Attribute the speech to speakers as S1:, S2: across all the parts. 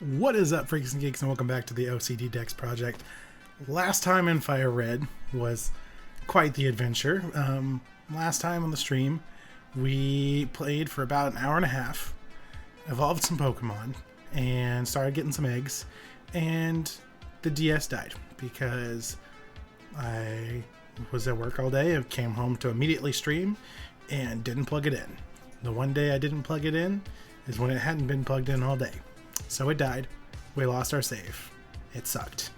S1: What is up, freaks and geeks, and welcome back to the OCD Decks project. Last time in FireRed was quite the adventure. Last time on the stream, we played for about an hour and a half, evolved some Pokemon, and started getting some eggs, and the DS died because I was at work all day. I came home to immediately stream and didn't plug it in. The one day I didn't plug it in is when it hadn't been plugged in all day. So it died. We lost our save. It sucked.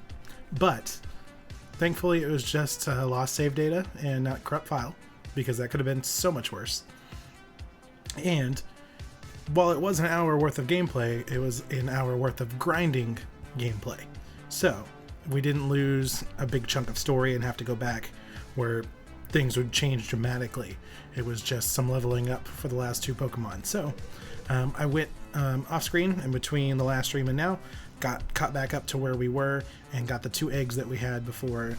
S1: But thankfully it was just lost save data and not corrupt file, because that could have been so much worse. And while it was an hour worth of gameplay, it was an hour worth of grinding gameplay. So we didn't lose a big chunk of story and have to go back where things would change dramatically. It was just some leveling up for the last 2 Pokemon. So I went off screen in between the last stream and now, got caught back up to where we were, and got the 2 eggs that we had before,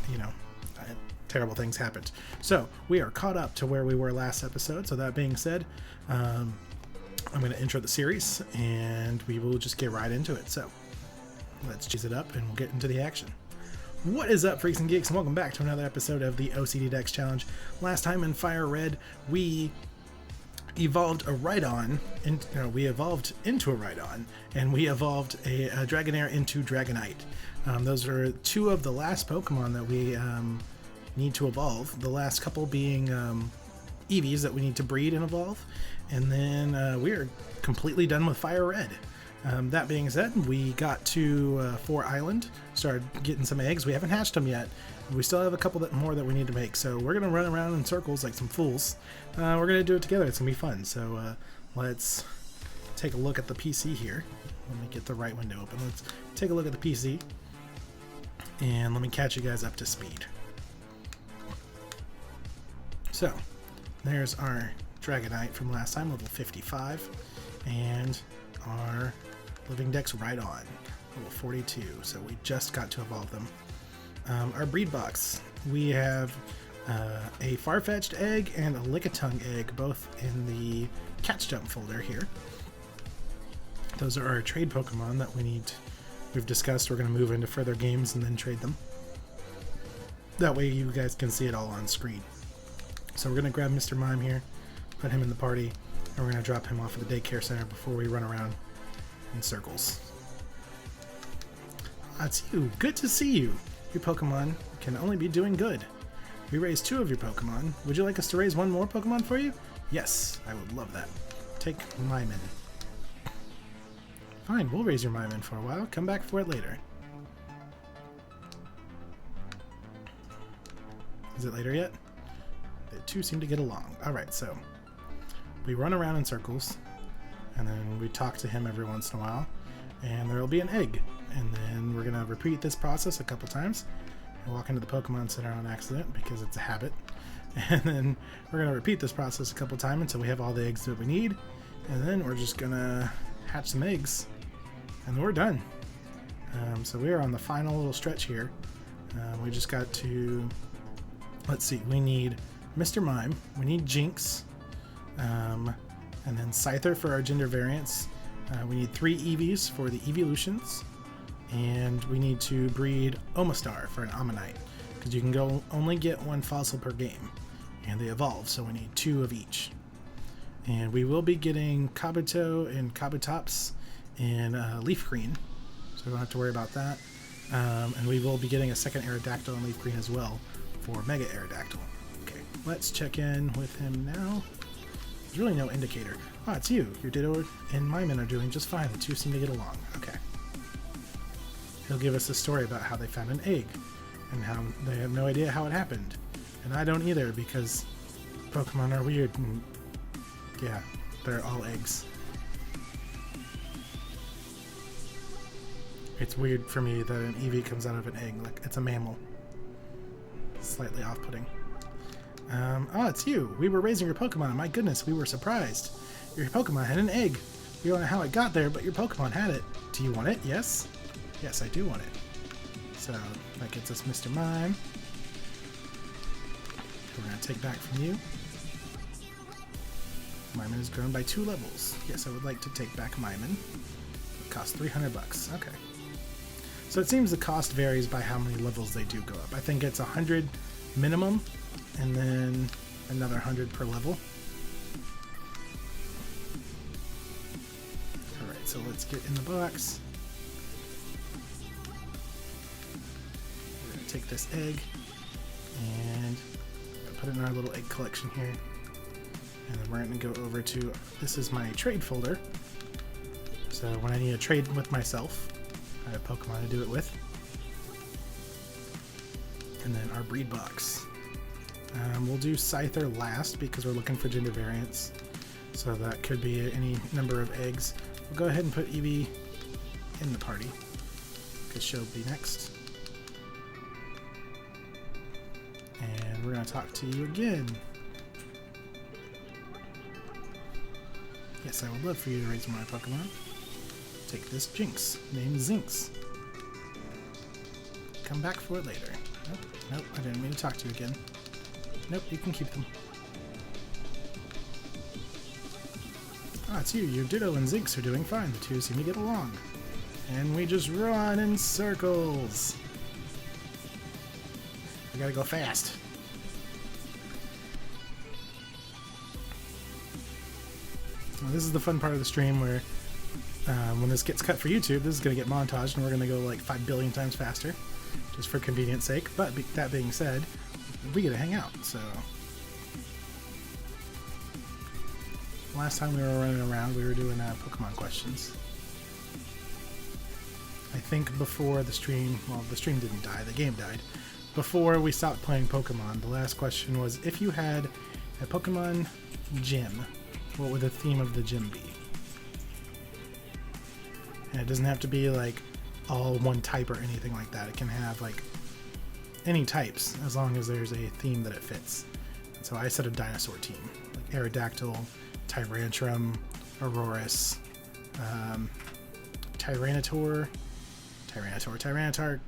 S1: terrible things happened. So we are caught up to where we were last episode. So that being said, I'm going to intro the series and we will just get right into it. So let's cheese it up and we'll get into the action. What is up, freaks and geeks, and welcome back to another episode of the OCD Dex Challenge. Last time in FireRed, we evolved a Rhydon, we evolved into a Rhydon, and we evolved a Dragonair into Dragonite. Those are 2 of the last Pokemon that we need to evolve. The last couple being Eevees that we need to breed and evolve, and then we are completely done with FireRed. That being said, we got to 4 Island, started getting some eggs. We haven't hatched them yet. We still have a couple more that we need to make, so we're going to run around in circles like some fools. We're going to do it together. It's going to be fun. So let's take a look at the PC here. Let me get the right window open. Let's take a look at the PC, and let me catch you guys up to speed. So there's our Dragonite from last time, level 55, and our Living Dex Rhydon, level 42. So we just got to evolve them. Our breed box, we have a Farfetch'd egg and a Lickitung egg, both in the Catch Jump folder here. Those are our trade Pokemon that we've discussed. We're going to move into further games and then trade them. That way you guys can see it all on screen. So we're going to grab Mr. Mime here, put him in the party, and we're going to drop him off at the daycare center before we run around in circles. That's you. Good to see you. Your Pokemon can only be doing good. We raised 2 of your Pokemon. Would you like us to raise 1 more Pokemon for you? Yes, I would love that. Take Myman. Fine, we'll raise your Myman for a while. Come back for it later. Is it later yet? The 2 seem to get along. Alright, so we run around in circles, and then we talk to him every once in a while, and there will be an egg. And then we're going to repeat this process a couple times. And walk into the Pokemon Center on accident because it's a habit. And then we're going to repeat this process a couple times until we have all the eggs that we need. And then we're just going to hatch some eggs, and then we're done. So we are on the final little stretch here. We just got to, let's see, we need Mr. Mime, we need Jinx, and then Scyther for our gender variants. We need 3 Eevees for the evolutions, and we need to breed Omastar for an Ammonite, because you can only get 1 fossil per game, and they evolve, so we need 2 of each. And we will be getting Kabuto and Kabutops in Leaf Green, so we don't have to worry about that. And we will be getting a second Aerodactyl in Leaf Green as well for Mega Aerodactyl. Okay, let's check in with him now. There's really no indicator. Oh, it's you. Your Ditto and Myman are doing just fine. The 2 seem to get along. Okay. He'll give us a story about how they found an egg and how they have no idea how it happened. And I don't either, because Pokemon are weird and yeah, they're all eggs. It's weird for me that an Eevee comes out of an egg, like it's a mammal. Slightly off-putting. Oh, it's you. We were raising your Pokemon. My goodness, we were surprised. Your Pokemon had an egg. We don't know how it got there, but your Pokemon had it. Do you want it? Yes? Yes, I do want it. So, that gets us Mr. Mime. We're going to take back from you. Myman has grown by 2 levels. Yes, I would like to take back Myman. It costs $300. Okay. So it seems the cost varies by how many levels they do go up. I think it's 100 minimum, and then another 100 per level. Alright, so let's get in the box. We're going to take this egg and put it in our little egg collection here. And then we're going to go over to, this is my trade folder. So when I need to trade with myself, I have Pokemon to do it with. And then our breed box. We'll do Scyther last because we're looking for gender variants. So that could be any number of eggs. We'll go ahead and put Eevee in the party because she'll be next. And we're going want to talk to you again. Yes, I would love for you to raise my Pokemon. Take this Jinx, named Zinx. Come back for it later. Nope, nope, I didn't mean to talk to you again. Nope, you can keep them. Ah, it's you. Your Ditto and Zinx are doing fine. The two seem to get along. And we just run in circles. We gotta go fast. Well, this is the fun part of the stream where when this gets cut for YouTube, this is going to get montaged and we're going to go like 5 billion times faster, just for convenience sake. But that being said, we get to hang out, so... Last time we were running around, we were doing Pokemon questions. I think before the stream, well, the stream didn't die, the game died. Before we stopped playing Pokemon, the last question was, if you had a Pokemon gym, what would the theme of the gym be? And it doesn't have to be like all one type or anything like that. It can have like any types as long as there's a theme that it fits. And so I said a dinosaur team, like Aerodactyl, Tyrantrum, Aurorus, Tyranitar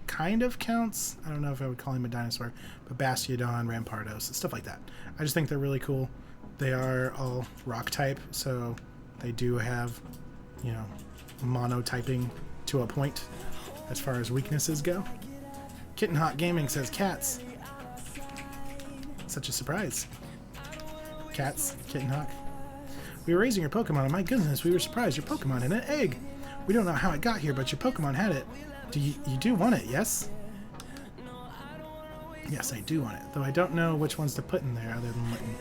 S1: kind of counts. I don't know if I would call him a dinosaur, but Bastiodon, Rampardos, stuff like that. I just think they're really cool. They are all rock type, so they do have, you know, monotyping to a point as far as weaknesses go. Kitten Hawk Gaming says cats. Such a surprise. Cats, Kitten Hawk. We were raising your Pokemon, and my goodness, we were surprised your Pokemon had an egg. We don't know how it got here, but your Pokemon had it. You do want it, yes? Yes, I do want it, though I don't know which ones to put in there other than Litten.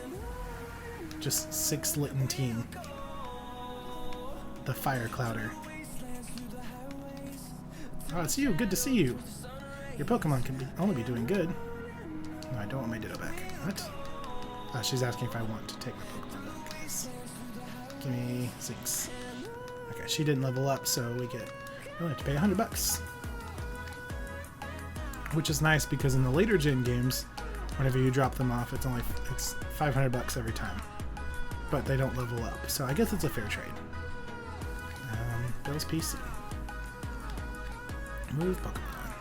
S1: Just 6 Litten team. The Fire Clouder. Oh, it's you. Good to see you. Your Pokemon can only be doing good. No, I don't want my Ditto back. What? She's asking if I want to take my Pokemon back. Yes. Give me Zinx. Okay, she didn't level up, so we only have to pay $100. Which is nice because in the later gen games, whenever you drop them off, it's $500 every time. But they don't level up, so I guess it's a fair trade. Bill's PC. Move Pokemon.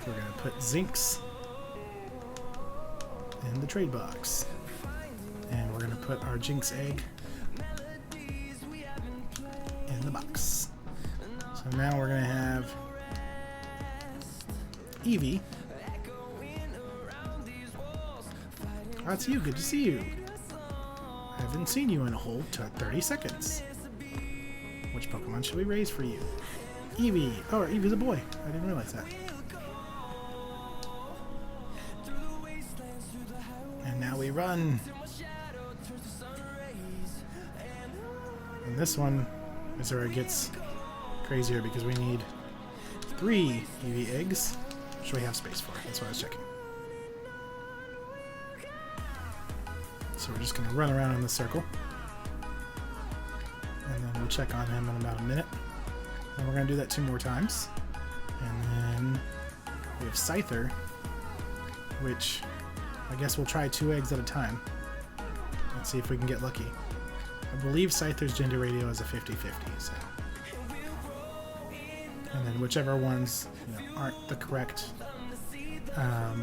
S1: We're gonna put Zinx in the trade box. And we're gonna put our Jinx egg in the box. So now we're gonna have Eevee. Oh, it's you. Good to see you. I haven't seen you in a whole 30 seconds. Which Pokemon should we raise for you? Eevee. Oh, Eevee's a boy. I didn't realize that. And now we run. And this one is where it gets crazier because we need 3 Eevee eggs, which we have space for. That's what I was checking. So we're just going to run around in the circle. And then we'll check on him in about a minute. And we're going to do that 2 more times. And then we have Scyther, which I guess we'll try 2 eggs at a time. Let's see if we can get lucky. I believe Scyther's gender ratio is a 50-50, so. And then whichever ones aren't the correct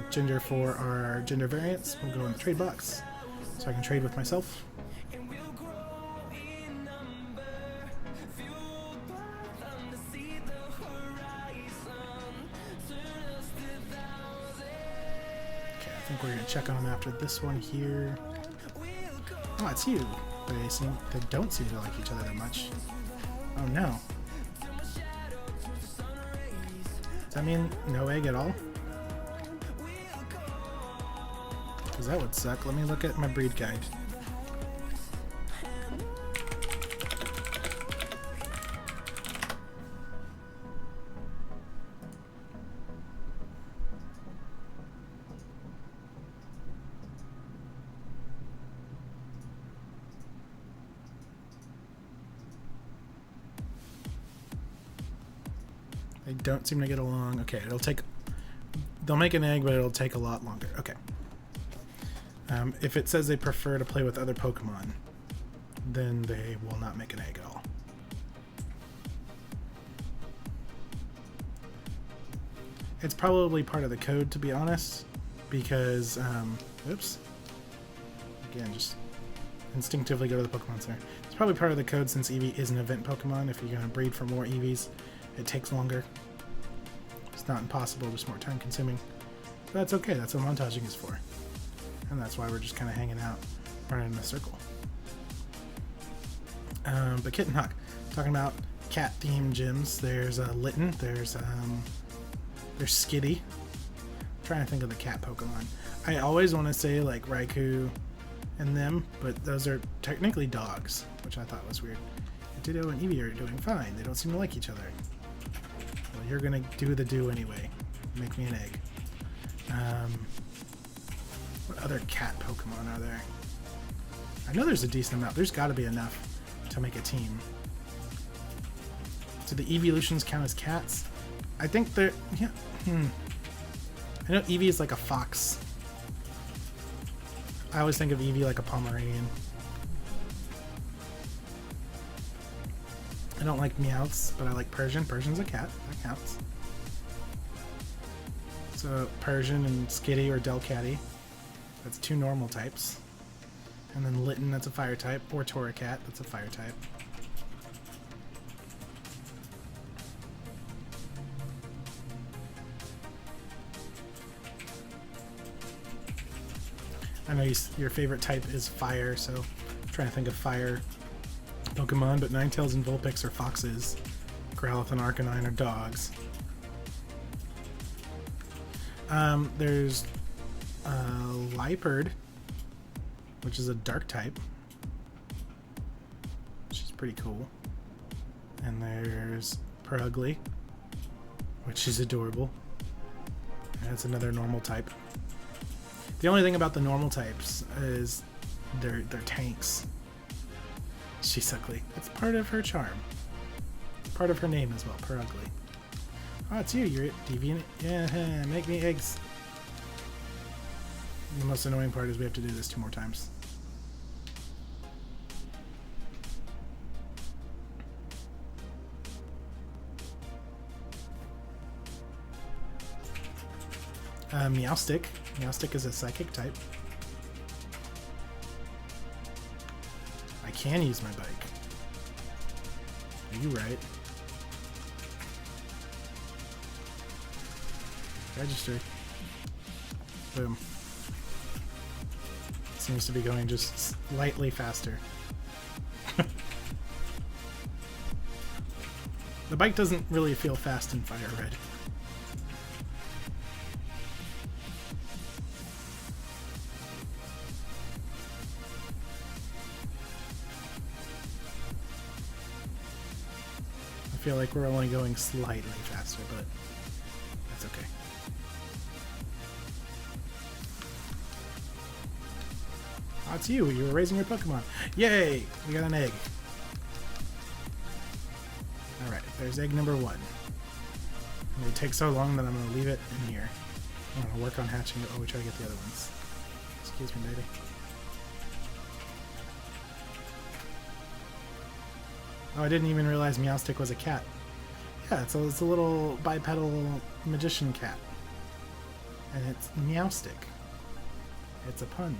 S1: gender for our gender variants, we'll go in the trade box. So I can trade with myself. Okay, I think we're going to check on them after this one here. Oh, it's you. They don't seem to like each other that much. Oh no. Does that mean no egg at all? Because that would suck. Let me look at my breed guide. They don't seem to get along. Okay, they'll make an egg, but it'll take a lot longer. Okay. If it says they prefer to play with other Pokemon, then they will not make an egg at all. It's probably part of the code, to be honest, because, oops. Again, just instinctively go to the Pokemon Center. It's probably part of the code since Eevee is an event Pokemon. If you're going to breed for more Eevees, it takes longer. It's not impossible, just more time consuming. But that's okay, that's what montaging is for. And that's why we're just kind of hanging out, running in a circle. But Kit and Hawk, talking about cat-themed gyms, there's Litten, there's Skitty. I'm trying to think of the cat Pokemon. I always want to say like Raikou and them, but those are technically dogs, which I thought was weird. Ditto and Eevee are doing fine. They don't seem to like each other. Well, you're gonna do the do anyway. Make me an egg. What other cat Pokemon are there? I know there's a decent amount. There's got to be enough to make a team. Do the evolutions count as cats? I think they're... yeah. I know Eevee is like a fox. I always think of Eevee like a Pomeranian. I don't like Meowths, but I like Persian. Persian's a cat. That counts. So Persian and Skitty or Delcatty. That's two normal types. And then Litten, that's a fire type. Or Torracat, that's a fire type. I know your favorite type is fire, so I'm trying to think of fire Pokemon, but Ninetales and Vulpix are foxes. Growlithe and Arcanine are dogs. There's Liepard, which is a dark type. She's pretty cool. And there's Purugly, which is adorable. And that's another normal type. The only thing about the normal types is they're tanks. She's ugly. That's part of her charm. Part of her name as well, Purugly. Oh, it's you. You're deviant. Yeah, make me eggs. The most annoying part is we have to do this 2 more times. Meowstic. Meowstic is a psychic type. I can use my bike. Are you right? Register. Boom. Seems to be going just slightly faster. The bike doesn't really feel fast in FireRed. I feel like we're only going slightly faster, but that's okay. Oh, it's you. You were raising your Pokemon. Yay! We got an egg. Alright, there's egg number 1. And it takes so long that I'm going to leave it in here. I'm going to work on hatching it while we try to get the other ones. Excuse me, baby. Oh, I didn't even realize Meowstic was a cat. Yeah, it's a little bipedal magician cat. And it's Meowstic. It's a pun.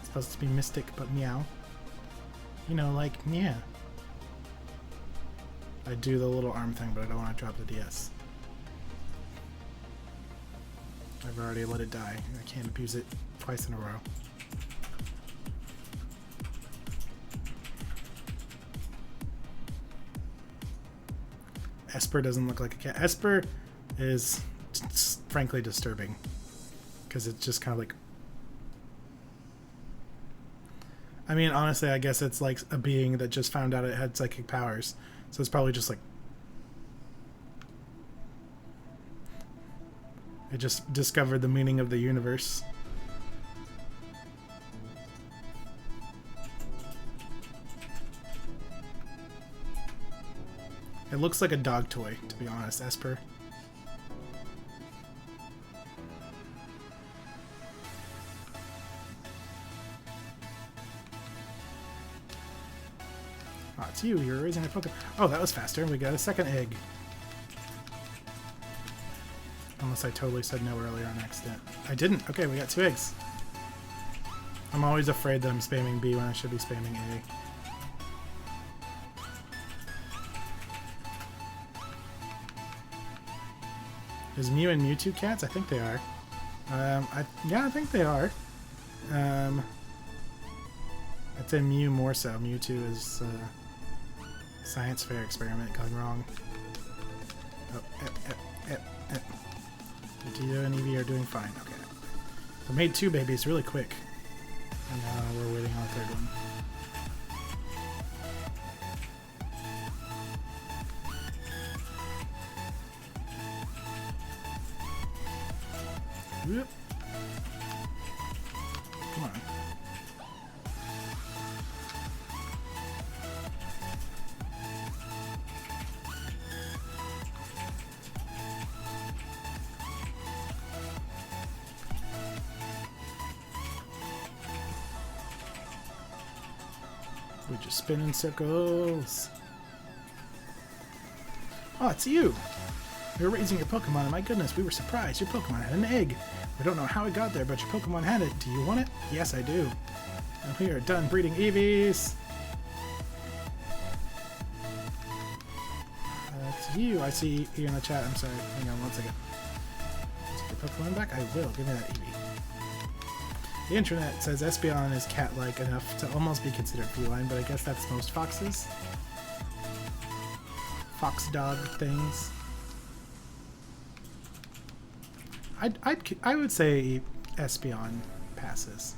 S1: It's supposed to be mystic, but meow. You know, like meow. I do the little arm thing, but I don't want to drop the DS. I've already let it die. I can't abuse it twice in a row. Esper doesn't look like a cat. Esper is frankly disturbing because it's just kind of like... I mean, honestly, I guess it's like a being that just found out it had psychic powers. So it's probably just like... it just discovered the meaning of the universe. It looks like a dog toy, to be honest, Esper. Oh, it's you. You're raising a Pokemon. Oh, that was faster. We got a second egg. Unless I totally said no earlier on accident. I didn't. Okay, we got 2 eggs. I'm always afraid that I'm spamming B when I should be spamming A. Is Mew and Mewtwo cats? I think they are. Yeah, I think they are. I'd say Mew more so. Mewtwo is science fair experiment gone wrong. Oh, Tito and Eevee are doing fine. Okay. We made 2 babies really quick. And now we're waiting on a 3rd one. Whoop. Come on. We just spin in circles. Oh, it's you! You're raising your Pokemon, and my goodness, we were surprised. Your Pokemon had an egg. We don't know how it got there, but your Pokemon had it. Do you want it? Yes, I do. And we are done breeding Eevees. That's you. I see you in the chat. I'm sorry. Hang on one second. Take your Pokemon back? I will. Give me that Eevee. The internet says Espeon is cat-like enough to almost be considered feline, but I guess that's most foxes. Fox dog things. I would say Espeon passes.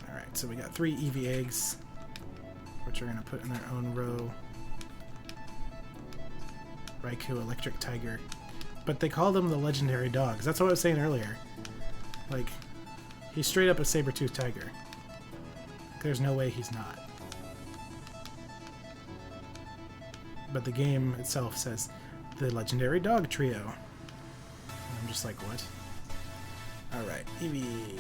S1: Alright, so we got 3 Eevee eggs, which are going to put in their own row. Raikou, Electric Tiger. But they call them the legendary dogs. That's what I was saying earlier. Like, he's straight up a saber-toothed tiger. There's no way he's not. But the game itself says the legendary dog trio. And I'm just like, what? Alright, Eevee.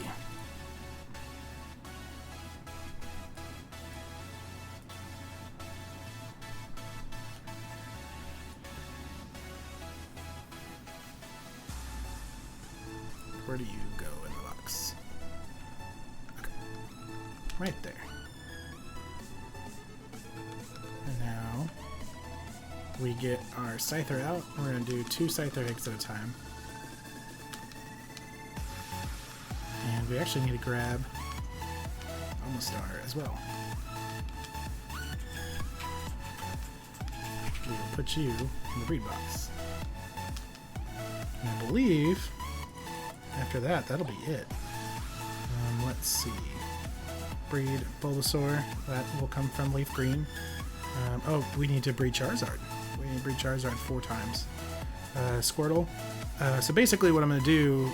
S1: Where do you go in the box? Okay. Right there. And now we get our Scyther out. We're going to do 2 Scyther eggs at a time. And we actually need to grab Omastar as well. We will put you in the breed box. And I believe after that, that'll be it. Let's see. Breed Bulbasaur. That will come from Leaf Green. Oh, we need to breed Charizard. We need to breed Charizard 4 times. Squirtle. So basically what I'm going to do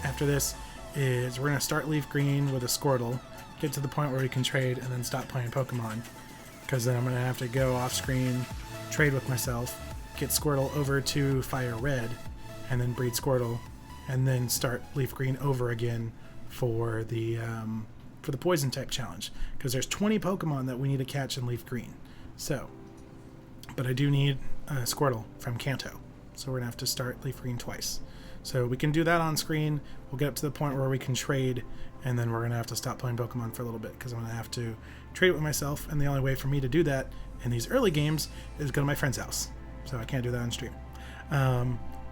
S1: after this is we're going to start Leaf Green with a Squirtle, get to the point where we can trade, and then stop playing Pokemon. Because then I'm going to have to go off screen, trade with myself, get Squirtle over to FireRed, and then breed Squirtle, and then start Leaf Green over again for the Poison type challenge, because there's 20 Pokemon that we need to catch in Leaf Green. So, but I do need Squirtle from Kanto, so we're gonna have to start Leaf Green twice. So we can do that on screen. We'll get up to the point where we can trade, and then we're gonna have to stop playing Pokemon for a little bit because I'm gonna have to trade it with myself, and the only way for me to do that in these early games is go to my friend's house. So I can't do that on stream.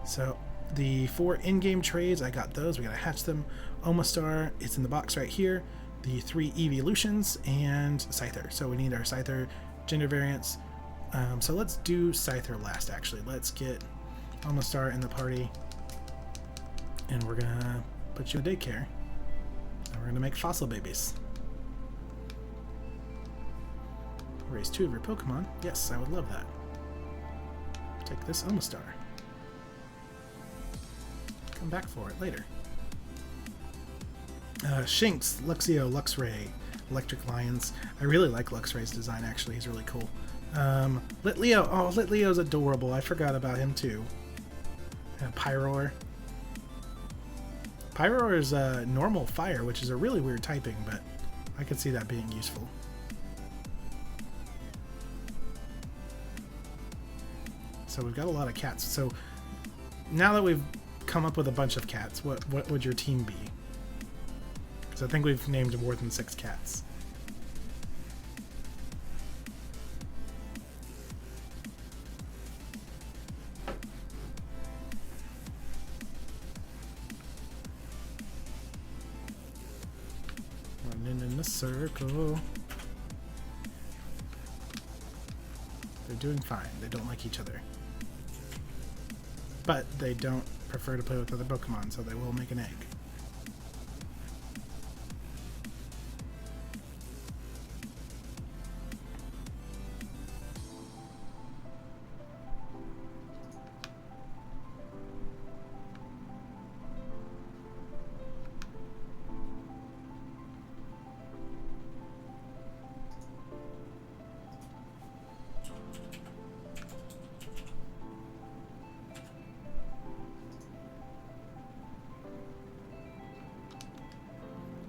S1: So the 4 in-game trades, I got those. We gotta hatch them. Omastar, it's in the box right here. The 3 evolutions and Scyther. So we need our Scyther gender variants. So let's do Scyther last, actually. Let's get Omastar in the party. And we're gonna put you in daycare. And we're gonna make fossil babies. Raise 2 of your Pokemon. Yes, I would love that. Take this Omastar. Come back for it later. Shinx, Luxio, Luxray, Electric Lions. I really like Luxray's design, actually. He's really cool. Lit Leo. Oh, Lit Leo's adorable. I forgot about him, too. Pyroar. Pyroar is normal fire, which is a really weird typing, but I could see that being useful. So we've got a lot of cats. So now that we've come up with a bunch of cats, what would your team be? Because I think we've named more than 6 cats. Running in a circle. They're doing fine. They don't like each other. But they don't prefer to play with other Pokemon, so they will make an egg.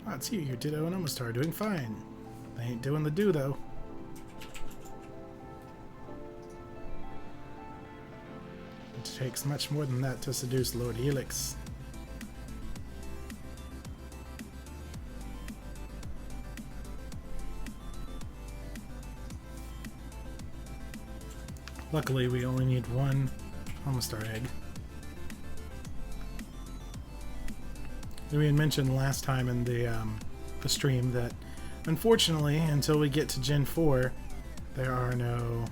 S1: Let's see, your Ditto and Omastar are doing fine. They ain't doing the do, though. It takes much more than that to seduce Lord Helix. Luckily, we only need one Omastar egg. We had mentioned last time in the stream that, unfortunately, until we get to Gen 4, there are no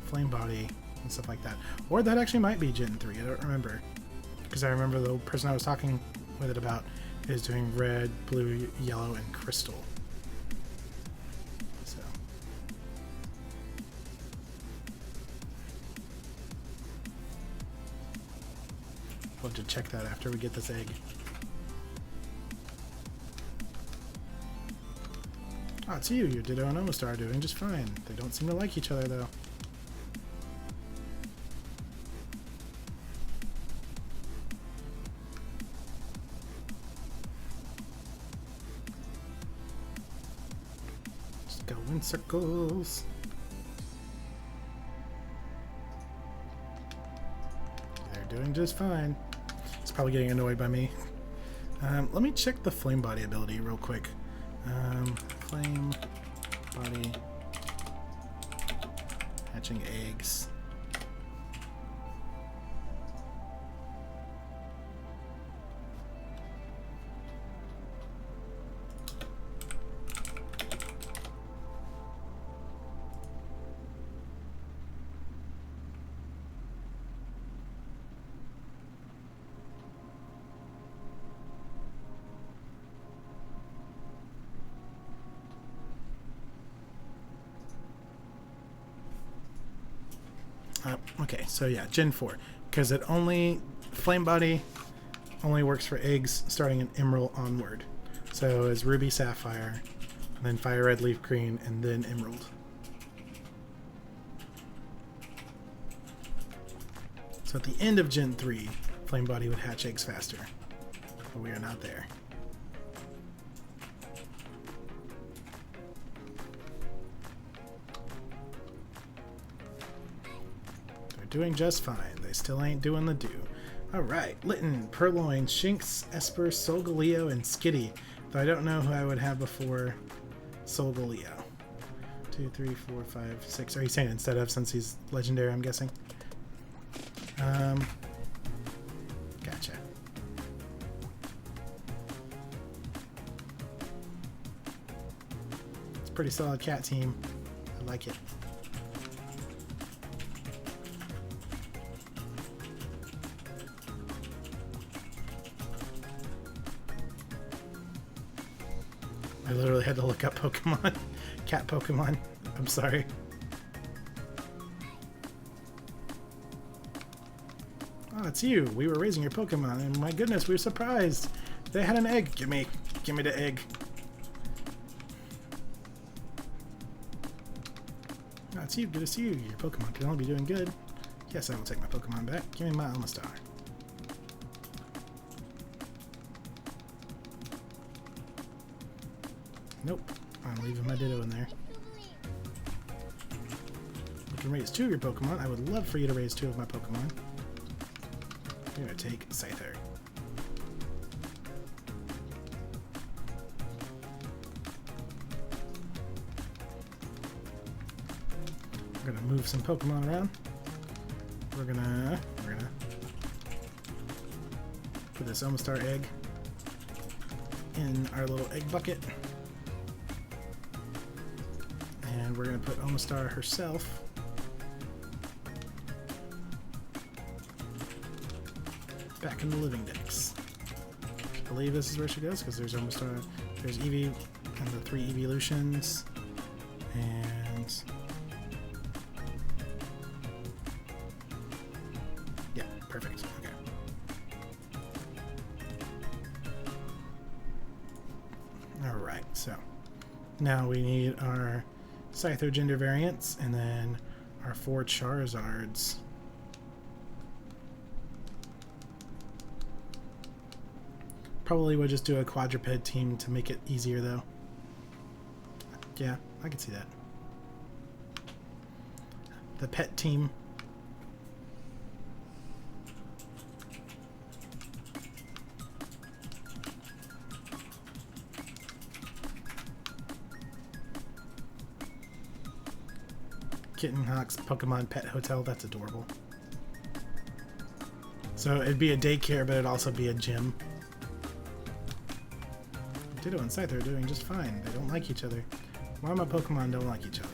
S1: Flame Body and stuff like that. Or that actually might be Gen 3, I don't remember. Because I remember the person I was talking with it about is doing red, blue, yellow, and crystal. So. We'll have to check that after we get this egg. Oh, it's you. Your Ditto and Omastar are doing just fine. They don't seem to like each other, though. Just go in circles. They're doing just fine. It's probably getting annoyed by me. Let me check the Flame Body ability real quick. Flame Body, hatching eggs. Okay, so yeah, Gen 4. Because it only... Flame Body only works for eggs starting in Emerald onward. So it's Ruby, Sapphire, and then Fire Red, Leaf Green, and then Emerald. So at the end of Gen 3, Flame Body would hatch eggs faster. But we are not there. Doing just fine. They still ain't doing the do. Alright, Litten, Purloin, Shinx, Esper, Solgaleo, and Skitty. Though I don't know who I would have before Solgaleo. 2, 3, 4, 5, 6. Are you saying instead of, since he's legendary, I'm guessing? Gotcha. It's a pretty solid cat team. I like it. I literally had to look up Pokemon. Cat Pokemon. I'm sorry. Oh, it's you. We were raising your Pokemon, and my goodness, we were surprised. They had an egg. Give me the egg. it's you. Good to see you. Your Pokemon can only be doing good. Yes, I will take my Pokemon back. Give me my Omastar. Nope. I'm leaving my Ditto in there. You can raise 2 of your Pokemon. I would love for you to raise 2 of my Pokemon. I'm going to take Scyther. We're gonna move some Pokemon around. We're gonna put this Omastar egg in our little egg bucket. And we're gonna put Omastar herself back in the living dex. I believe this is where she goes because there's Omastar, there's Eevee and the 3 evolutions, and yeah, perfect. Okay. All right, so now we need our Scyther gender variants and then our 4 Charizards. Probably would just do a quadruped team to make it easier though. Yeah, I can see that. The pet team. Kitten Hawk's Pokemon Pet Hotel, that's adorable. So it'd be a daycare, but it'd also be a gym. Ditto and Scyther are doing just fine. They don't like each other. Why my Pokemon don't like each other?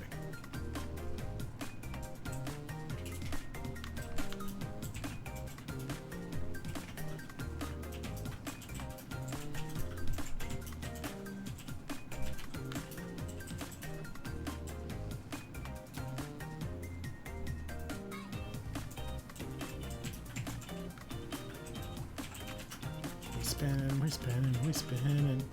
S1: We spinning.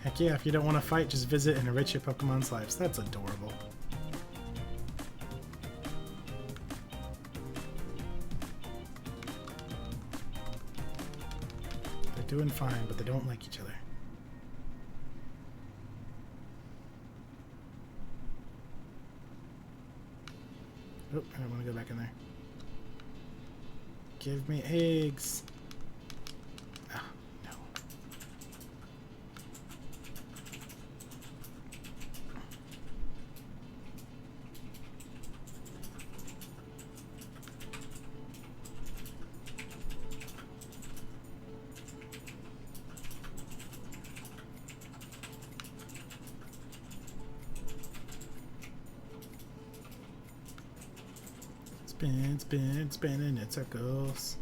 S1: Heck yeah, if you don't want to fight, just visit and enrich your Pokemon's lives. That's adorable. They're doing fine, but they don't like each other. Oh, I don't want to go back in there. Give me eggs. Oh, no. Spinning in circles.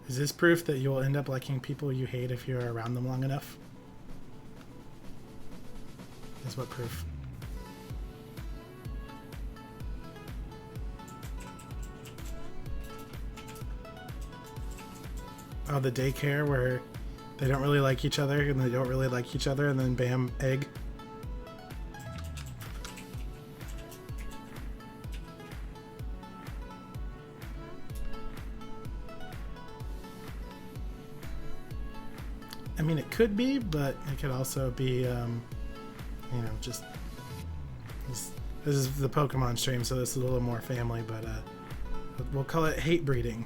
S1: Is this proof that you'll end up liking people you hate if you're around them long enough? Is what proof? Oh, the daycare where they don't really like each other and they don't really like each other and then bam, egg. I mean, it could be, but it could also be, you know, just... This is the Pokemon stream, so this is a little more family, but we'll call it hate breeding.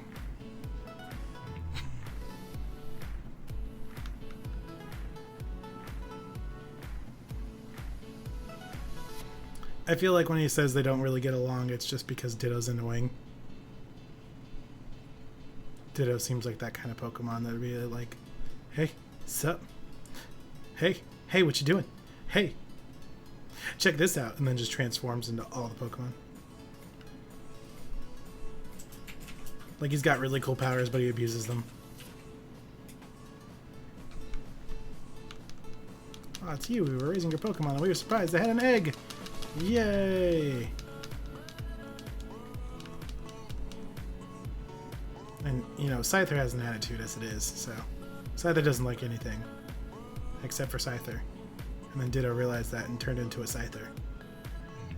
S1: I feel like when he says they don't really get along, it's just because Ditto's annoying. Ditto seems like that kind of Pokemon that would be like, hey, sup? Hey, what you doing? Hey, check this out, and then just transforms into all the Pokemon. Like he's got really cool powers, but he abuses them. Oh, it's you. We were raising your Pokemon, and we were surprised they had an egg. Yay! I And, you know, Scyther has an attitude as it is, so Scyther doesn't like anything except for Scyther. And then Ditto realized that and turned into a Scyther.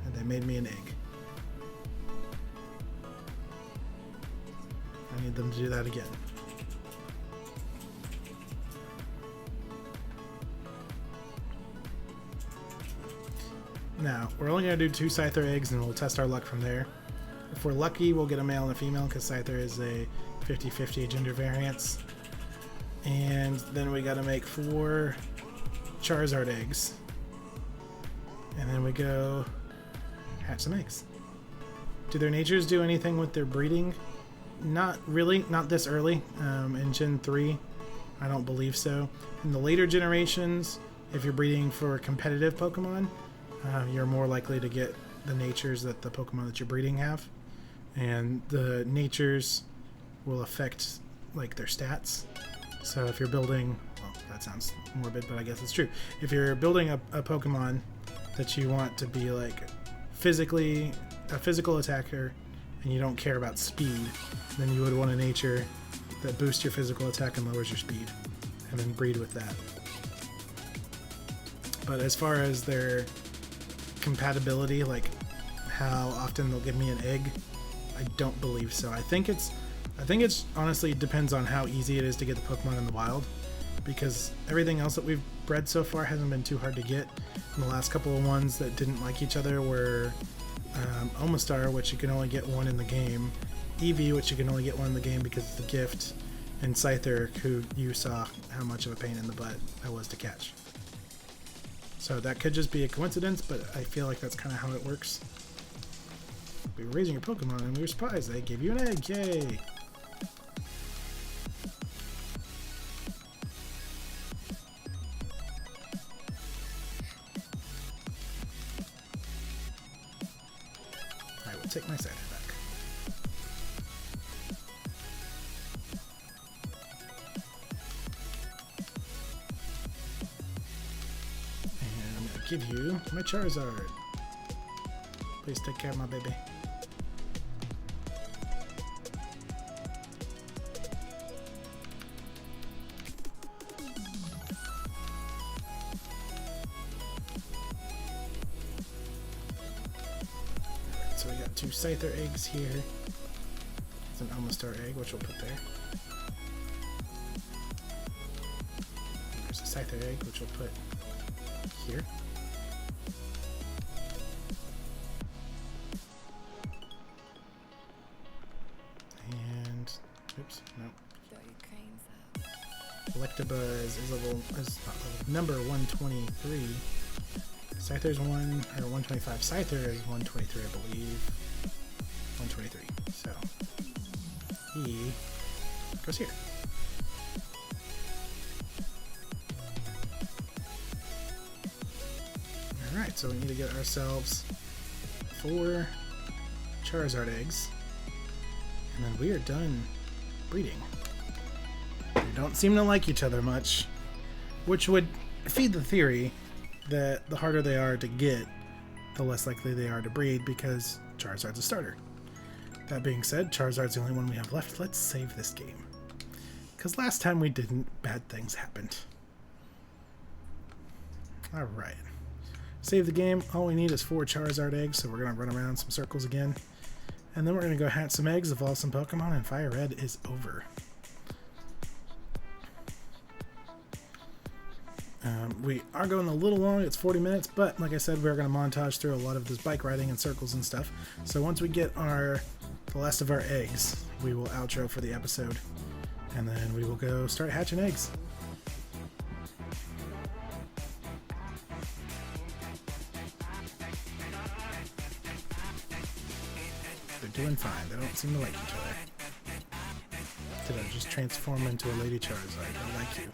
S1: And they made me an egg. I need them to do that again. Now, we're only going to do 2 Scyther eggs and we'll test our luck from there. If we're lucky, we'll get a male and a female because Scyther is a 50-50 gender variance. And then we got to make 4 Charizard eggs. And then we go hatch some eggs. Do their natures do anything with their breeding? Not really, not this early. In Gen 3, I don't believe so. In the later generations, if you're breeding for competitive Pokemon, you're more likely to get the natures that the Pokemon that you're breeding have. And the natures will affect like their stats. So if you're building, well, that sounds morbid, but I guess it's true. If you're building a Pokemon that you want to be like physically a physical attacker and you don't care about speed, then you would want a nature that boosts your physical attack and lowers your speed, and then breed with that. But as far as their compatibility, like how often they'll give me an egg, I don't believe so. I think it's honestly depends on how easy it is to get the Pokemon in the wild, because everything else that we've bred so far hasn't been too hard to get. And the last couple of ones that didn't like each other were Omastar, which you can only get one in the game, Eevee, which you can only get one in the game because it's a gift, and Scyther, who you saw how much of a pain in the butt that was to catch. So that could just be a coincidence, but I feel like that's kind of how it works. We were raising your Pokemon and we were surprised they gave you an egg, yay! I will take my Scyther back. And I'm gonna give you my Charizard. Please take care of my baby. So we got 2 Scyther eggs here. It's an Omastar egg, which we'll put there. There's a Scyther egg, which we'll put here. And oops, no. Electabuzz is number 123. Scyther's 125. Scyther is 123, I believe. 123. So he goes here. Alright, so we need to get ourselves 4 Charizard eggs. And then we are done breeding. They don't seem to like each other much, which would feed the theory that the harder they are to get, the less likely they are to breed, because Charizard's a starter. That being said, Charizard's the only one we have left. Let's save this game, because last time we didn't, bad things happened. Alright. Save the game. All we need is 4 Charizard eggs, so we're going to run around some circles again. And then we're going to go hatch some eggs, evolve some Pokemon, and FireRed is over. We are going a little long, it's 40 minutes, but like I said, we're going to montage through a lot of this bike riding and circles and stuff. So once we get the last of our eggs, we will outro for the episode. And then we will go start hatching eggs. They're doing fine, they don't seem to like each other. Did I just transform into a Lady Charizard? I like you.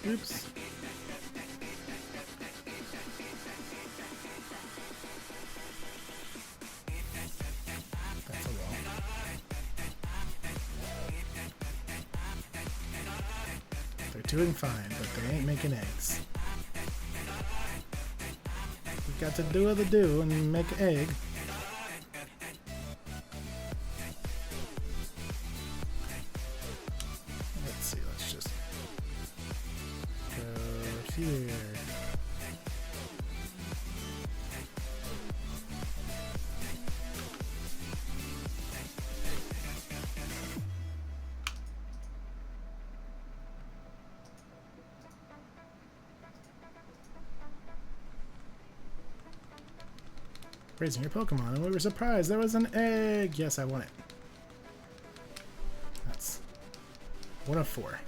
S1: Oops. doing fine, but they ain't making eggs. We got to do the do and make an egg. Let's see, let's just go here. Raising your Pokemon, and we were surprised there was an egg. Yes, I want it. That's 1 of 4.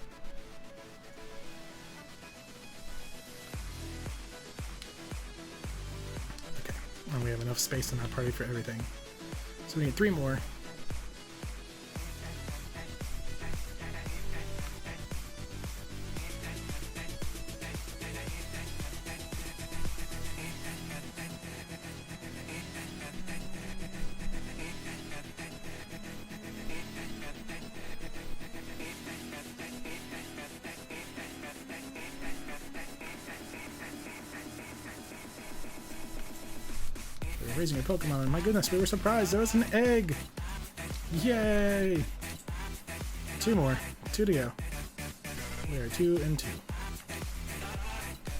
S1: Okay, and we have enough space in our party for everything. So we need 3 more. Raising your Pokemon, and my goodness, we were surprised there was an egg. Yay! 2 more. 2 to go. We are 2 and 2.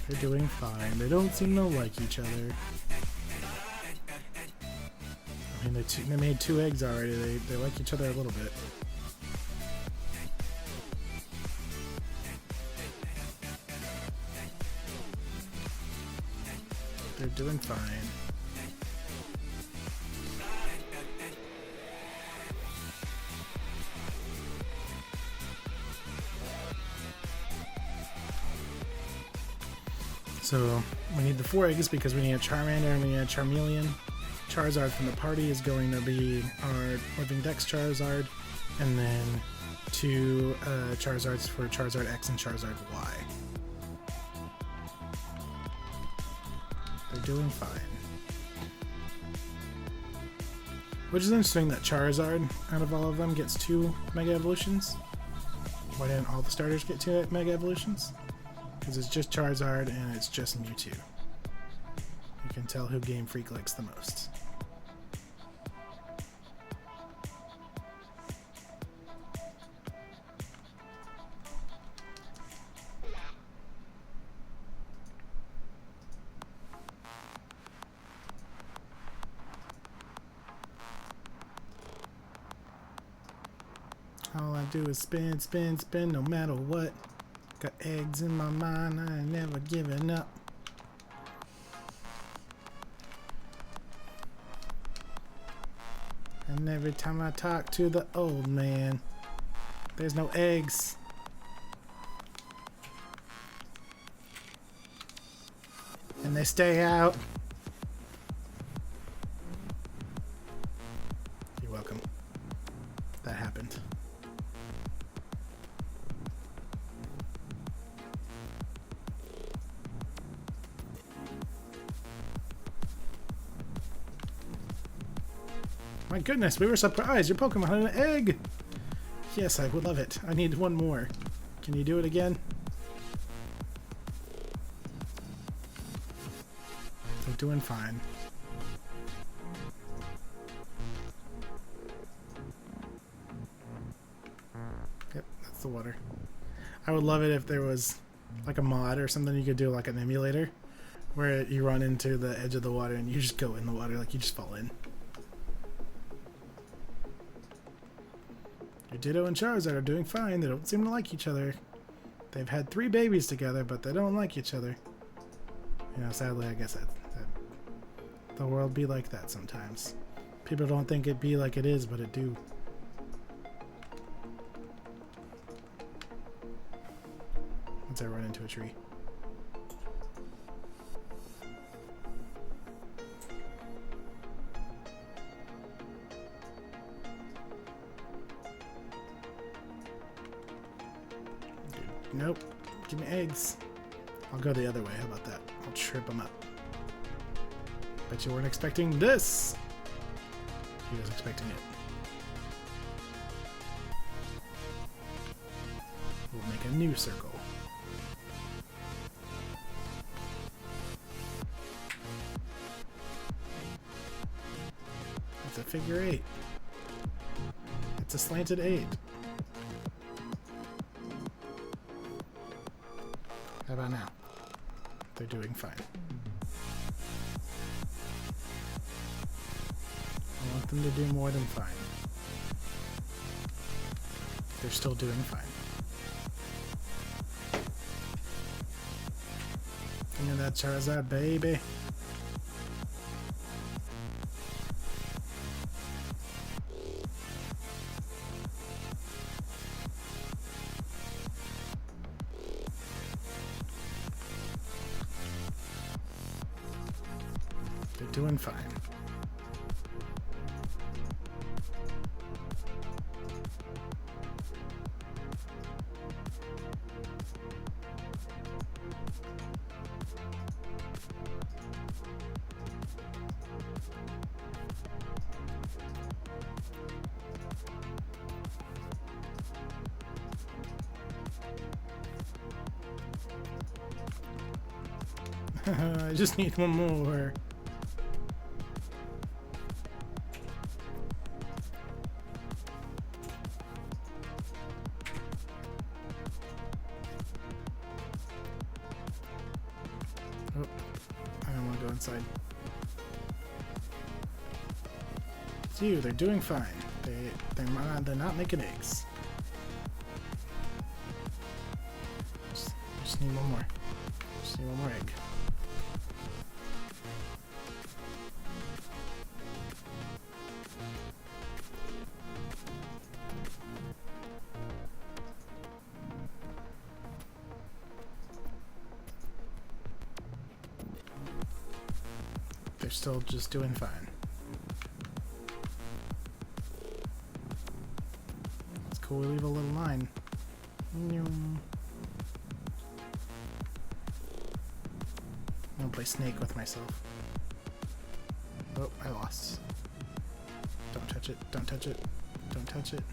S1: They're doing fine. They don't seem to like each other. I mean, they made 2 eggs already. They like each other a little bit. They're doing fine. So we need the 4 eggs because we need a Charmander and we need a Charmeleon. Charizard from the party is going to be our Living Dex Charizard, and then 2 Charizards for Charizard X and Charizard Y. They're doing fine. Which is interesting that Charizard, out of all of them, gets 2 Mega Evolutions. Why didn't all the starters get 2 Mega Evolutions? Because it's just Charizard and it's just Mewtwo. You can tell who Game Freak likes the most. All I do is spin, spin, spin, no matter what. Got eggs in my mind, I ain't never giving up. And every time I talk to the old man, there's no eggs. And they stay out. You're welcome. That happened. My goodness, we were surprised. Your Pokemon had an egg. Yes, I would love it. I need 1 more. Can you do it again? They're doing fine. Yep, that's the water. I would love it if there was like a mod or something you could do, like an emulator, where you run into the edge of the water and you just go in the water, like you just fall in. Your Ditto and Charizard are doing fine. They don't seem to like each other. They've had 3 babies together, but they don't like each other. You know, sadly, I guess that the world be like that sometimes. People don't think it be like it is, but it do. Once I run into a tree. Nope. Give me eggs. I'll go the other way. How about that? I'll trip them up. Bet you weren't expecting this. He was expecting it. We'll make a new circle. figure 8. It's a slanted 8. How about now? They're doing fine. I want them to do more than fine. They're still doing fine. Give me that Charizard, baby. They're doing fine. I just need one more. Oh, I don't want to go inside. It's you. They're doing fine. They're not making eggs. Just need one more. Just need one more egg. They're still just doing fine. It's cool, we leave a little line. I'm gonna play Snake with myself. Oh, I lost. Don't touch it, don't touch it, don't touch it.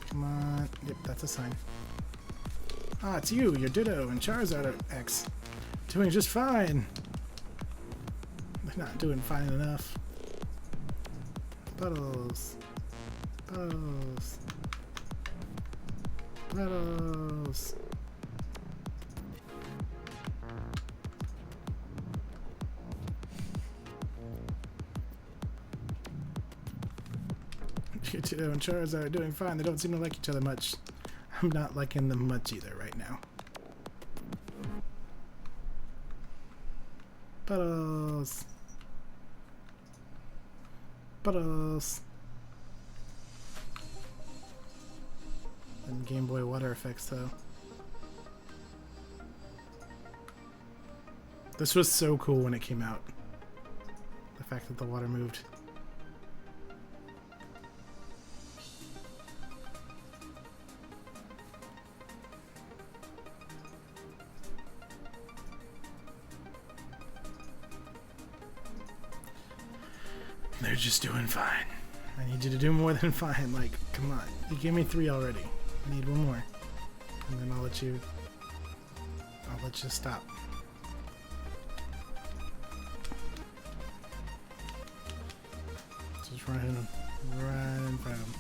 S1: Come on. Yep, that's a sign. Ah, it's you, your Ditto and Charizard X. Doing just fine. They're not doing fine enough. Puddles. Puddles. Puddles. Ditto and Charizard are doing fine. They don't seem to like each other much. I'm not liking them much either right now. Puddles. Puddles. And Game Boy water effects though. This was so cool when it came out. The fact that the water moved. They're just doing fine. I need you to do more than fine. Like, come on. You gave me 3 already. I need one more. And then I'll let you stop. Just run right in front of him.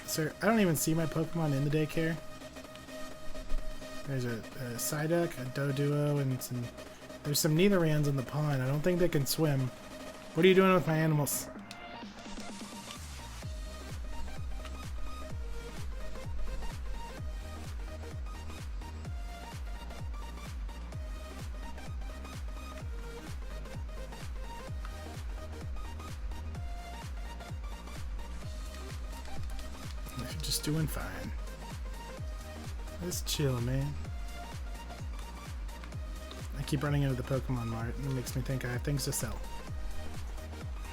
S1: Sir, I don't even see my Pokemon in the daycare. There's a Psyduck, a Doduo, and there's some Nidorans in the pond. I don't think they can swim. What are you doing with my animals? They're just doing fine. Just chill, man. I keep running into the Pokemon Mart, and it makes me think I have things to sell.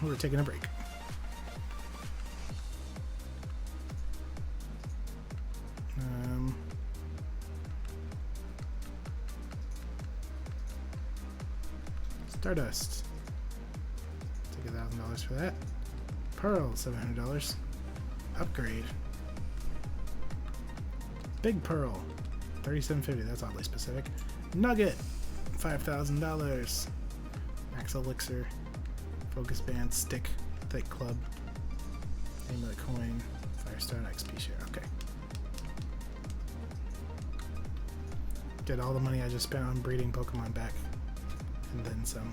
S1: We're taking a break. Stardust. Take $1,000 for that. Pearl, $700. Upgrade. Big Pearl, $3,750. That's oddly specific. Nugget, $5,000. Max Elixir, Focus Band, Stick, Thick Club, Name of the Coin, Firestone, XP Share. Okay. Get all the money I just spent on breeding Pokemon back. And then some.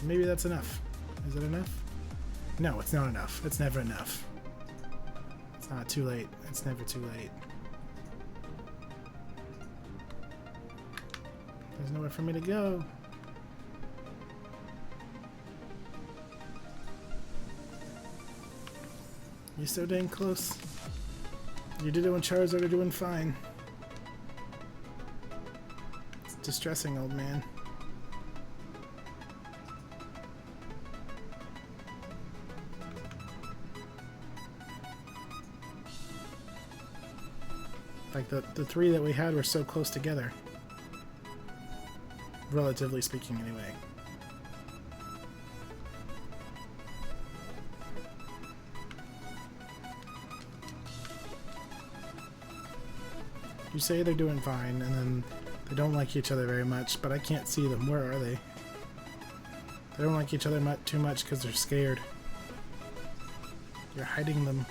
S1: Maybe that's enough. Is it enough? No, it's not enough. It's never enough. It's not too late. It's never too late. There's nowhere for me to go. You're so dang close. You did it when Charizard are doing fine. It's distressing, old man. Like the three that we had were so close together. Relatively speaking, anyway. You say they're doing fine, and then they don't like each other very much, but I can't see them. Where are they? They don't like each other too much because they're scared. You're hiding them.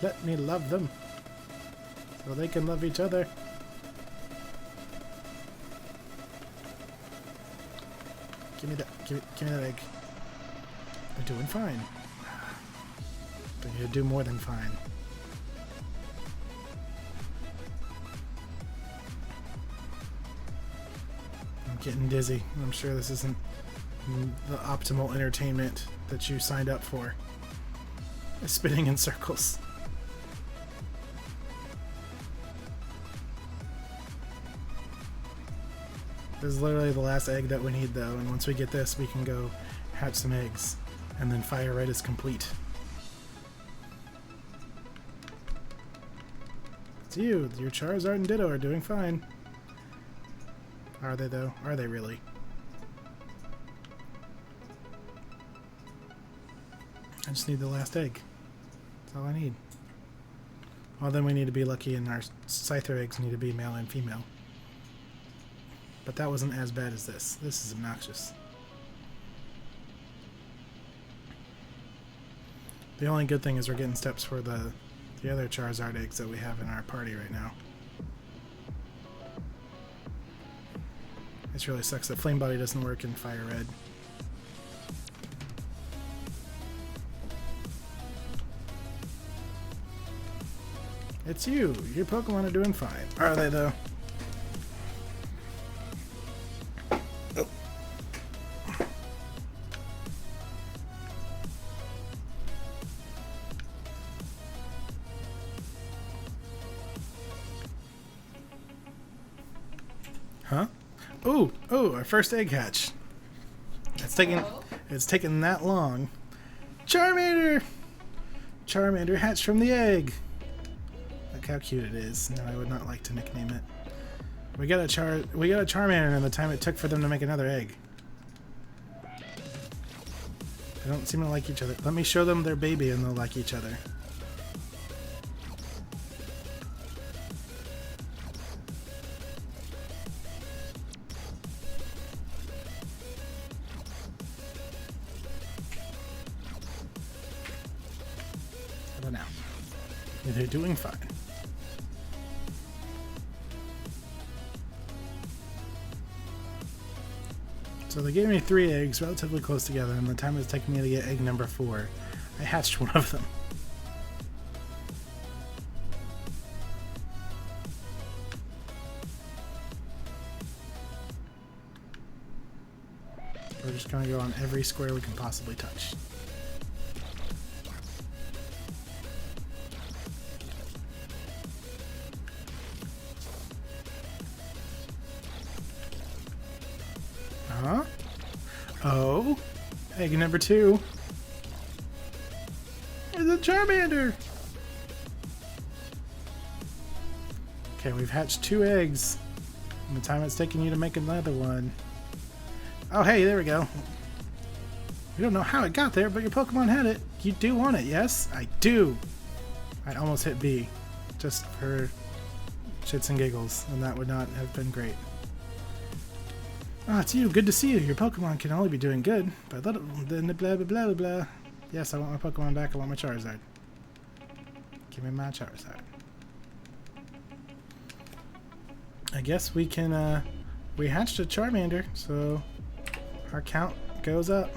S1: Let me love them, so they can love each other. Give me that. Give me that egg. They're doing fine. They need to do more than fine. I'm getting dizzy. I'm sure this isn't the optimal entertainment that you signed up for. Spinning in circles. This is literally the last egg that we need, though, and once we get this, we can go hatch some eggs, and then FireRed is complete. It's you. Your Charizard and Ditto are doing fine. Are they, though? Are they really? I just need the last egg. That's all I need. Well, then we need to be lucky, and our Scyther eggs need to be male and female. But that wasn't as bad as this. This is obnoxious. The only good thing is we're getting steps for the other Charizard eggs that we have in our party right now. It really sucks that Flame Body doesn't work in FireRed. It's you. Your Pokemon are doing fine. Are they, though? Huh? Ooh, our first egg hatch. It's taking that long. Charmander! Charmander hatched from the egg. Look how cute it is. No, I would not like to nickname it. We got a Charmander in the time it took for them to make another egg. They don't seem to like each other. Let me show them their baby and they'll like each other. Now. They're doing fine. So they gave me 3 eggs relatively close together, and the time it's taking me to get egg number 4, I hatched one of them. We're just going to go on every square we can possibly touch. Huh? Oh, egg number 2. It's a Charmander. Okay, we've hatched 2 eggs. And the time it's taking you to make another one. Oh, hey, there we go. We don't know how it got there, but your Pokemon had it. You do want it, yes? I do. I almost hit B, just for shits and giggles, and that would not have been great. Ah, it's you. Good to see you. Your Pokemon can only be doing good. But then blah, blah, blah, blah, blah. Yes, I want my Pokemon back. I want my Charizard. Give me my Charizard. I guess we can, we hatched a Charmander, so our count goes up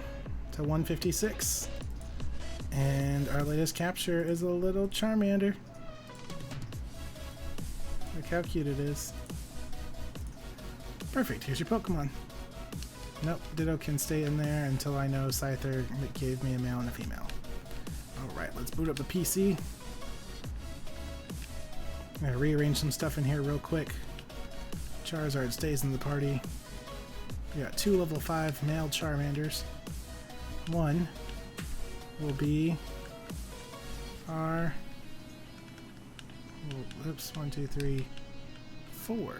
S1: to 156. And our latest capture is a little Charmander. Look how cute it is. Perfect, here's your Pokemon. Nope, Ditto can stay in there until I know Scyther gave me a male and a female. Alright, let's boot up the PC. I'm gonna rearrange some stuff in here real quick. Charizard stays in the party. We got 2 level 5 male Charmanders. One will be our... Oops, 1, 2, 3, 4.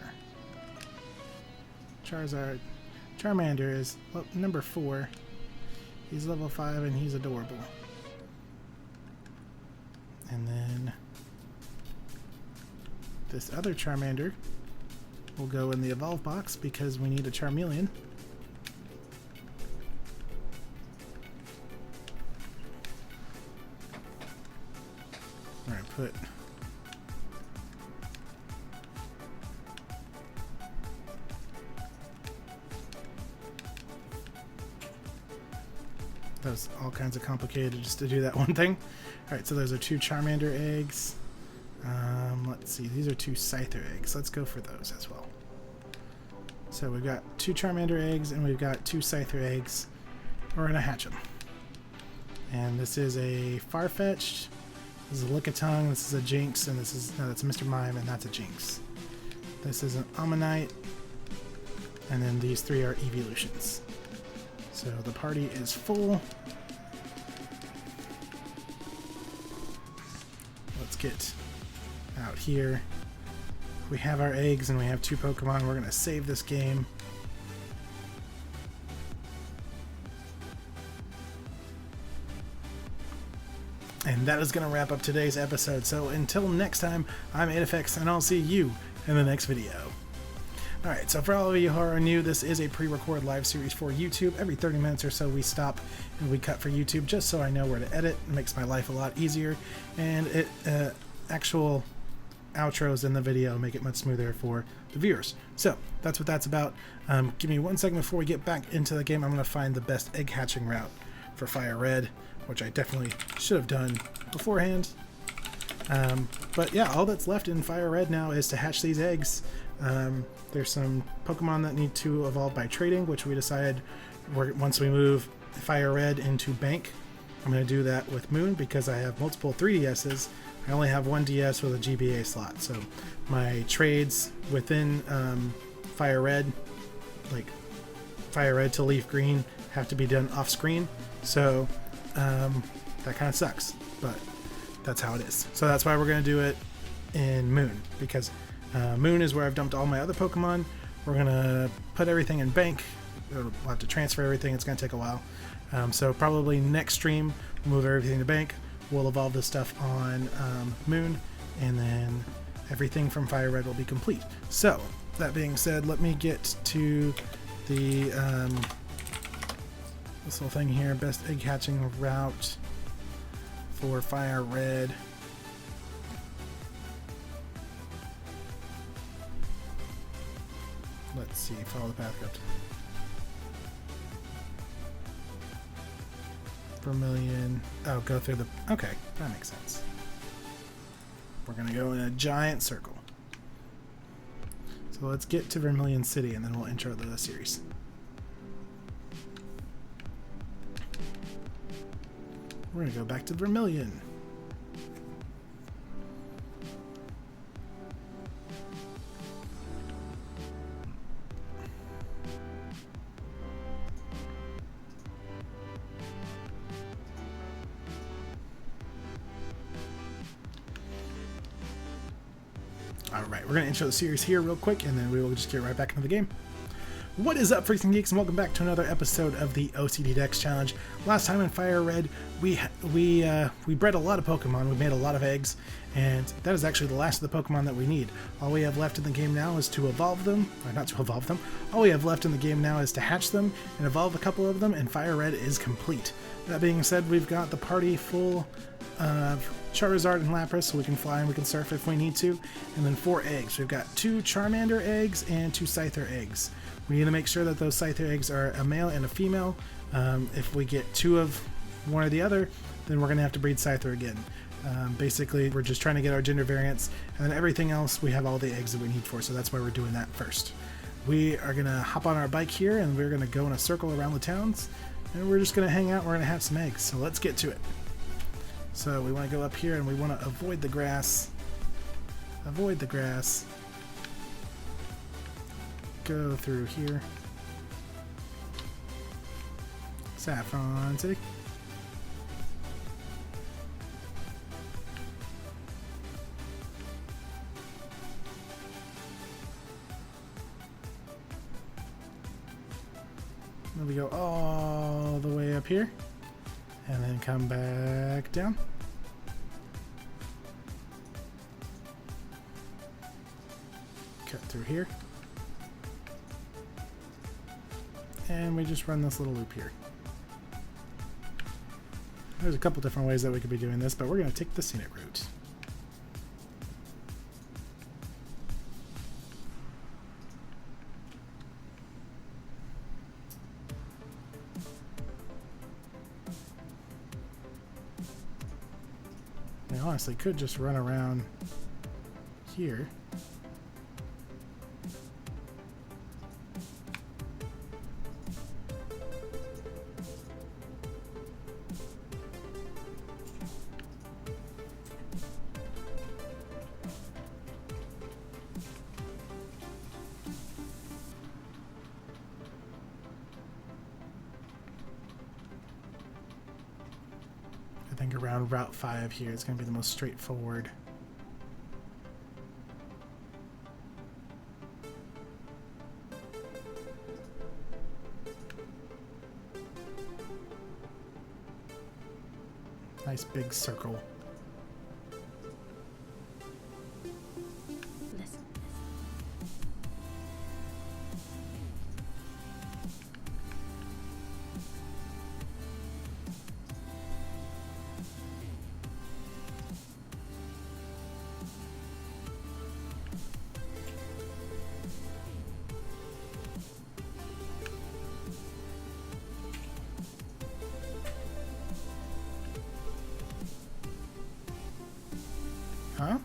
S1: Charmander is number 4. He's level 5 and he's adorable. And then this other Charmander will go in the evolve box because we need a Charmeleon. We're going to put that was all kinds of complicated just to do that one thing. Alright, so those are 2 Charmander eggs. Let's see, these are 2 Scyther eggs. Let's go for those as well. So we've got 2 Charmander eggs and we've got 2 Scyther eggs. We're going to hatch them. And this is a Farfetch'd, this is a Lickitung, this is a Jinx, and this is, no, that's Mr. Mime, and that's a Jinx. This is an Ammonite, and then these 3 are evolutions. So the party is full. Let's get out here. We have our eggs and we have 2 Pokemon. We're going to save this game. And that is going to wrap up today's episode. So until next time, I'm Aedifex, and I'll see you in the next video. Alright, so for all of you who are new, this is a pre-recorded live series for YouTube. Every 30 minutes or so we stop and we cut for YouTube just so I know where to edit. It makes my life a lot easier, and it actual outros in the video make it much smoother for the viewers. So that's what that's about. Give me 1 second before we get back into the game. I'm going to find the best egg hatching route for FireRed, which I definitely should have done beforehand. But yeah, all that's left in FireRed now is to hatch these eggs. There's some Pokemon that need to evolve by trading, which we decided once we move FireRed into Bank. I'm going to do that with Moon because I have multiple 3DSs. I only have 1 DS with a GBA slot, so my trades within FireRed, like FireRed to Leaf Green, have to be done off screen. So that kind of sucks, but that's how it is. So that's why we're going to do it in Moon, because Moon is where I've dumped all my other Pokemon. We're going to put everything in Bank. We'll have to transfer everything. It's going to take a while. So probably next stream, we'll move everything to Bank. We'll evolve this stuff on Moon, and then everything from FireRed will be complete. So, that being said, let me get to the this little thing here, best egg hatching route for FireRed. Let's see, follow the path up to Vermilion. Oh, go through the... Okay, that makes sense. We're going to go in a giant circle. So let's get to Vermilion City, and then we'll intro the series. We're going to go back to Vermilion. Alright, we're going to intro the series here real quick, and then we will just get right back into the game. What is up, freaks and geeks, and welcome back to another episode of the OCD Decks Challenge. Last time in FireRed, we bred a lot of Pokemon, we made a lot of eggs, and that is actually the last of the Pokemon that we need. All we have left in the game now is to evolve them, or not to evolve them, all we have left in the game now is to hatch them and evolve a couple of them, and FireRed is complete. That being said, we've got the party full of Charizard and Lapras, so we can fly and we can surf if we need to, and then 4 eggs. We've got 2 Charmander eggs and 2 Scyther eggs. We need to make sure that those Scyther eggs are a male and a female. If we get 2 of one or the other, then we're going to have to breed Scyther again. Basically, we're just trying to get our gender variants, and then everything else we have all the eggs that we need for, so that's why we're doing that first. We are going to hop on our bike here, and we're going to go in a circle around the towns, and we're just going to hang out, we're going to have some eggs, so let's get to it. So we want to go up here, and we want to avoid the grass. Avoid the grass. Go through here. Saffron City. Then we go all the way up here and then come back down. Cut through here. And we just run this little loop here. There's a couple different ways that we could be doing this, but we're going to take the scenic route. We honestly could just run around here. I think around Route 5 here is going to be the most straightforward. Nice big circle. Huh?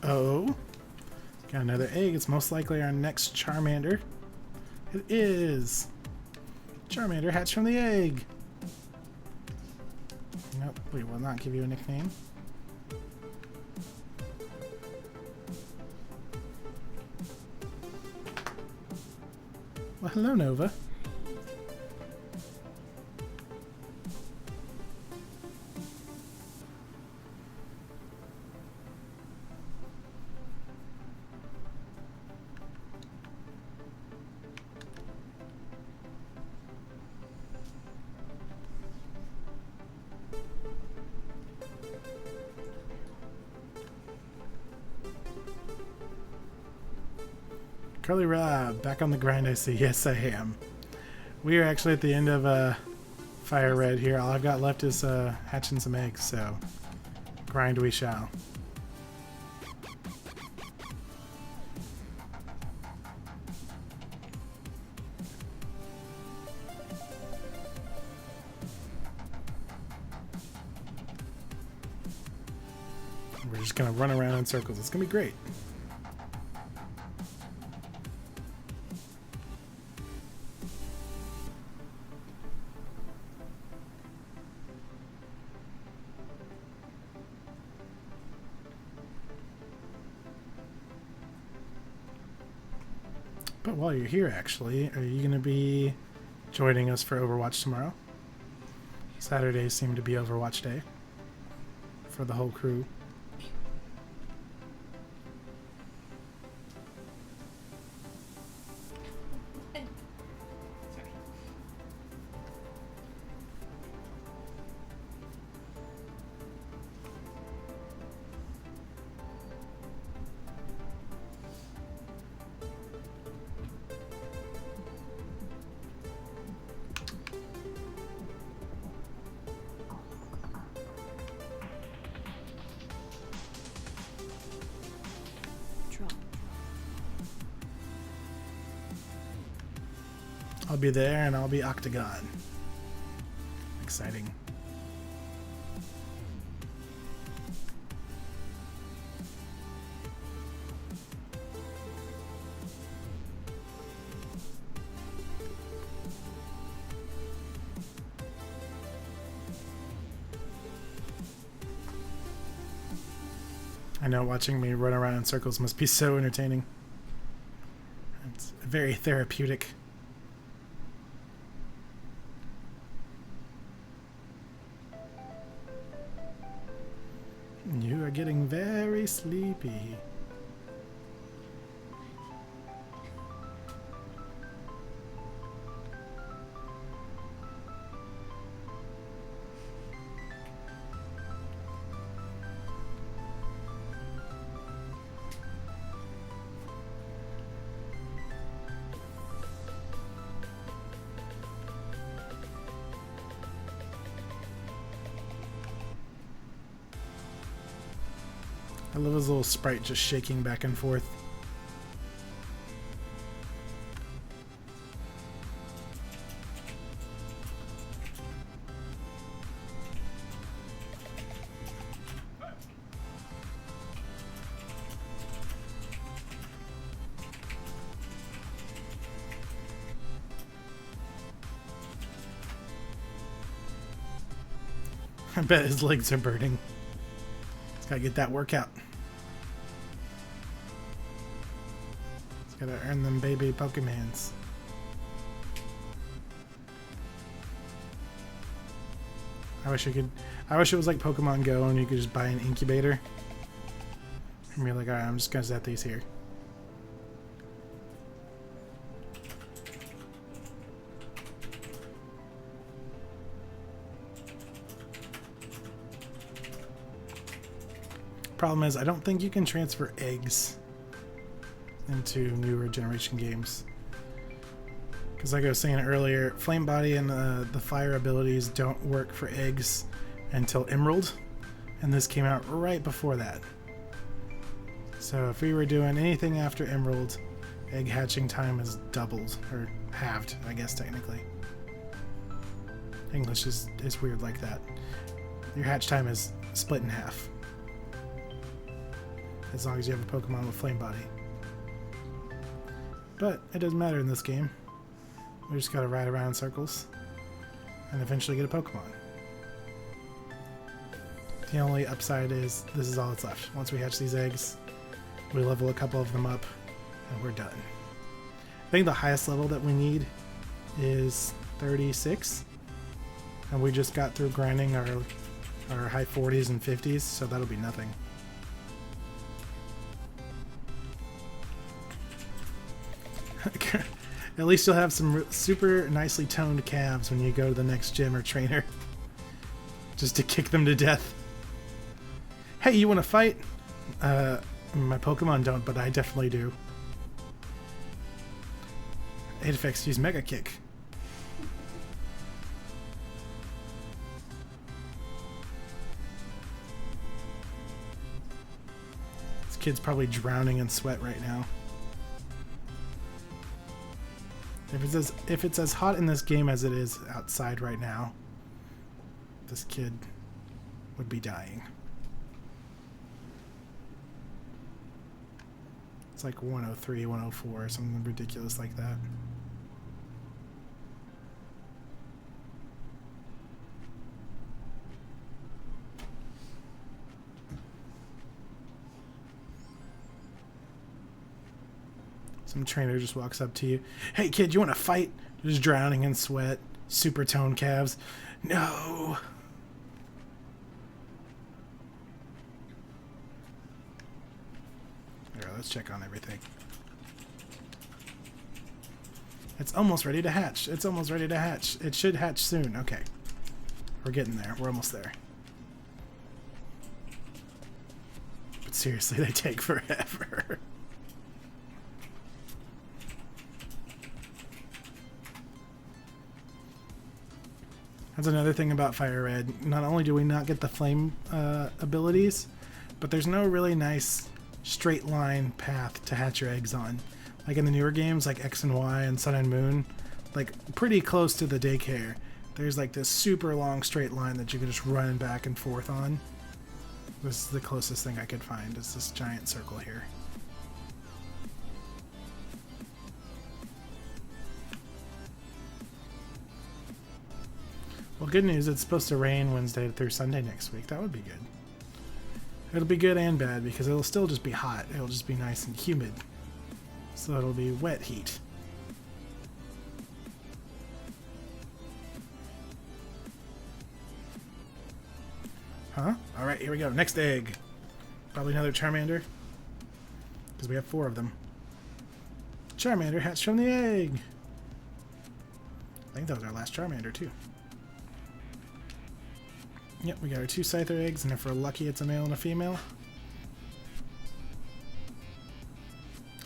S1: Oh. Got another egg. It's most likely our next Charmander. It is. Charmander hatched from the egg. Nope, we will not give you a nickname. Well, hello, Nova. Curly Rob, back on the grind, I see. Yes, I am. We are actually at the end of FireRed here. All I've got left is hatching some eggs, so grind we shall. We're just going to run around in circles. It's going to be great. But while you're here, actually, are you going to be joining us for Overwatch tomorrow? Saturdays seem to be Overwatch day for the whole crew. I'll be there and I'll be Octagon. Exciting. I know watching me run around in circles must be so entertaining. It's very therapeutic. You are getting very sleepy. I love his little sprite just shaking back and forth. I bet his legs are burning. He's gotta get that workout. Gotta earn them baby Pokemons. I wish it was like Pokemon Go and you could just buy an incubator. And be like, alright, I'm just gonna set these here. Problem is, I don't think you can transfer eggs into newer generation games, because like I was saying earlier, Flame Body and the fire abilities don't work for eggs until Emerald, and this came out right before that. So if we were doing anything after Emerald, egg hatching time is doubled, or halved, I guess technically. English is weird like that. Your hatch time is split in half, as long as you have a Pokemon with Flame Body. But it doesn't matter in this game. We just gotta ride around in circles and eventually get a Pokemon. The only upside is this is all that's left. Once we hatch these eggs, we level a couple of them up and we're done. I think the highest level that we need is 36, and we just got through grinding our high 40s and 50s, so that'll be nothing. At least you'll have some super nicely toned calves when you go to the next gym or trainer, just to kick them to death. Hey, you want to fight? My Pokemon don't, but I definitely do. Aedifex use Mega Kick. This kid's probably drowning in sweat right now. If it's as hot in this game as it is outside right now, this kid would be dying. It's like 103, 104, something ridiculous like that. Some trainer just walks up to you. Hey kid, you want to fight? Just drowning in sweat. Super toned calves. No. Here, let's check on everything. It's almost ready to hatch. It's almost ready to hatch. It should hatch soon. Okay. We're getting there. We're almost there. But seriously, they take forever. That's another thing about FireRed. Not only do we not get the flame abilities, but there's no really nice straight line path to hatch your eggs on. Like in the newer games like X and Y and Sun and Moon, like pretty close to the daycare, there's like this super long straight line that you can just run back and forth on. This is the closest thing I could find, is this giant circle here. Well, good news, it's supposed to rain Wednesday through Sunday next week. That would be good. It'll be good and bad because it'll still just be hot. It'll just be nice and humid. So it'll be wet heat. Huh? Alright, here we go. Next egg. Probably another Charmander. Because we have 4 of them. Charmander hatched from the egg. I think that was our last Charmander too. Yep, we got our 2 Scyther eggs, and if we're lucky it's a male and a female.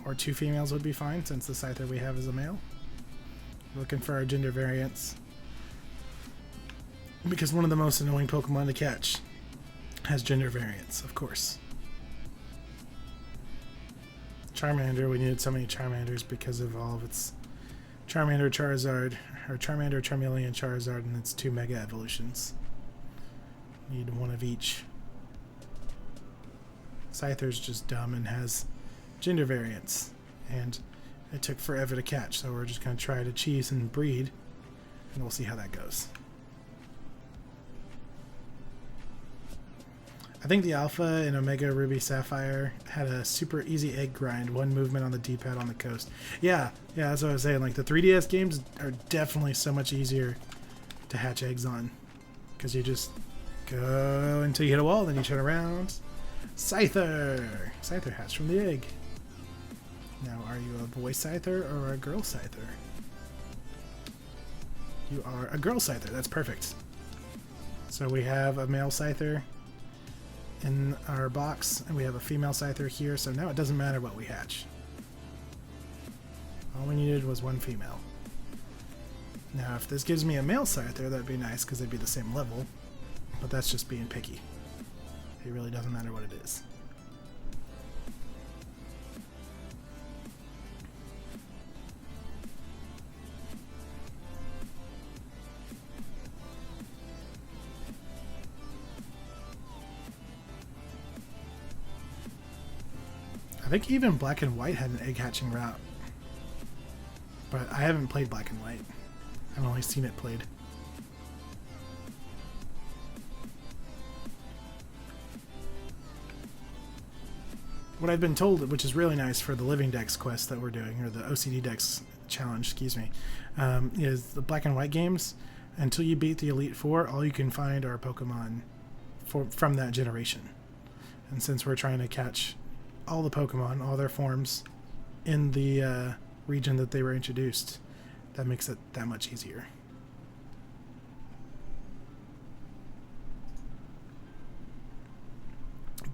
S1: Or 2 females would be fine, since the Scyther we have is a male. We're looking for our gender variants. Because one of the most annoying Pokemon to catch has gender variants, of course. Charmander, we needed so many Charmanders because of all of its Charmander, Charizard, or Charmander, Charmeleon, Charizard, and its 2 Mega Evolutions. Need 1 of each. Scyther's just dumb and has gender variants, and it took forever to catch, so we're just going to try to cheese and breed, and we'll see how that goes. I think the Alpha in Omega Ruby Sapphire had a super easy egg grind, 1 movement on the D-pad on the coast. Yeah, that's what I was saying. Like, the 3DS games are definitely so much easier to hatch eggs on, because you just go until you hit a wall, then you turn around. Scyther! Scyther hatched from the egg. Now, are you a boy Scyther or a girl Scyther? You are a girl Scyther. That's perfect. So we have a male Scyther in our box, and we have a female Scyther here, so now it doesn't matter what we hatch. All we needed was 1 female. Now, if this gives me a male Scyther, that'd be nice, because they'd be the same level. But that's just being picky. It really doesn't matter what it is. I think even Black and White had an egg hatching route. But I haven't played Black and White. I've only seen it played. What I've been told, which is really nice for the Living Dex quest that we're doing, or the OCD Dex challenge, excuse me, is the Black and White games, until you beat the Elite Four, all you can find are Pokemon from that generation. And since we're trying to catch all the Pokemon, all their forms, in the region that they were introduced, that makes it that much easier.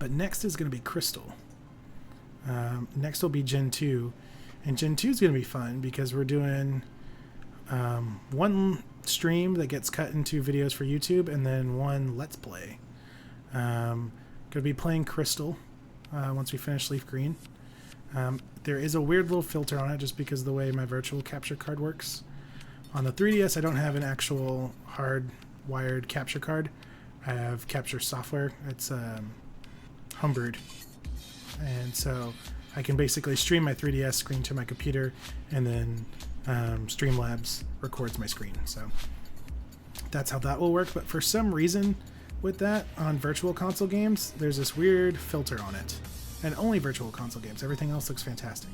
S1: But next is going to be Crystal. Next will be Gen 2, and Gen 2 is going to be fun because we're doing 1 stream that gets cut into videos for YouTube, and then 1 Let's Play. Going to be playing Crystal once we finish Leaf Green. There is a weird little filter on it just because of the way my virtual capture card works. On the 3DS, I don't have an actual hard-wired capture card. I have capture software. It's homebrewed. And so I can basically stream my 3DS screen to my computer, and then Streamlabs records my screen. So that's how that will work. But for some reason with that, on Virtual Console games, there's this weird filter on it. And only Virtual Console games. Everything else looks fantastic.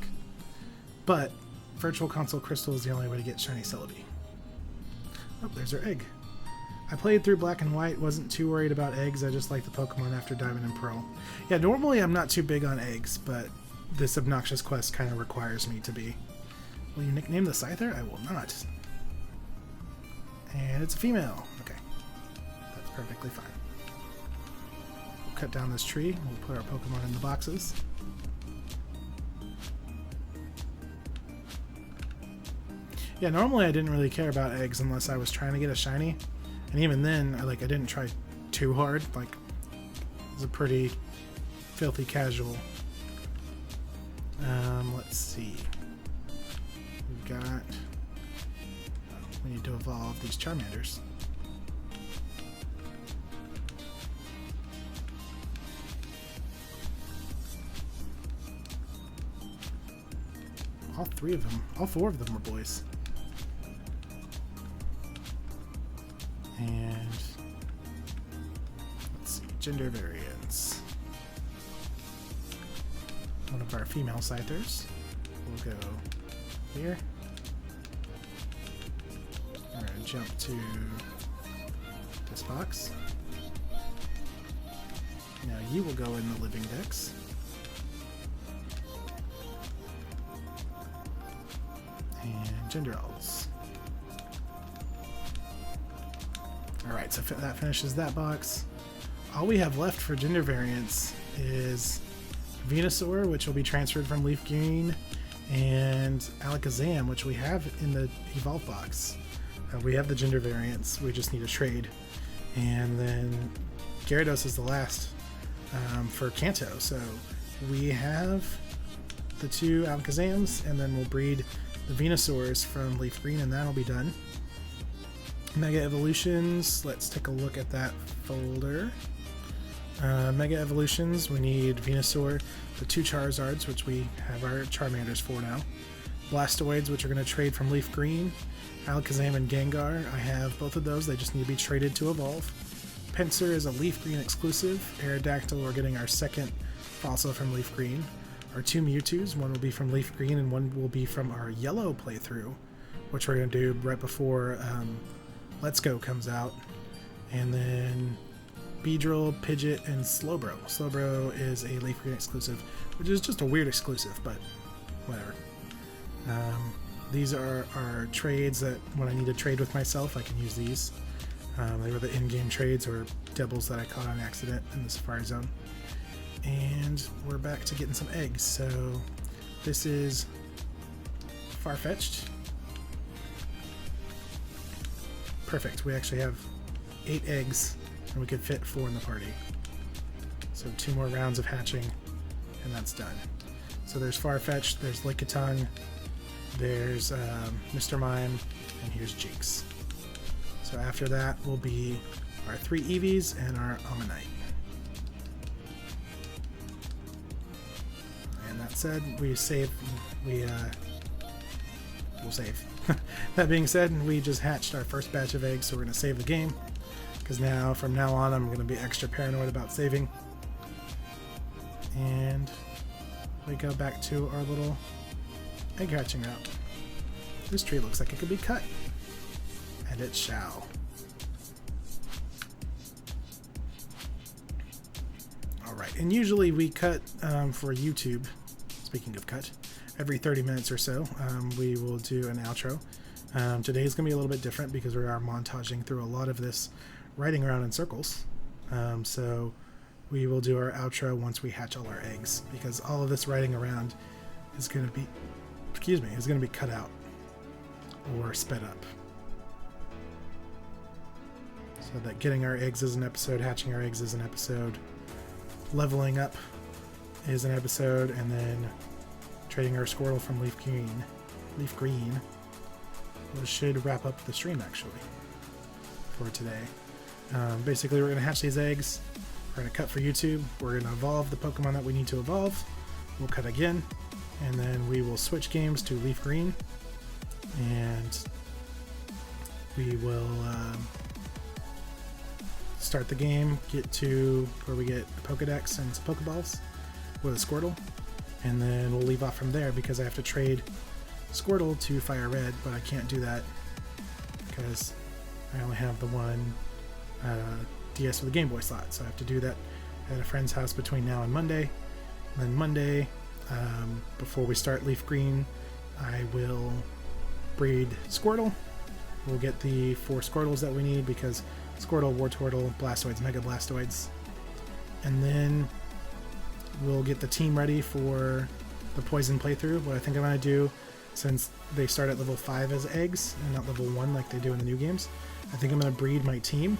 S1: But Virtual Console Crystal is the only way to get Shiny Celebi. Oh, there's our egg. I played through Black and White, wasn't too worried about eggs. I just like the Pokemon after Diamond and Pearl. Yeah, normally I'm not too big on eggs, but this obnoxious quest kind of requires me to be. Will you nickname the Scyther? I will not. And it's a female. Okay. That's perfectly fine. We'll cut down this tree. We'll put our Pokemon in the boxes. Yeah, normally I didn't really care about eggs unless I was trying to get a shiny. And even then, I didn't try too hard. Like, it was a pretty filthy casual. Let's see. We've got we need to evolve these Charmanders. All 3 of them, all 4 of them were boys. And let's see, gender variance. One of our female scythers will go here. We're going to jump to this box. Now you will go in the living decks. And gender alts. Alright, so that finishes that box. All we have left for gender variants is Venusaur, which will be transferred from Leaf Green, and Alakazam, which we have in the Evolve box. We have the gender variants, we just need a trade. And then Gyarados is the last for Kanto, so we have the 2 Alakazams, and then we'll breed the Venusaurs from Leaf Green, and that'll be done. Mega Evolutions, let's take a look at that folder. Mega Evolutions, we need Venusaur, the 2 Charizards, which we have our Charmanders for now. Blastoids, which are going to trade from Leaf Green. Alakazam and Gengar, I have both of those, they just need to be traded to evolve. Pinsir is a Leaf Green exclusive. Aerodactyl, we're getting our 2nd fossil from Leaf Green. Our 2 Mewtwo's, one will be from Leaf Green and one will be from our yellow playthrough, which we're going to do right before Let's Go comes out. And then Beedrill, Pidgeot, and Slowbro. Slowbro is a Leaf Green exclusive, which is just a weird exclusive, but whatever. These are our trades that when I need to trade with myself, I can use these. They were the in-game trades or doubles that I caught on accident in the Safari Zone. And we're back to getting some eggs. So this is Farfetch'd. Perfect. We actually have 8 eggs and we could fit 4 in the party. So 2 more rounds of hatching and that's done. So there's Farfetch'd, there's Lickitung, there's Mr. Mime, and here's Jinx. So after that will be our 3 Eevees and our Ammonite. And that said, we'll save. That being said, we just hatched our first batch of eggs, so we're going to save the game. Because from now on, I'm going to be extra paranoid about saving. And we go back to our little egg hatching route. This tree looks like it could be cut. And it shall. Alright, and usually we cut for YouTube, speaking of cut, every 30 minutes or so, we will do an outro. Today is going to be a little bit different because we are montaging through a lot of this riding around in circles. So we will do our outro once we hatch all our eggs, because all of this riding around is going to be, is going to be cut out or sped up. So that getting our eggs is an episode, hatching our eggs is an episode, leveling up is an episode, and then trading our Squirtle from Leaf Green, which should wrap up the stream actually for today. Basically, we're going to hatch these eggs, we're going to cut for YouTube, we're going to evolve the Pokemon that we need to evolve, we'll cut again, and then we will switch games to Leaf Green, and we will start the game, get to where we get a Pokedex and some Pokeballs with a Squirtle, and then we'll leave off from there because I have to trade Squirtle to FireRed, but I can't do that because I only have the one DS with a Game Boy slot, so I have to do that at a friend's house between now and Monday. And then Monday, before we start Leaf Green, I will breed Squirtle. We'll get the 4 Squirtles that we need because Squirtle, Wartortle, Blastoids, Mega Blastoids. And then we'll get the team ready for the Poison playthrough. What I think I'm going to do, since they start at level 5 as eggs and not level 1 like they do in the new games, I think I'm going to breed my team.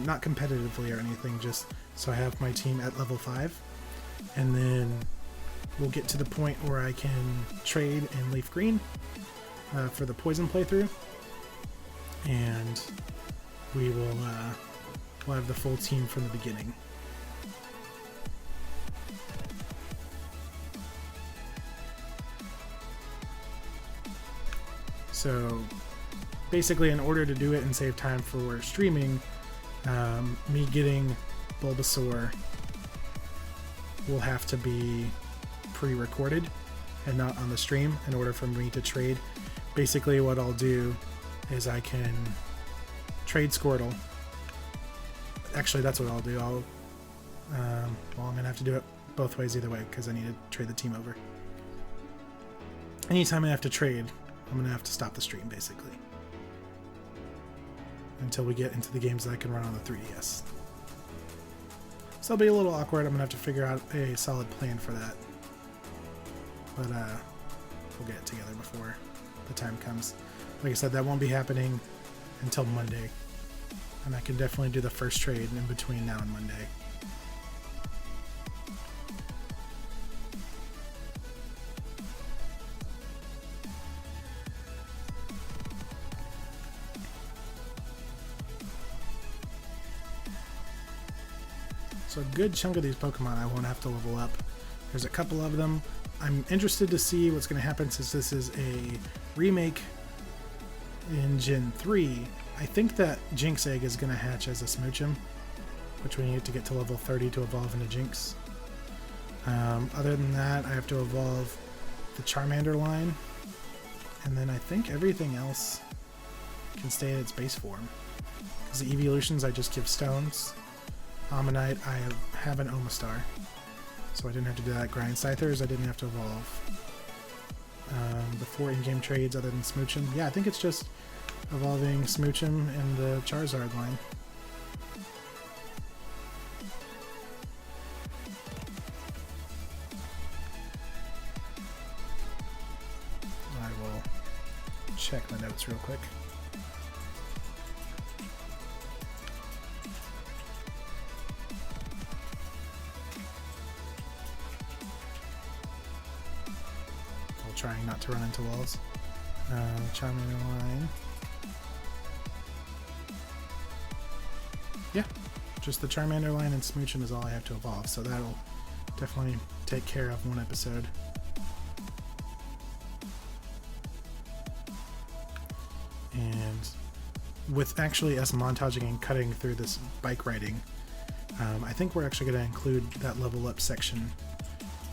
S1: Not competitively or anything, just so I have my team at level 5. And then we'll get to the point where I can trade in Leaf Green for the Poison playthrough. and we will we'll have the full team from the beginning. So basically, in order to do it and save time for streaming, me getting Bulbasaur will have to be pre-recorded and not on the stream in order for me to trade. Basically what I'll do is I can trade Squirtle. Actually, that's what I'll do. Well, I'm gonna have to do it both ways either way because I need to trade the team over. Anytime I have to trade, I'm gonna have to stop the stream basically until we get into the games that I can run on the 3DS. So it'll be a little awkward. I'm gonna have to figure out a solid plan for that. But we'll get it together before the time comes. Like I said, that won't be happening until Monday. And I can definitely do the first trade in between now and Monday. So a good chunk of these Pokemon I won't have to level up. There's a couple of them. I'm interested to see what's going to happen since this is a remake in Gen 3. I think that Jinx Egg is going to hatch as a Smoochum, which we need to get to level 30 to evolve into Jinx. Other than that, I have to evolve the Charmander line, and then I think everything else can stay in its base form. Because the evolutions, I just give stones. Ammonite, I have an Omastar, so I didn't have to do that. Grind Scythers, I didn't have to evolve. The 4 in-game trades other than Smoochum. Yeah, I think it's just evolving Smoochum and the Charizard line. I will check my notes real quick. Trying not to run into walls. Charmander line. Yeah, just the Charmander line and Smoochum is all I have to evolve, so that'll definitely take care of one episode. And with actually us montaging and cutting through this bike riding, I think we're actually going to include that level up section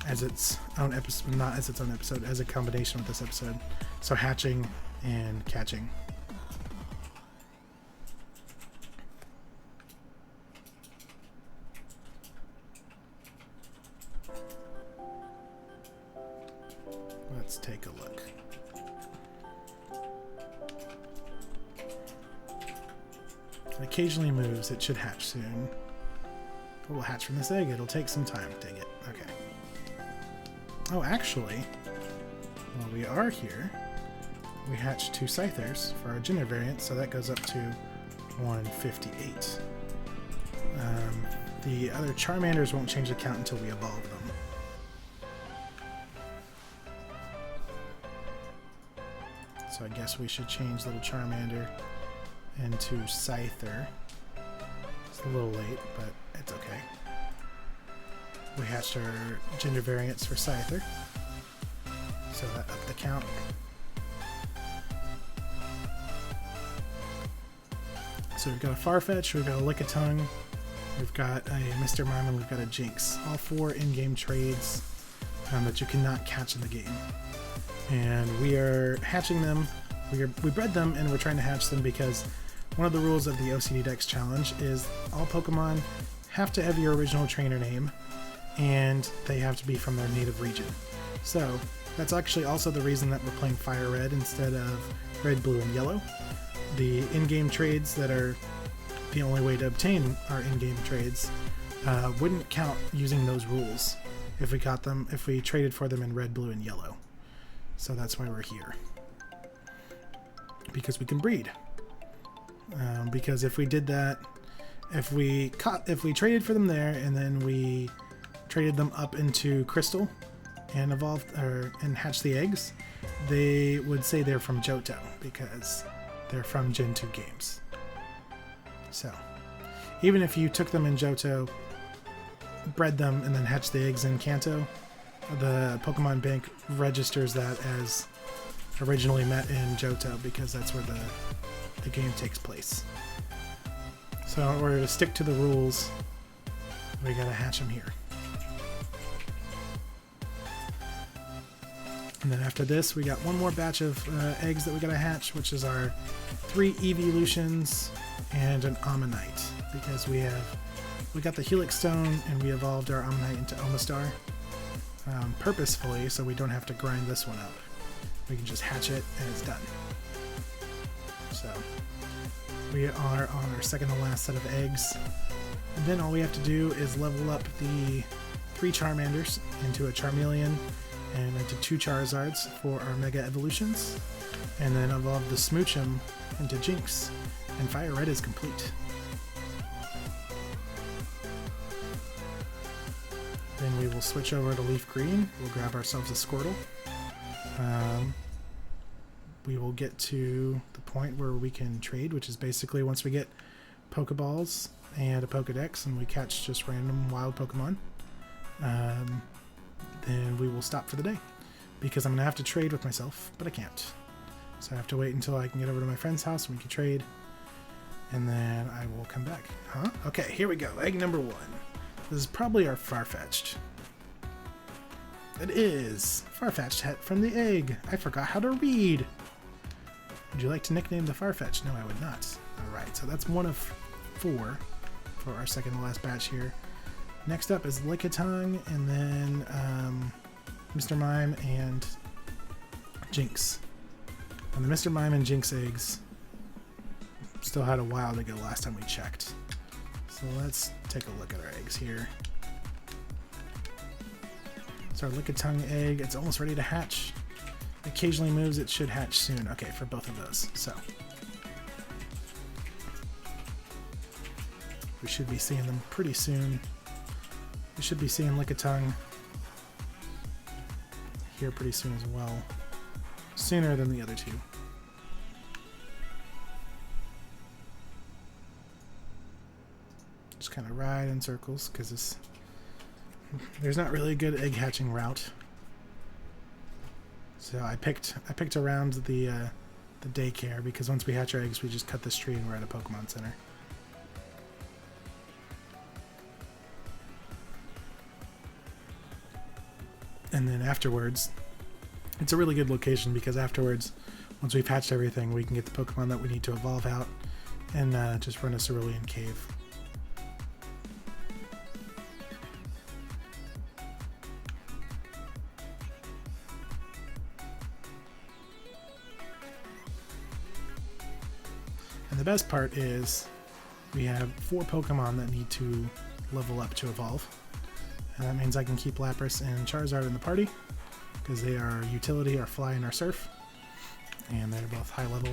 S1: as its own episode, not as its own episode, as a combination with this episode. So hatching and catching. Let's take a look. It occasionally moves. It should hatch soon. It will hatch from this egg. It'll take some time. Dang it. Okay. Oh, actually, while we are here, we hatched 2 Scythers for our gender variant, so that goes up to 158. The other Charmanders won't change the count until we evolve them. So I guess we should change little Charmander into Scyther. It's a little late, but it's okay. We hatched our gender variants for Scyther, so that upped the count. So we've got a Farfetch, we've got a Lickitung, we've got a Mr. Mime, and we've got a Jinx. All 4 in-game trades that you cannot catch in the game. And we are hatching them, we bred them, and we're trying to hatch them because one of the rules of the OCD Dex Challenge is all Pokemon have to have your original trainer name, and they have to be from their native region. So that's actually also the reason that we're playing FireRed instead of Red, Blue, and Yellow. The in-game trades that are the only way to obtain our in-game trades wouldn't count using those rules if we traded for them in Red, Blue, and Yellow. So that's why we're here. Because we can breed. Because if we did that, if we traded for them there and then we traded them up into Crystal and evolved and hatched the eggs, they would say they're from Johto because they're from Gen 2 games. So, even if you took them in Johto, bred them, and then hatched the eggs in Kanto, the Pokemon Bank registers that as originally met in Johto because that's where the game takes place. So in order to stick to the rules, we gotta hatch them here. And then after this, we got one more batch of eggs that we gotta hatch, which is our 3 evolutions and an Ammonite, because we got the Helix Stone and we evolved our Ammonite into Omastar purposefully, so we don't have to grind this one up. We can just hatch it and it's done. So we are on our second to last set of eggs. And then all we have to do is level up the 3 Charmanders into a Charmeleon and into 2 Charizards for our Mega Evolutions, and then evolve the Smoochum into Jinx, and FireRed is complete. Then we will switch over to Leaf Green. We'll grab ourselves a Squirtle. We will get to the point where we can trade, which is basically once we get Pokeballs and a Pokedex and we catch just random wild Pokemon, then we will stop for the day, because I'm going to have to trade with myself, but I can't. So I have to wait until I can get over to my friend's house and we can trade, and then I will come back. Huh? Okay, here we go. Egg number 1. This is probably our Farfetch'd. It is! Farfetch'd het from the egg. I forgot how to read. Would you like to nickname the Farfetch'd? No, I would not. Alright, so that's 1 of 4 for our second to last batch here. Next up is Lickitung, and then Mr. Mime and Jinx. And the Mr. Mime and Jinx eggs still had a while to go last time we checked. So let's take a look at our eggs here. It's our Lickitung egg. It's almost ready to hatch. Occasionally moves. It should hatch soon. Okay, for both of those. So we should be seeing them pretty soon. We should be seeing Lickitung here pretty soon as well. Sooner than the other 2. Just kind of ride in circles because there's not really a good egg hatching route. So I picked around the daycare, because once we hatch our eggs, we just cut this tree and we're at a Pokemon Center. And then afterwards, it's a really good location, because afterwards, once we've hatched everything, we can get the Pokemon that we need to evolve out and just run a Cerulean Cave. And the best part is we have 4 Pokemon that need to level up to evolve. And that means I can keep Lapras and Charizard in the party, because they are utility, our fly, and our surf. And they're both high level.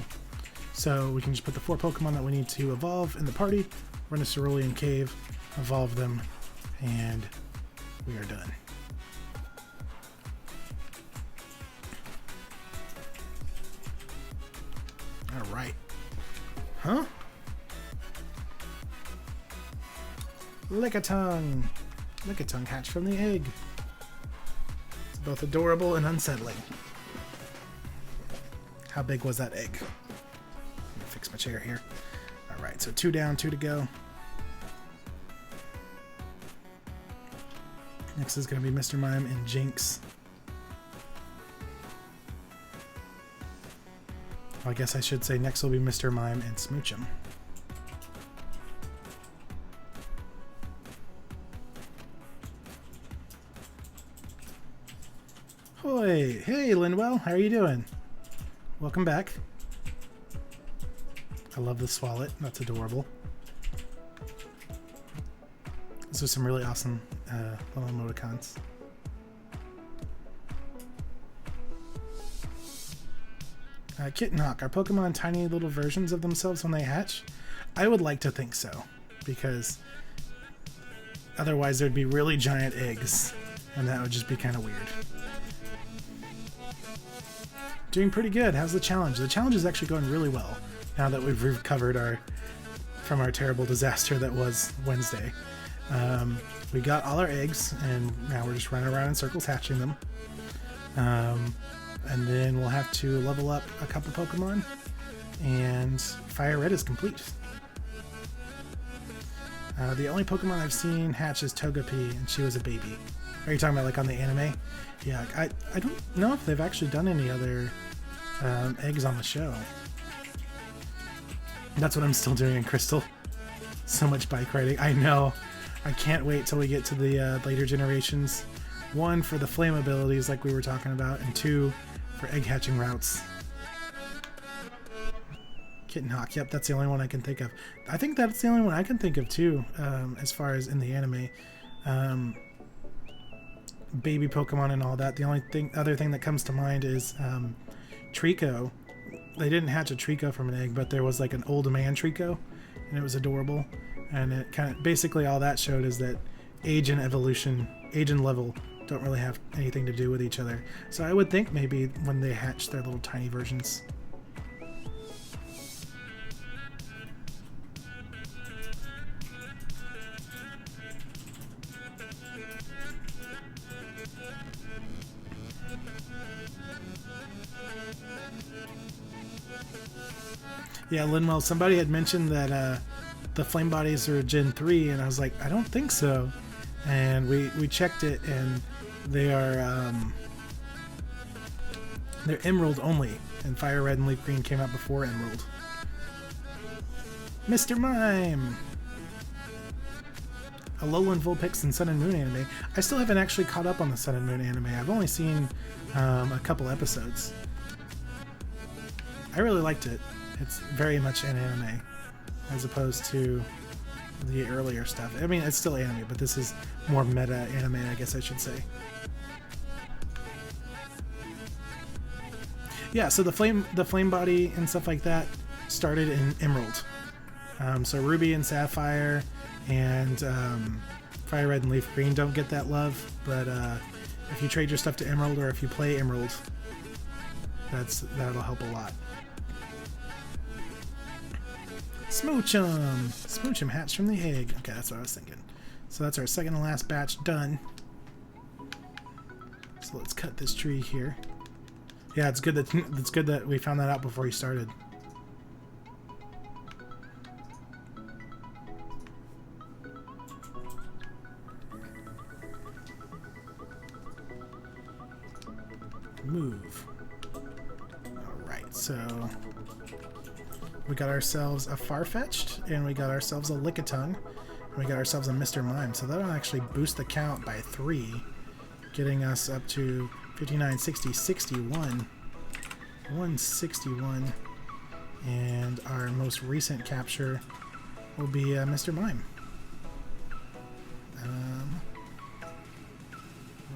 S1: So we can just put the 4 Pokemon that we need to evolve in the party, run a Cerulean Cave, evolve them, and we are done. Alright. Huh? Lickitung! Lickitung hatched from the egg. It's both adorable and unsettling. How big was that egg? Let me fix my chair here. Alright, so 2 down, 2 to go. Next is going to be Mr. Mime and Jinx. Well, I guess I should say next will be Mr. Mime and Smoochum. Hoi! Hey, Linwell, how are you doing? Welcome back. I love the Swallet. That's adorable. These are some really awesome little emoticons. Kitten Hawk, are Pokemon tiny little versions of themselves when they hatch? I would like to think so, because otherwise there'd be really giant eggs, and that would just be kind of weird. Doing pretty good. How's the challenge? The challenge is actually going really well now that we've recovered from our terrible disaster that was Wednesday. We got all our eggs, and now we're just running around in circles hatching them. And then we'll have to level up a couple Pokemon, and FireRed is complete. The only Pokemon I've seen hatch is Togepi, and she was a baby. Are you talking about like on the anime? Yeah, I don't know if they've actually done any other eggs on the show. That's what I'm still doing in Crystal. So much bike riding. I know. I can't wait till we get to the later generations. 1, for the flame abilities like we were talking about, and 2, for egg hatching routes. Kitten Hawk, yep, that's the only one I can think of. I think that's the only one I can think of too, as far as in the anime. Baby Pokemon and all that. The only other thing that comes to mind is Trico. They didn't hatch a Trico from an egg, but there was like an old man Trico, and it was adorable. And it kind of basically all that showed is that age and evolution, age and level don't really have anything to do with each other. So I would think maybe when they hatch their little tiny versions. Yeah, Linwell, somebody had mentioned that the flame bodies are Gen 3, and I was like, I don't think so. And we checked it, and they are they're Emerald only, and Fire Red and Leaf Green came out before Emerald. Mr. Mime! Alolan Vulpix and Sun and Moon anime. I still haven't actually caught up on the Sun and Moon anime. I've only seen a couple episodes. I really liked it. It's very much an anime, as opposed to the earlier stuff. I mean, it's still anime, but this is more meta anime, I guess I should say. Yeah, so the flame body and stuff like that started in Emerald. So Ruby and Sapphire and Fire Red and Leaf Green don't get that love, but if you trade your stuff to Emerald, or if you play Emerald, that'll help a lot. Smoochum! Smoochum hatched from the egg. Okay, that's what I was thinking. So that's our second and last batch done. So let's cut this tree here. Yeah, it's good that we found that out before he started. Move. Alright, so we got ourselves a Farfetch'd, and we got ourselves a Lickitung, and we got ourselves a Mr. Mime. So that'll actually boost the count by 3, getting us up to 59, 60, 61, 161, and our most recent capture will be Mr. Mime.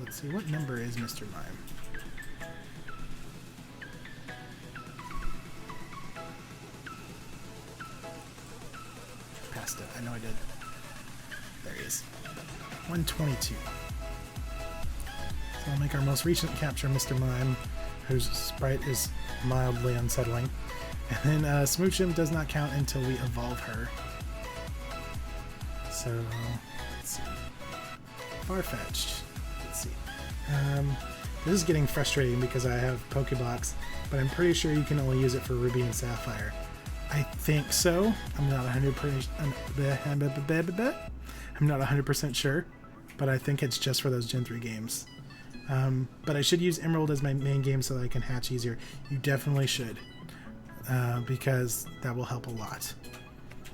S1: Let's see, what number is Mr. Mime? Passed it. I know I did. There he is. 122. So I'll make our most recent capture, Mr. Mime, whose sprite is mildly unsettling. And then Smoochum does not count until we evolve her. So, let's see. Farfetch'd. Let's see. This is getting frustrating because I have Pokebox, but I'm pretty sure you can only use it for Ruby and Sapphire. I think so. I'm not 100% sure, but I think it's just for those Gen 3 games. But I should use Emerald as my main game so that I can hatch easier. You definitely should, because that will help a lot.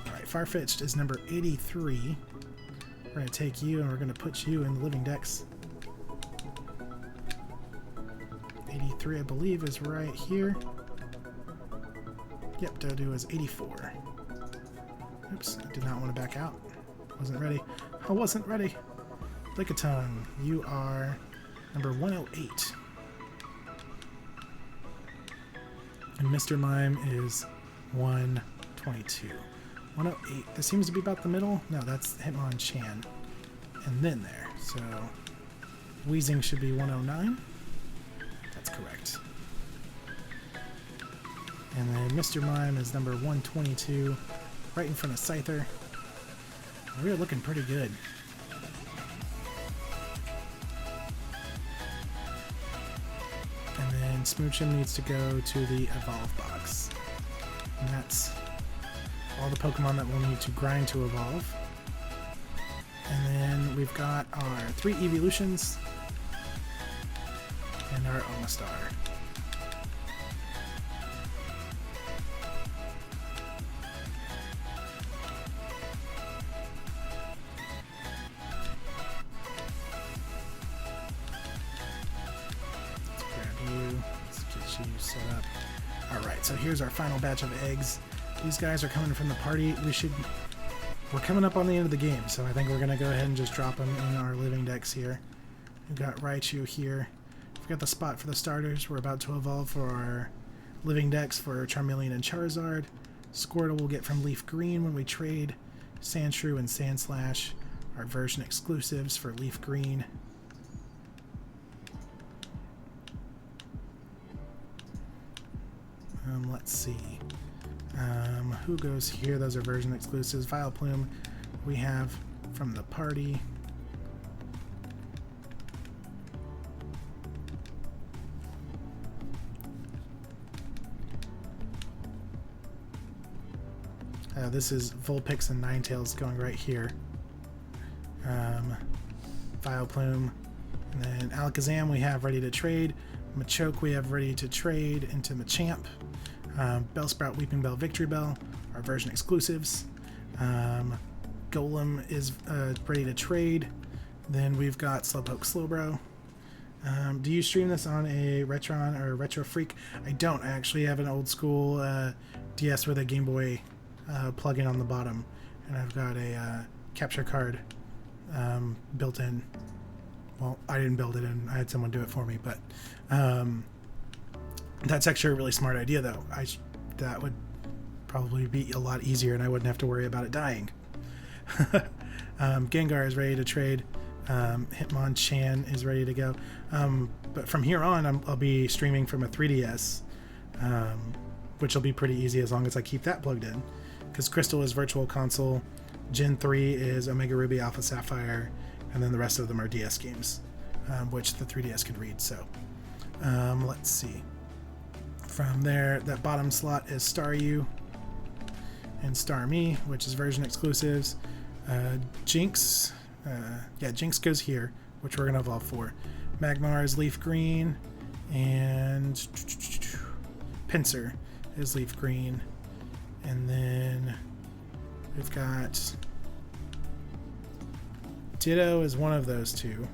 S1: Alright, Farfetch'd is number 83. We're going to take you and we're going to put you in the Living Dex. 83, I believe, is right here. Yep, Dodu is 84. Oops, I did not want to back out. Wasn't ready. I wasn't ready. Lickitung, you are number 108. And Mr. Mime is 122. 108. This seems to be about the middle. No, that's Hitmonchan. And then there. So Weezing should be 109. That's correct. And then Mr. Mime is number 122, right in front of Scyther. We're looking pretty good. And then Smoochum needs to go to the Evolve box. And that's all the Pokemon that we'll need to grind to evolve. And then we've got our 3 evolutions and our Omastar. Let's grab you. Let's get you set up. Alright, so here's our final batch of eggs. These guys are coming from the party. We're coming up on the end of the game, so I think we're going to go ahead and just drop them in our living decks here. We've got Raichu here. We've got the spot for the starters. We're about to evolve for our living decks for Charmeleon and Charizard. Squirtle we'll get from Leaf Green when we trade. Sandshrew and Sandslash, our version exclusives for Leaf Green. Let's see. Who goes here? Those are version exclusives. Vileplume we have from the party. This is Vulpix and Ninetales going right here. Vileplume. And then Alakazam we have ready to trade. Machoke we have ready to trade into Machamp. Bellsprout, Weeping Bell, Victory Bell, our version exclusives. Golem is ready to trade. Then we've got Slowpoke, Slowbro. Do you stream this on a Retron or Retro Freak? I don't. I actually have an old school DS with a Game Boy plug-in on the bottom, and I've got a capture card built in. Well, I didn't build it in. I had someone do it for me, but that's actually a really smart idea, though. That would probably be a lot easier, and I wouldn't have to worry about it dying. Gengar is ready to trade. Hitmonchan is ready to go. But from here on, I'll be streaming from a 3DS, which will be pretty easy as long as I keep that plugged in. Because Crystal is Virtual Console, Gen 3 is Omega Ruby, Alpha Sapphire, and then the rest of them are DS games, which the 3DS could read. So let's see. From there, that bottom slot is Staryu and Starmie, which is version exclusives. Jinx, Jinx goes here, which we're going to evolve for. Magmar is Leaf Green, and Pinsir is Leaf Green. And then we've got Ditto is one of those two.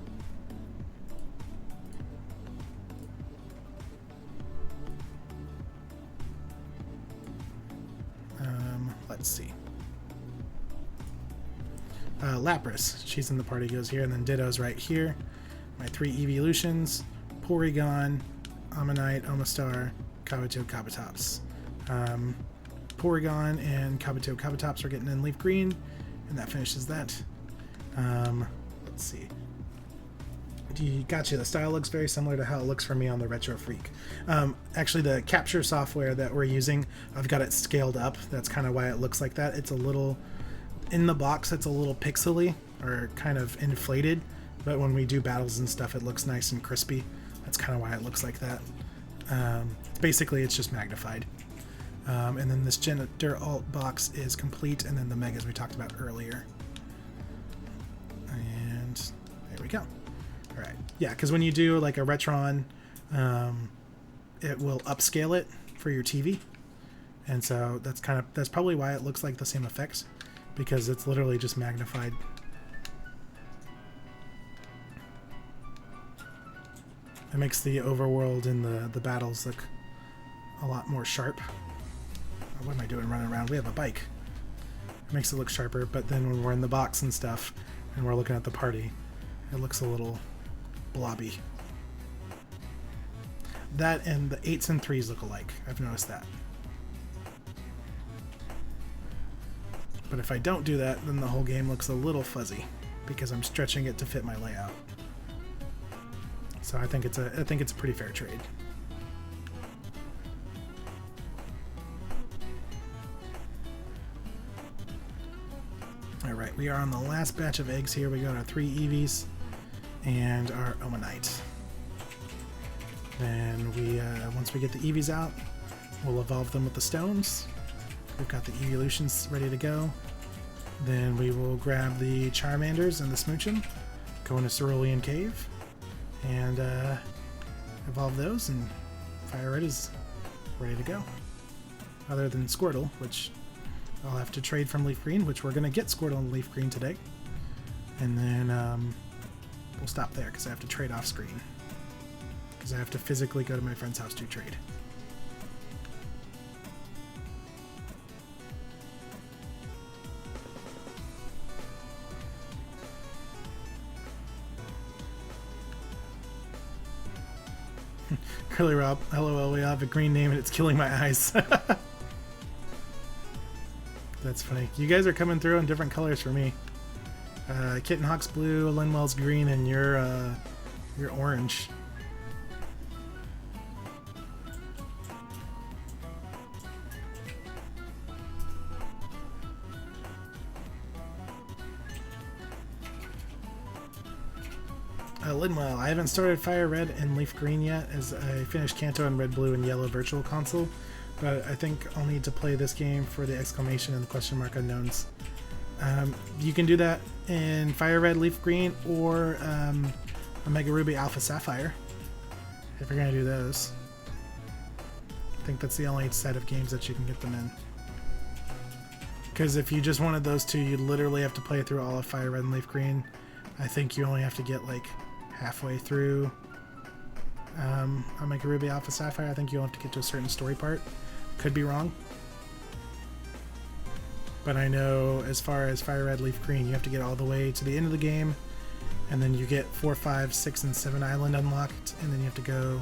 S1: Let's see. Lapras, she's in the party, goes here, and then Ditto's right here. My 3 evolutions: Porygon, Ammonite, Omastar, Kabuto, Kabutops. Porygon and Kabuto, Kabutops are getting in Leaf Green, and that finishes that. Let's see. Gotcha. The style looks very similar to how it looks for me on the Retro Freak. Actually, the capture software that we're using, I've got it scaled up. That's kind of why it looks like that. It's a little, in the box, it's a little pixely or kind of inflated, but when we do battles and stuff, it looks nice and crispy. That's kind of why it looks like that. Basically, it's just magnified. And then this Gender Alt box is complete, and then the Megas we talked about earlier. And there we go. All right. Yeah, because when you do like a Retron, it will upscale it for your TV. And so that's probably why it looks like the same effects, because it's literally just magnified. It makes the overworld and the battles look a lot more sharp. What am I doing running around? We have a bike. It makes it look sharper, but then when we're in the box and stuff and we're looking at the party, it looks a little blobby. That and the 8s and 3s look alike. I've noticed that. But if I don't do that, then the whole game looks a little fuzzy because I'm stretching it to fit my layout. So I think it's a pretty fair trade. We are on the last batch of eggs here. We got our 3 Eevees and our Omanite. Then we, once we get the Eevees out, we'll evolve them with the stones. We've got the evolutions ready to go. Then we will grab the Charmanders and the Smoochum, go into Cerulean Cave, and evolve those, and FireRed is ready to go. Other than Squirtle, which I'll have to trade from Leaf Green, which we're going to get Squirtle and Leaf Green today. And then we'll stop there because I have to trade off screen. Because I have to physically go to my friend's house to trade. Curly Rob, LOL, we have a green name and it's killing my eyes. That's funny. You guys are coming through in different colors for me. Kitten Hawk's blue, Linwell's green, and you're orange. Linwell, I haven't started FireRed and Leaf Green yet, as I finished Kanto and Red, Blue, and Yellow Virtual Console, but I think I'll need to play this game for the exclamation and the question mark unknowns. You can do that in FireRed, Leaf Green, or Omega Ruby, Alpha Sapphire, if you're going to do those. I think that's the only set of games that you can get them in. Because if you just wanted those two, you'd literally have to play through all of FireRed and Leaf Green. I think you only have to get like halfway through Omega Ruby, Alpha Sapphire. I think you'll have to get to a certain story part. Could be wrong. But I know as far as FireRed, Leaf Green, you have to get all the way to the end of the game, and then you get 4, 5, 6, and 7 Island unlocked, and then you have to go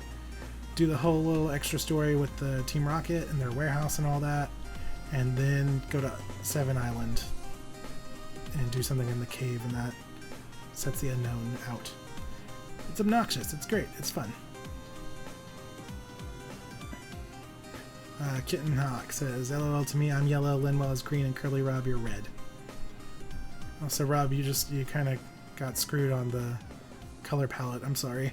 S1: do the whole little extra story with the Team Rocket and their warehouse and all that, and then go to 7 Island and do something in the cave, and that sets the unknown out. It's obnoxious. It's great. It's fun. Kitten Hawk says, LOL to me, I'm yellow, Linwell is green, and Curly Rob, you're red. Oh, so Rob, you kind of got screwed on the color palette. I'm sorry.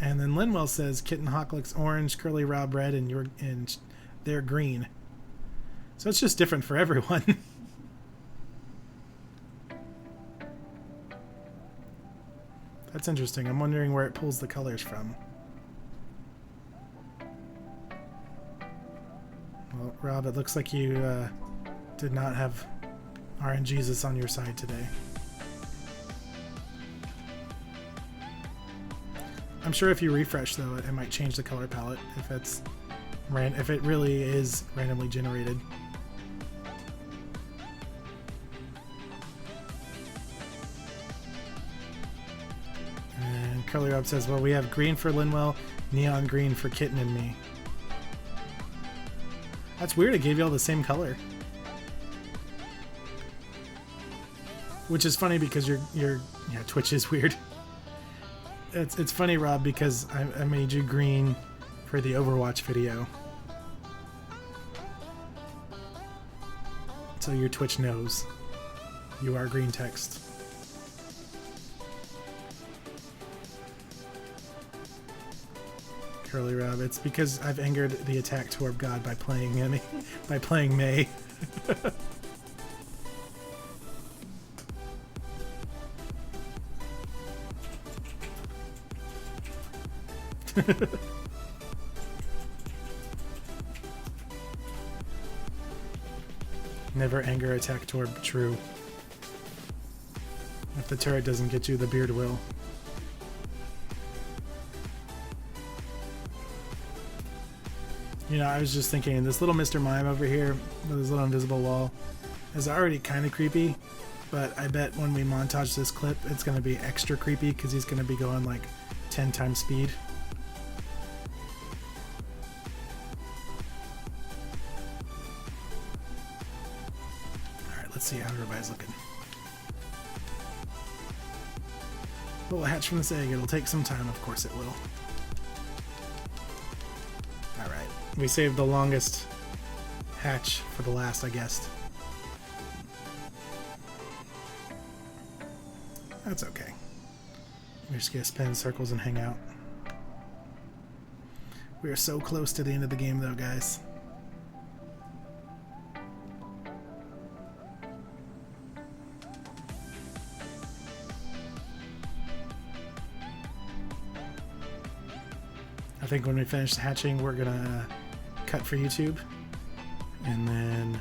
S1: And then Linwell says, Kitten Hawk looks orange, Curly Rob red, and they're green. So it's just different for everyone. That's interesting. I'm wondering where it pulls the colors from. Well, Rob, it looks like you did not have RNGesus on your side today. I'm sure if you refresh, though, it might change the color palette if it really is randomly generated. And Curly Rob says, well, we have green for Linwell, neon green for Kitten and me. That's weird, it gave you all the same color. Which is funny because your Twitch is weird. It's funny, Rob, because I made you green for the Overwatch video. So your Twitch knows you are green text. Curly Rob, it's because I've angered the attack Torb God by playing May. Never anger attack Torb, true. If the turret doesn't get you, the beard will. You know, I was just thinking, this little Mr. Mime over here with his little invisible wall is already kind of creepy, but I bet when we montage this clip, it's going to be extra creepy because he's going to be going like 10 times speed. Alright, let's see how everybody's looking. Little hatch from this egg, it'll take some time, of course it will. Alright. We saved the longest hatch for the last, I guess. That's okay. We're just gonna spin in circles and hang out. We are so close to the end of the game though, guys. I think when we finish hatching, we're gonna cut for YouTube, and then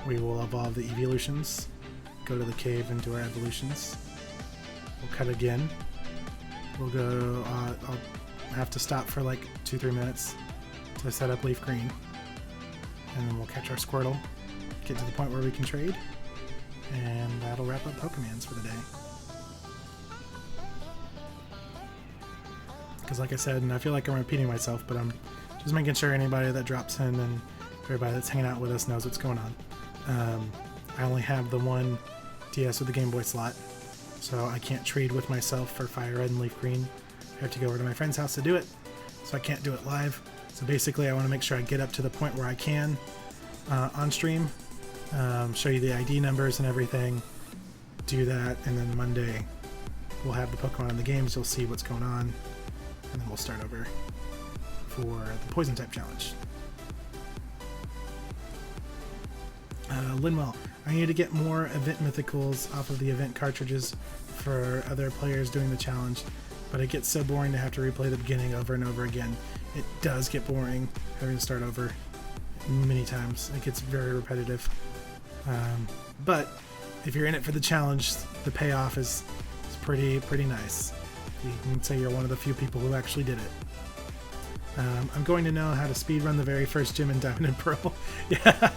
S1: we will evolve the evolutions, go to the cave and do our evolutions. We'll cut again. We'll go, I'll have to stop for like 2-3 minutes to set up leaf green, and then we'll catch our Squirtle, get to the point where we can trade, and that'll wrap up Pokemans for the day. Because like I said, and I feel like I'm repeating myself, but I'm just making sure anybody that drops in and everybody that's hanging out with us knows what's going on. I only have the one DS with the Game Boy slot, so I can't trade with myself for FireRed and Leaf Green. I have to go over to my friend's house to do it, so I can't do it live. So basically I want to make sure I get up to the point where I can on stream, show you the ID numbers and everything, do that, and then Monday we'll have the Pokemon in the games, you'll see what's going on, and then we'll start over for the Poison type challenge. Linwell, I need to get more event mythicals off of the event cartridges for other players doing the challenge, but it gets so boring to have to replay the beginning over and over again. It does get boring having to start over many times. It gets very repetitive. But if you're in it for the challenge, the payoff is pretty nice. You can say you're one of the few people who actually did it. I'm going to know how to speedrun the very first gym in Diamond and Pearl. Yeah.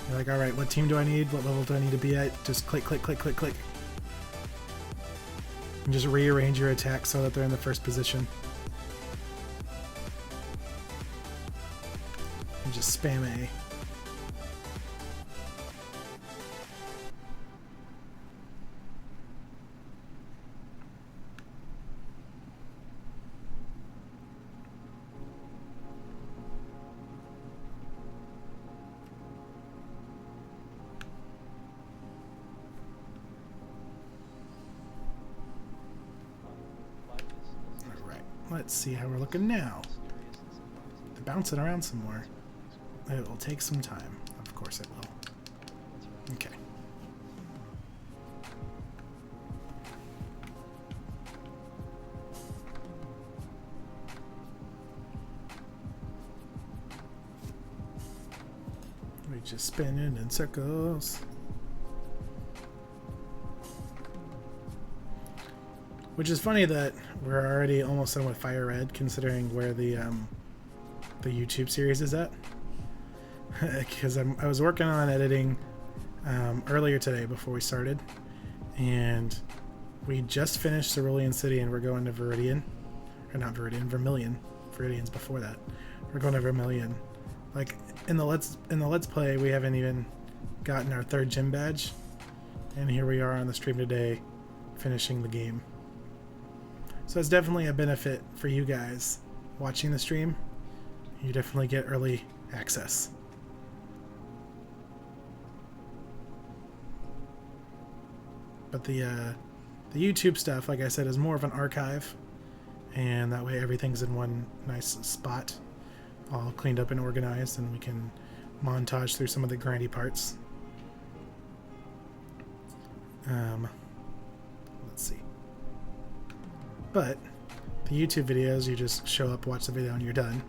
S1: You're like, alright, what team do I need? What level do I need to be at? Just click, click, click, click, click. And just rearrange your attacks so that they're in the first position. And just spam A. Let's see how we're looking now. They're bouncing around some more. It will take some time. Of course it will. Okay. We just spinning in circles. Which is funny that we're already almost done with FireRed, considering where the YouTube series is at. Because I was working on editing earlier today before we started, and we just finished Cerulean City, and we're going to Viridian, or not Viridian, Vermilion. Viridian's before that. We're going to Vermilion. Like in the let's play, we haven't even gotten our 3rd gym badge, and here we are on the stream today, finishing the game. So it's definitely a benefit for you guys watching the stream. You definitely get early access. But the YouTube stuff, like I said, is more of an archive, and that way everything's in one nice spot, all cleaned up and organized, and we can montage through some of the grindy parts. Let's see. But the YouTube videos, you just show up, watch the video, and you're done.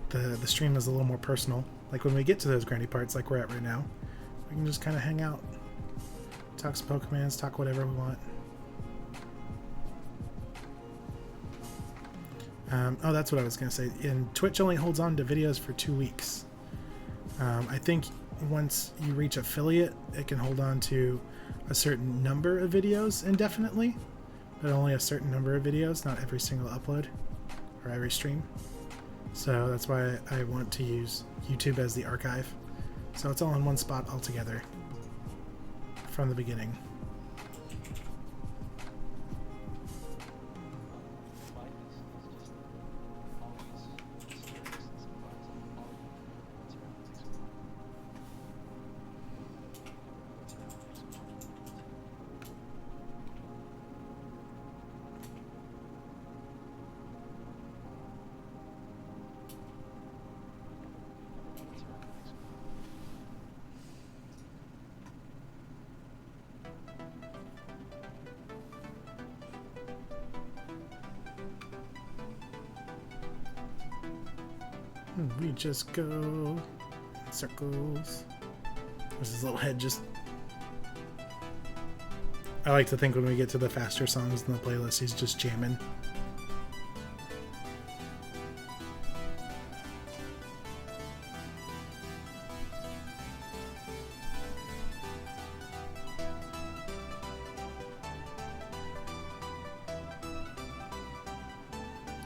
S1: The stream is a little more personal. Like when we get to those grindy parts, like we're at right now, we can just kind of hang out, talk some Pokemans, talk whatever we want. Oh, that's what I was going to say. And Twitch only holds on to videos for 2 weeks. I think once you reach affiliate, it can hold on to a certain number of videos indefinitely, but only a certain number of videos, not every single upload or every stream. So that's why I want to use YouTube as the archive. So it's all in one spot altogether from the beginning. We just go in circles. There's his little head just... I like to think when we get to the faster songs in the playlist, he's just jamming.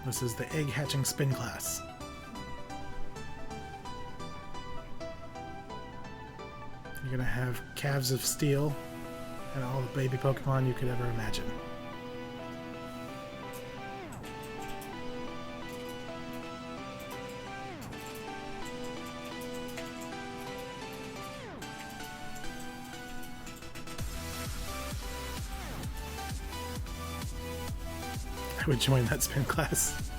S1: This is the egg hatching spin class. You're gonna have calves of steel and all the baby Pokemon you could ever imagine. I would join that spin class.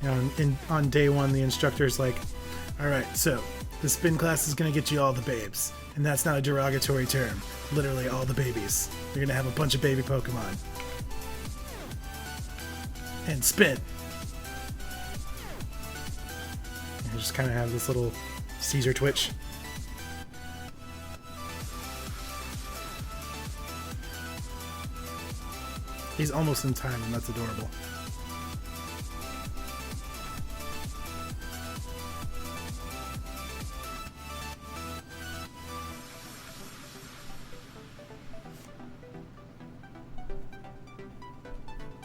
S1: You know, on day one, the instructor's like, alright, so the spin class is going to get you all the babes. And that's not a derogatory term. Literally all the babies. You're going to have a bunch of baby Pokemon. And spin. You just kind of have this little Caesar twitch. He's almost in time, and that's adorable.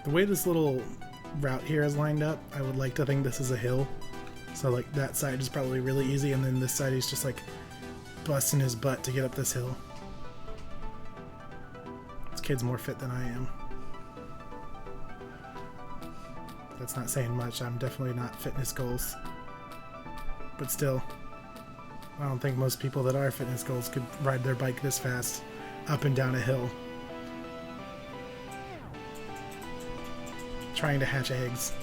S1: The way this little route here is lined up, I would like to think this is a hill. So like that side is probably really easy, and then this side he's just like busting his butt to get up this hill. This kid's more fit than I am. That's not saying much. I'm definitely not fitness goals. But still, I don't think most people that are fitness goals could ride their bike this fast up and down a hill. Trying to hatch eggs.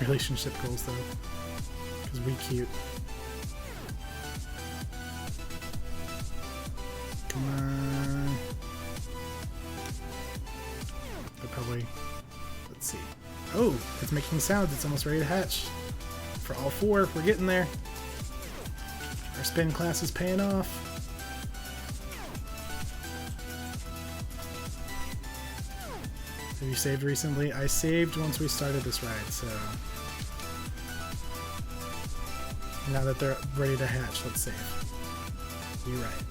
S1: Relationship goals though, because we cute. Come on. They're probably, let's see. Oh, it's making sounds. It's almost ready to hatch. For all four, we're getting there. Our spin class is paying off. Have you saved recently? I saved once we started this ride, so now that they're ready to hatch, let's save. You're right.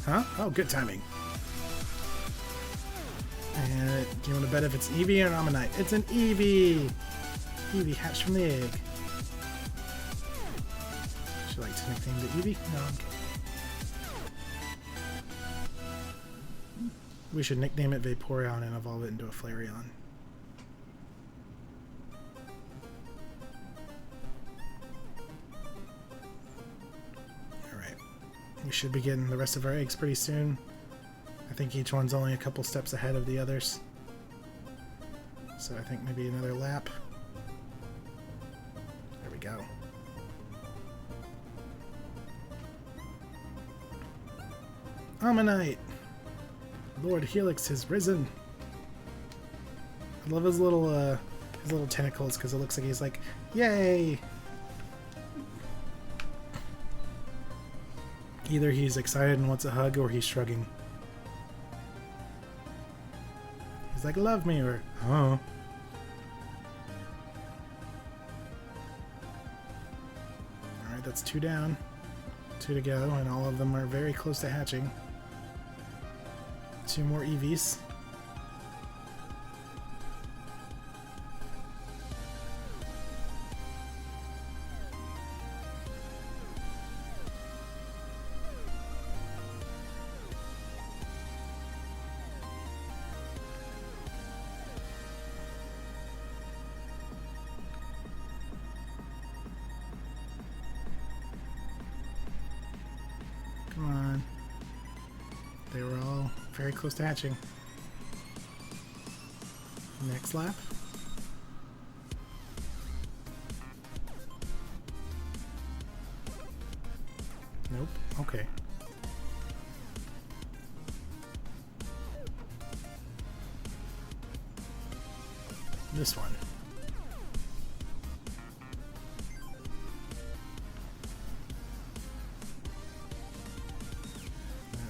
S1: Huh? Oh, good timing. And do you want to bet if it's Eevee or an Ammonite? It's an Eevee! Eevee hatched from the egg. Would you like to nickname the Eevee? No, I'm kidding. We should nickname it Vaporeon and evolve it into a Flareon. Alright. We should be getting the rest of our eggs pretty soon. I think each one's only a couple steps ahead of the others. So I think maybe another lap. There we go. Ammonite! Lord Helix has risen. I love his little tentacles because it looks like he's like, yay! Either he's excited and wants a hug, or he's shrugging. He's like, love me, or oh. Alright, that's 2 down. 2 to go, and all of them are very close to hatching. 2 more EVs. Come on. They were all very close to hatching. Next lap. Okay. This one.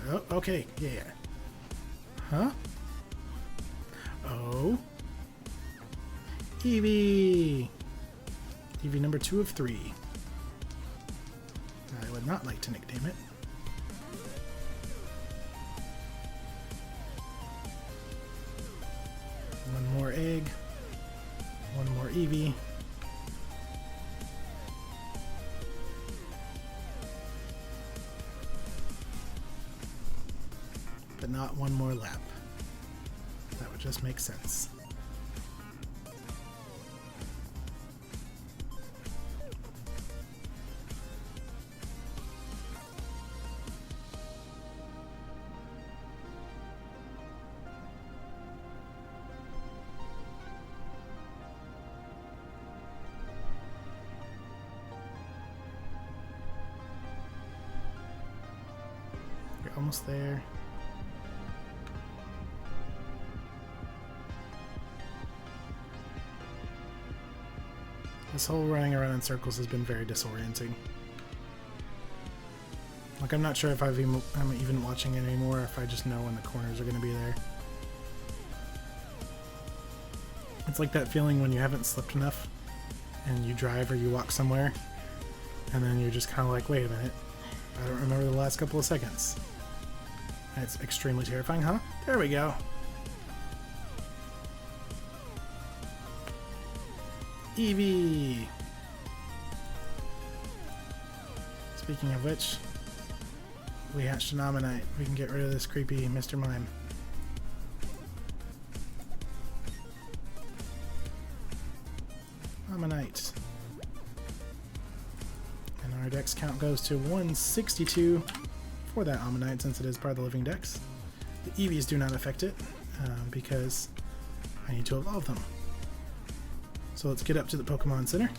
S1: Oh, okay, yeah. Huh? Oh. Eevee! Eevee number 2 of 3. I would not like to nickname it. One more egg. One more Eevee. But not one more lap. That would just make sense. You're almost there. This whole running around in circles has been very disorienting. Like, I'm not sure if I'm even watching it anymore, or if I just know when the corners are going to be there. It's like that feeling when you haven't slept enough and you drive or you walk somewhere and then you're just kind of like, wait a minute, I don't remember the last couple of seconds. And it's extremely terrifying, huh? There we go. Eevee! Speaking of which, we hatched an Ammonite. We can get rid of this creepy Mr. Mime. Ammonite. And our dex count goes to 162 for that Ammonite, since it is part of the living dex. The Eevees do not affect it, because I need to evolve them. So let's get up to the Pokemon Center.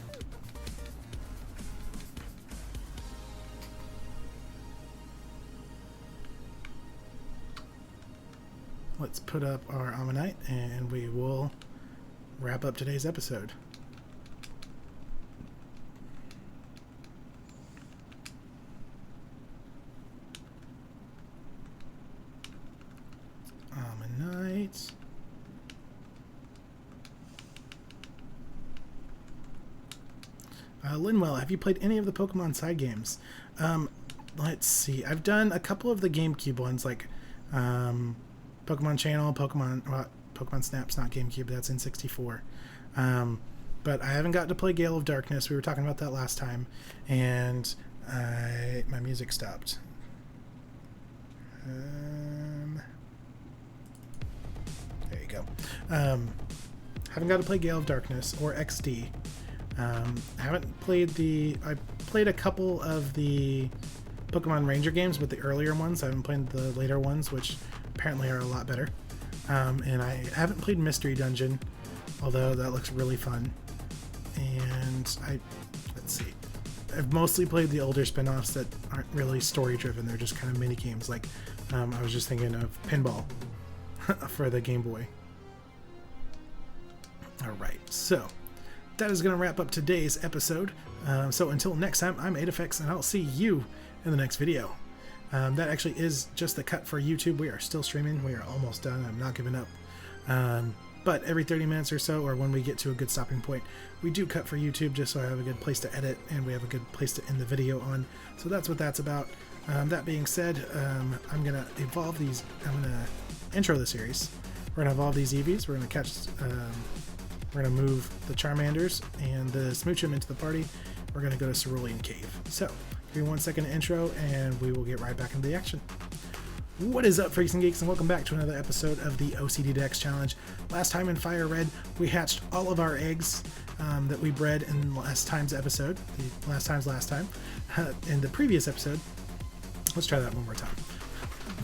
S1: Let's put up our Ammonite and we will wrap up today's episode. Ammonite. Linwell, have you played any of the Pokemon side games? Let's see. I've done a couple of the GameCube ones, like Pokemon Channel, Pokemon Snap's not GameCube, that's in 64. But I haven't got to play Gale of Darkness. We were talking about that last time, and my music stopped. There you go. Haven't got to play Gale of Darkness or XD. I haven't played I played a couple of the Pokemon Ranger games, but the earlier ones. I haven't played the later ones, which apparently are a lot better. And I haven't played Mystery Dungeon, although that looks really fun. And let's see. I've mostly played the older spin-offs that aren't really story-driven. They're just kind of mini-games. Like, I was just thinking of Pinball for the Game Boy. Alright, so that is going to wrap up today's episode. So until next time, I'm Aedifex, and I'll see you in the next video. That actually is just the cut for YouTube. We are still streaming. We are almost done. I'm not giving up. But every 30 minutes or so, or when we get to a good stopping point, we do cut for YouTube just so I have a good place to edit and we have a good place to end the video on. So that's what that's about. That being said, I'm going to evolve these. I'm going to intro the series. We're going to evolve these Eevees. We're going to catch... we're going to move the Charmanders and the Smoochum into the party. We're going to go to Cerulean Cave. So, give me 1 second to intro, and we will get right back into the action. What is up, freaks and geeks, and welcome back to another episode of the OCD Dex Challenge. Last time in FireRed, we hatched all of our eggs that we bred in last time's episode. The last time. In the previous episode. Let's try that one more time.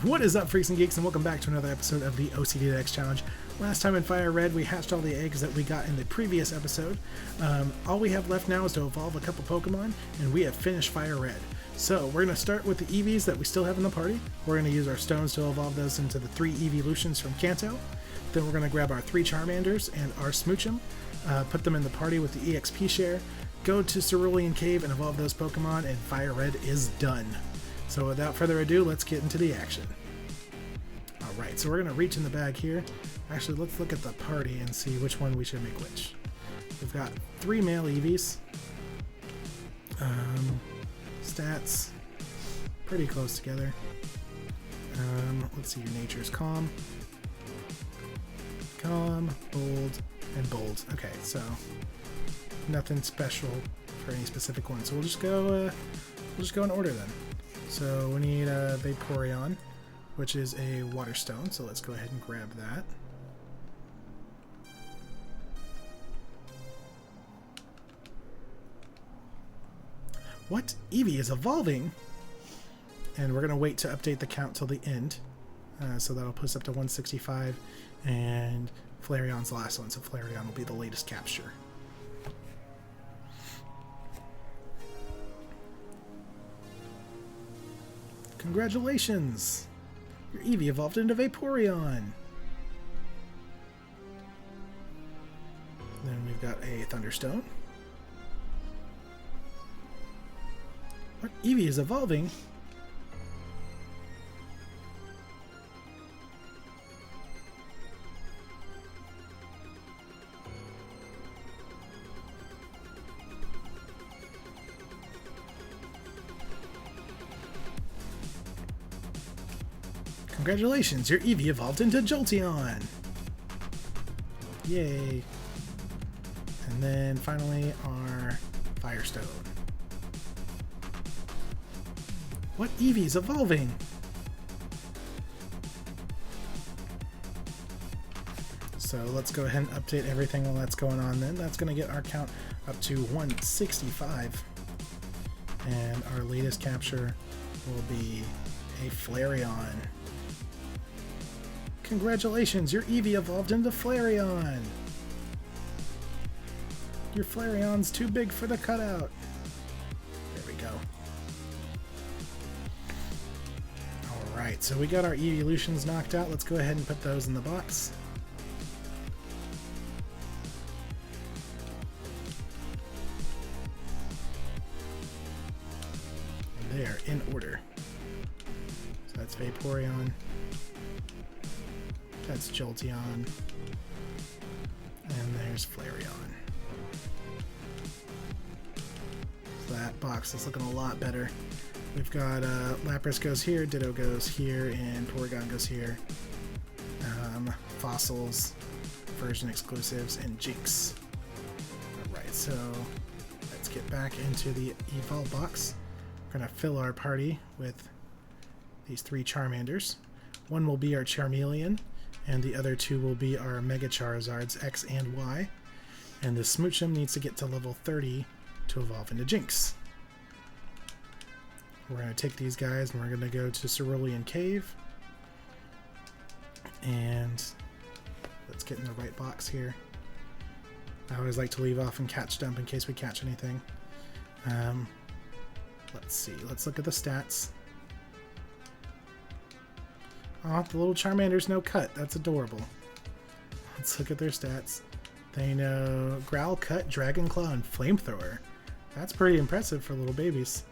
S1: What is up, freaks and geeks, and welcome back to another episode of the OCD Dex Challenge. Last time in FireRed, we hatched all the eggs that we got in the previous episode. All we have left now is to evolve a couple Pokemon, and we have finished FireRed. So we're going to start with the EVs that we still have in the party. We're going to use our stones to evolve those into the 3 evolutions from Kanto. Then we're going to grab our 3 Charmanders and our Smoochum, put them in the party with the EXP share, go to Cerulean Cave and evolve those Pokemon, and FireRed is done. So without further ado, let's get into the action. Alright, so we're going to reach in the bag here. Actually, let's look at the party and see which one we should make which. We've got 3 male EVs. Stats, pretty close together. Let's see, your nature's calm. Calm, bold, and bold. Okay, so nothing special for any specific one. So we'll just go in order then. So we need a Vaporeon, which is a water stone. So let's go ahead and grab that. What? Eevee is evolving? And we're going to wait to update the count till the end. So that'll put us up to 165. And Flareon's the last one, so Flareon will be the latest capture. Congratulations! Your Eevee evolved into Vaporeon! Then we've got a Thunderstone. What? Eevee is evolving? Congratulations, your Eevee evolved into Jolteon! Yay! And then finally our Firestone. What Eevee is evolving? So let's go ahead and update everything while that's going on then. That's going to get our count up to 165. And our latest capture will be a Flareon. Congratulations, your Eevee evolved into Flareon! Your Flareon's too big for the cutout. There we go. Alright, so we got our evolutions knocked out. Let's go ahead and put those in the box. And they are in order. So that's Vaporeon. That's Jolteon. And there's Flareon. So that box is looking a lot better. We've got Lapras goes here, Ditto goes here, and Porygon goes here. Fossils, version exclusives, and Jinx. Alright, so let's get back into the Evolve box. We're going to fill our party with these 3 Charmanders. One will be our Charmeleon, and the other 2 will be our Mega Charizards X and Y. And the Smoochum needs to get to level 30 to evolve into Jinx. We're going to take these guys and we're going to go to Cerulean Cave. And let's get in the right box here. I always like to leave off and catch dump in case we catch anything. Let's see. Let's look at the stats. Oh, the little Charmander's no cut. That's adorable. Let's look at their stats. They know Growl, Cut, Dragon Claw, and Flamethrower. That's pretty impressive for little babies.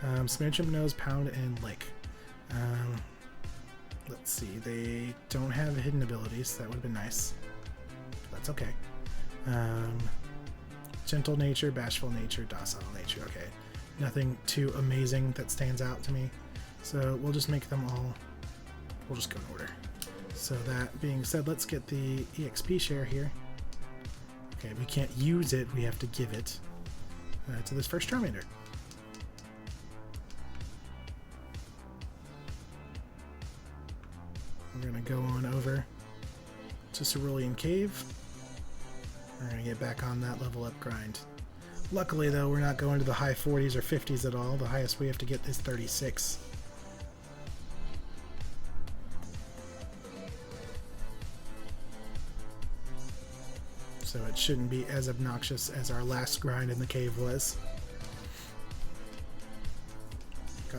S1: Smoochum knows Pound and Lick. Let's see. They don't have hidden abilities. That would have been nice. That's okay. Gentle nature, bashful nature, docile nature. Okay. Nothing too amazing that stands out to me. So we'll just make them all. We'll just go in order. So that being said, let's get the EXP share here. Okay, we can't use it. We have to give it to this first Charmander. We're going to go on over to Cerulean Cave. We're going to get back on that level up grind. Luckily, though, we're not going to the high 40s or 50s at all. The highest we have to get is 36. So it shouldn't be as obnoxious as our last grind in the cave was.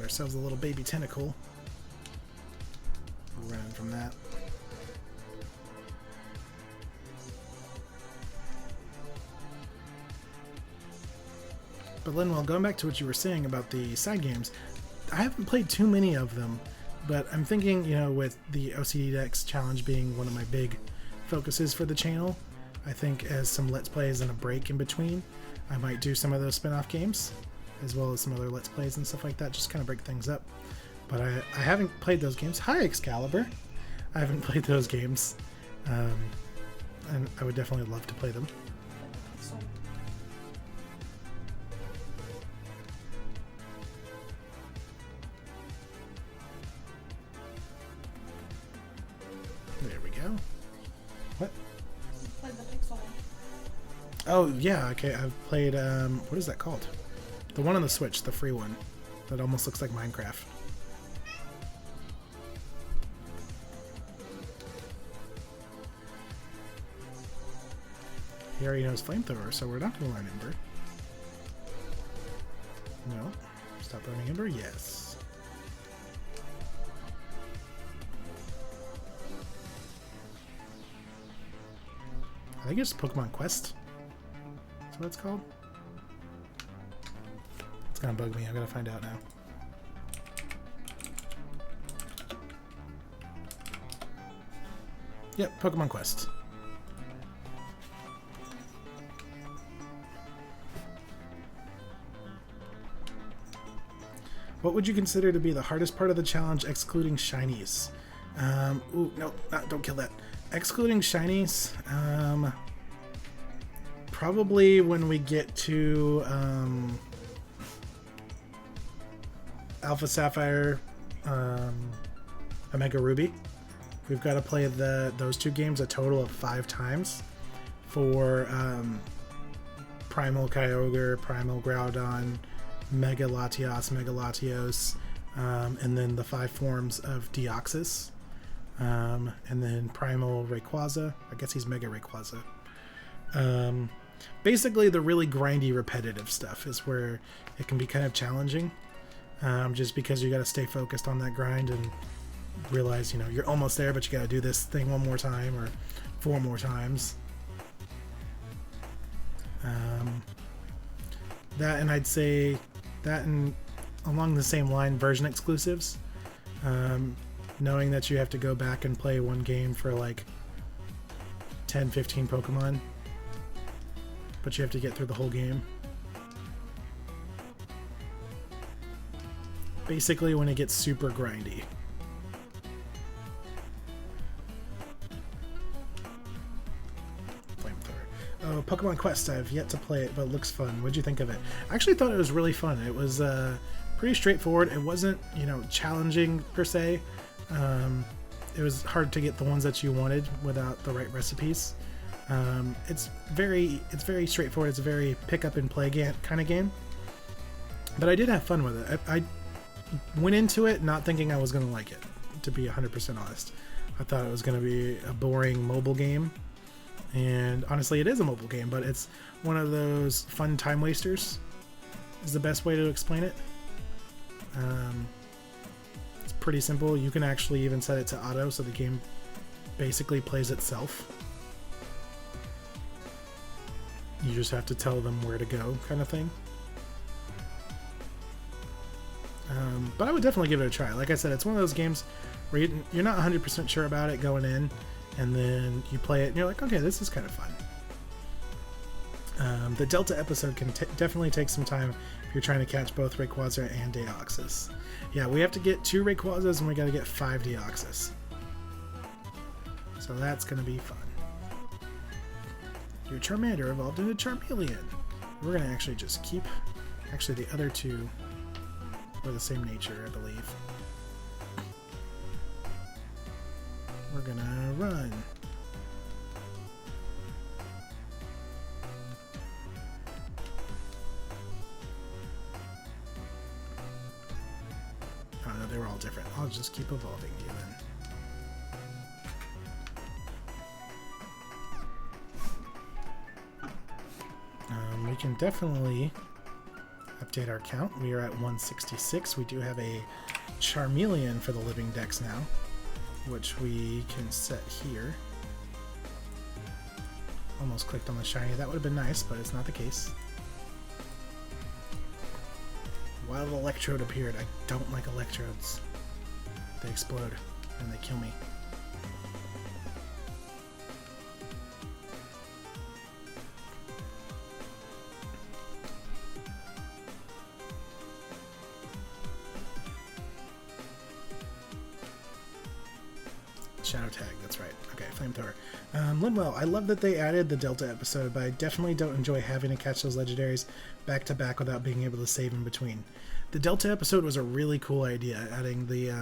S1: Got ourselves a little baby tentacle. We'll run from that. But Linwell, going back to what you were saying about the side games, I haven't played too many of them, but I'm thinking, you know, with the OCD Decks challenge being one of my big focuses for the channel, I think as some Let's Plays and a break in between, I might do some of those spin-off games, as well as some other Let's Plays and stuff like that, just kind of break things up. But I haven't played those games. Hi, Excalibur! I haven't played those games, and I would definitely love to play them. There we go. What?
S2: Played the Pixel one.
S1: Oh, yeah, okay, I've played, what is that called? The one on the Switch, the free one, that almost looks like Minecraft. He already knows Flamethrower, so we're not going to learn Ember. No. Stop learning Ember? Yes. I think it's Pokemon Quest. That's what it's called. It's gonna bug me. I'm gonna find out now. Yep, Pokemon Quest. What would you consider to be the hardest part of the challenge, excluding shinies? Ooh, no, don't kill that. Excluding shinies, probably when we get to Alpha Sapphire, Omega Ruby. We've got to play those two games a total of 5 times for Primal Kyogre, Primal Groudon, Mega Latios, Mega Latios, and then the 5 forms of Deoxys. And then Primal Rayquaza. I guess he's Mega Rayquaza. Basically, the really grindy, repetitive stuff is where it can be kind of challenging. Just because you got to stay focused on that grind and realize, you know, you're almost there, but you got to do this thing 1 more time or 4 more times. That, and I'd say that, and along the same line, version exclusives. Knowing that you have to go back and play one game for like 10, 15 Pokemon, but you have to get through the whole game. Basically when it gets super grindy. Oh, Pokemon Quest, I've yet to play it, but it looks fun. What'd you think of it? I actually thought it was really fun. It was pretty straightforward. It wasn't, you know, challenging per se. It was hard to get the ones that you wanted without the right recipes. It's very straightforward. It's a very pick up and play kind of game. But I did have fun with it. I went into it not thinking I was going to like it, to be 100% honest. I thought it was going to be a boring mobile game. And honestly, it is a mobile game, but it's one of those fun time wasters, is the best way to explain it. It's pretty simple. You can actually even set it to auto, so the game basically plays itself. You just have to tell them where to go, kind of thing. But I would definitely give it a try. Like I said, it's one of those games where you're not 100% sure about it going in, and then you play it and you're like, okay, this is kind of fun. The Delta episode can definitely take some time if you're trying to catch both Rayquaza and Deoxys. Yeah, we have to get 2 Rayquazas and we got to get 5 Deoxys. So that's going to be fun. Your Charmander evolved into Charmeleon. We're going to actually just keep... Actually, the other 2 are the same nature, I believe. We're gonna run. Oh no, they were all different. I'll just keep evolving you then. We can definitely, at update our count. We are at 166. We do have a Charmeleon for the living dex now, which we can set here. Almost clicked on the shiny. That would have been nice, but it's not the case. Wild Electrode appeared. I don't like electrodes. They explode and they kill me. Shadow Tag, that's right. Okay, Flamethrower. Linwell, I love that they added the Delta episode, but I definitely don't enjoy having to catch those legendaries back to back without being able to save in between. The Delta episode was a really cool idea, adding the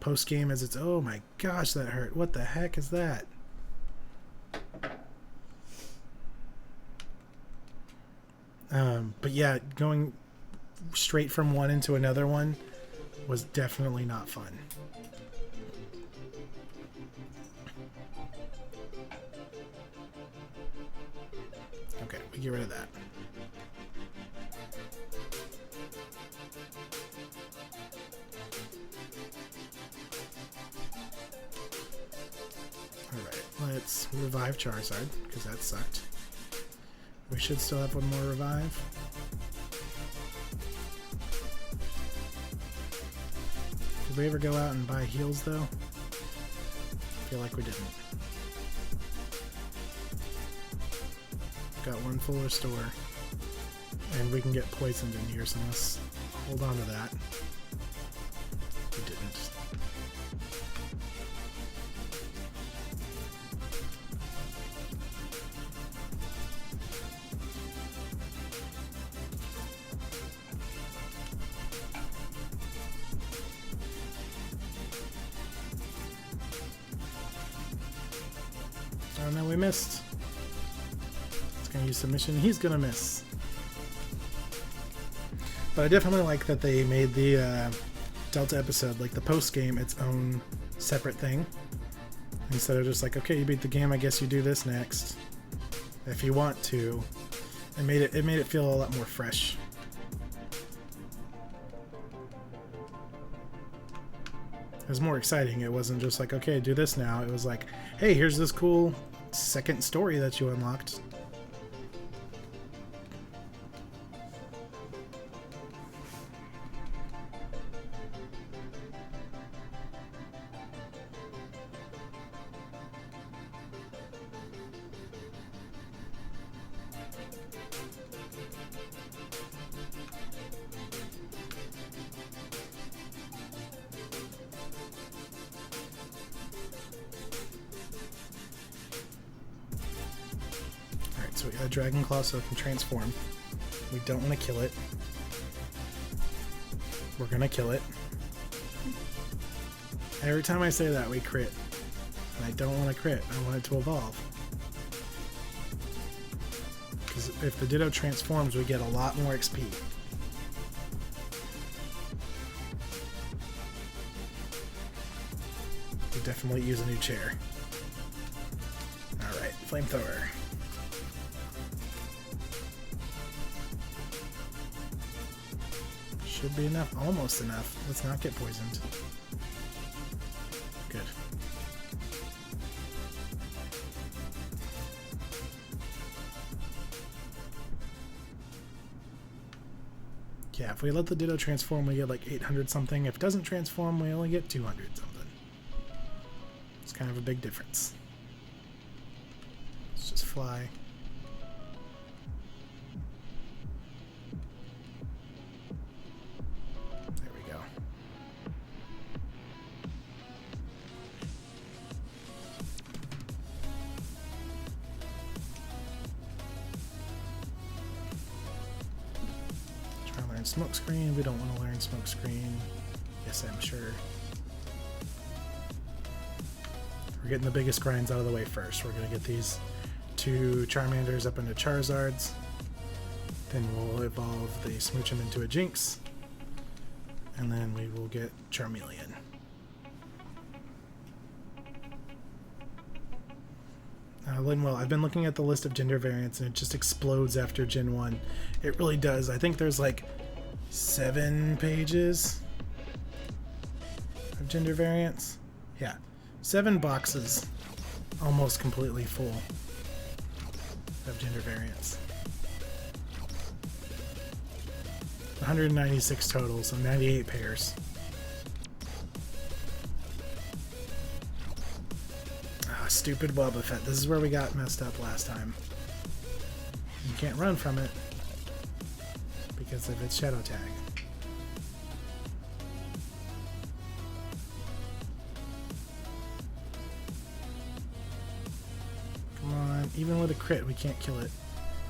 S1: post game as its. Oh my gosh, that hurt. What the heck is that? But yeah, going straight from one into another one was definitely not fun. Okay, we get rid of that. Alright, let's revive Charizard, because that sucked. We should still have one more revive. Did we ever go out and buy heals, though? I feel like we didn't. Got one full restore. And we can get poisoned in here, so let's hold on to that. We didn't. Oh no, we missed. It's gonna use submission. He's gonna miss. But I definitely like that they made the Delta episode, like the post game, its own separate thing. Instead of just like, okay, you beat the game, I guess you do this next. If you want to. It made it feel a lot more fresh. It was more exciting. It wasn't just like, okay, do this now. It was like, hey, here's this cool second story that you unlocked. So we got a Dragon Claw so it can transform. We don't want to kill it. We're gonna kill it. Every time I say that, we crit. And I don't want to crit. I want it to evolve. Because if the Ditto transforms, we get a lot more XP. We definitely use a new chair. Alright, Flamethrower. Should be enough. Almost enough. Let's not get poisoned. Good. Yeah, if we let the Ditto transform, we get like 800 something. If it doesn't transform, we only get 200 something. It's kind of a big difference. Let's just fly. Smoke screen. We don't want to learn smoke screen. Yes, I'm sure. We're getting the biggest grinds out of the way first. We're going to get these two Charmanders up into Charizards. Then we'll evolve the Smoochum into a Jinx. And then we will get Charmeleon. Linwell, I've been looking at the list of gender variants and it just explodes after Gen 1. It really does. I think there's like 7 pages of gender variants. Yeah, 7 boxes, almost completely full of gender variants. 196 total, so 98 pairs. Ah, stupid Wobbuffet. This is where we got messed up last time. You can't run from it because of its shadow tag. Come on, even with a crit, we can't kill it.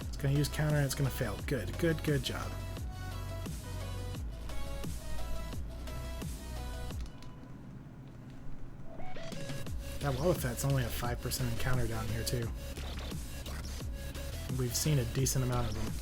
S1: It's gonna use counter and it's gonna fail. Good, good, good job. That Wobbuffet's only a 5% encounter down here too. We've seen a decent amount of them.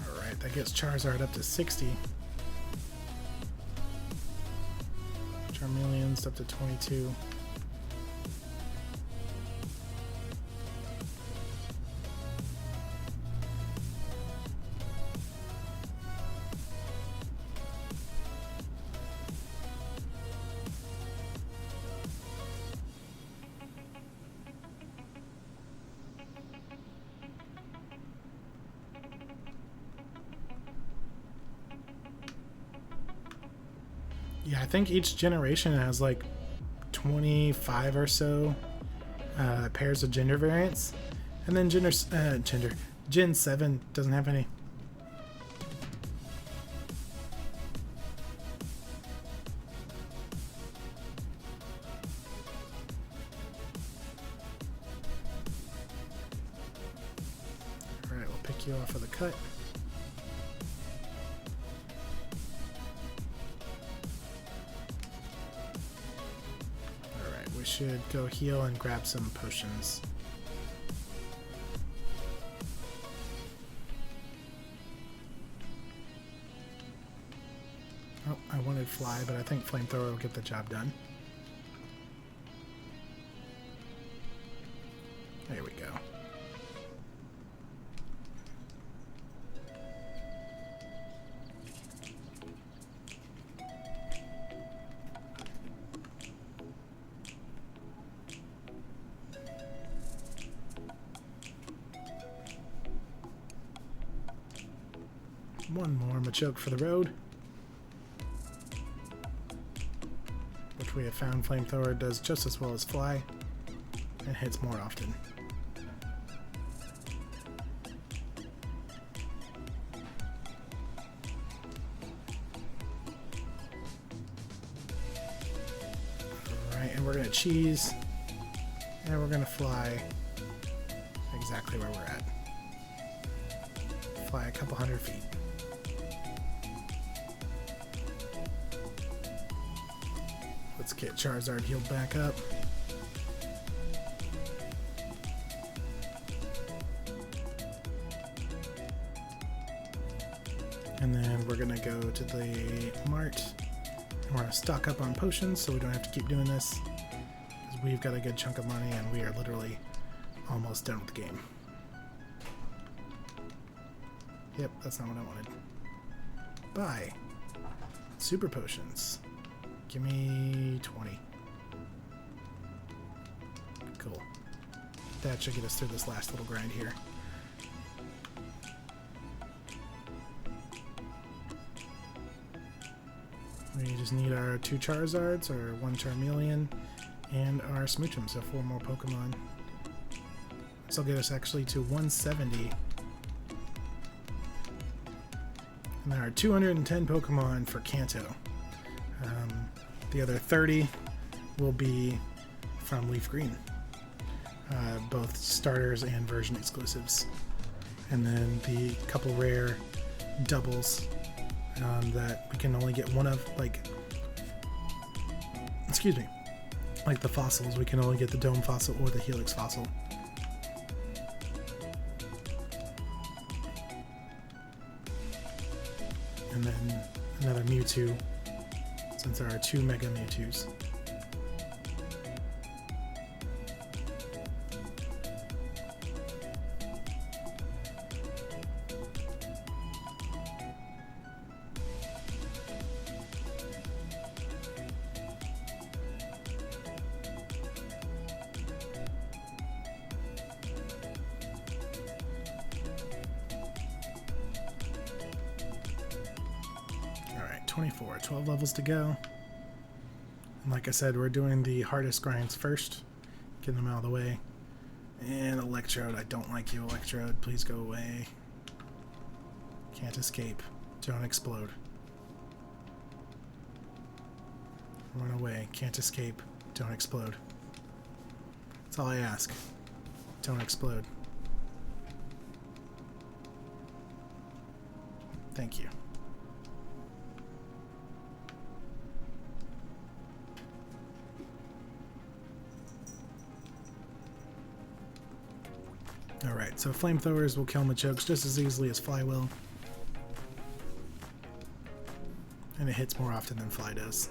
S1: Alright, that gets Charizard up to 60. Charmeleon's up to 22. Yeah, I think each generation has like 25 or so pairs of gender variants, and then Gen 7 doesn't have any. All right, we'll pick you off of the cut. Should go heal and grab some potions. Oh, I wanted fly, but I think flamethrower will get the job done. There we go. One more Machoke for the road, which we have found Flamethrower does just as well as Fly and hits more often. Alright, and we're going to cheese, and we're going to fly exactly where we're at. Fly a couple 100 feet. Let's get Charizard healed back up. And then we're gonna go to the mart. We're gonna stock up on potions so we don't have to keep doing this, because we've got a good chunk of money and we are literally almost done with the game. Yep, that's not what I wanted. Buy super potions. Give me 20. Cool. That should get us through this last little grind here. We just need our 2 Charizards, our 1 Charmeleon, and our Smoochum, so 4 more Pokemon. This will get us actually to 170. And there are 210 Pokemon for Kanto. The other 30 will be from Leaf Green, both starters and version exclusives. And then the couple rare doubles that we can only get one of, like the fossils, we can only get the Dome Fossil or the Helix Fossil. And then another Mewtwo, since there are 2 Mega Mewtwo's. Alright, 24, 12 levels to go. And like I said, we're doing the hardest grinds first, getting them out of the way. And Electrode, I don't like you, Electrode. Please go away. Can't escape. Don't explode. Run away. Can't escape. Don't explode. That's all I ask. Don't explode. Thank you. Alright, so flamethrowers will kill Machokes just as easily as Fly will. And it hits more often than Fly does.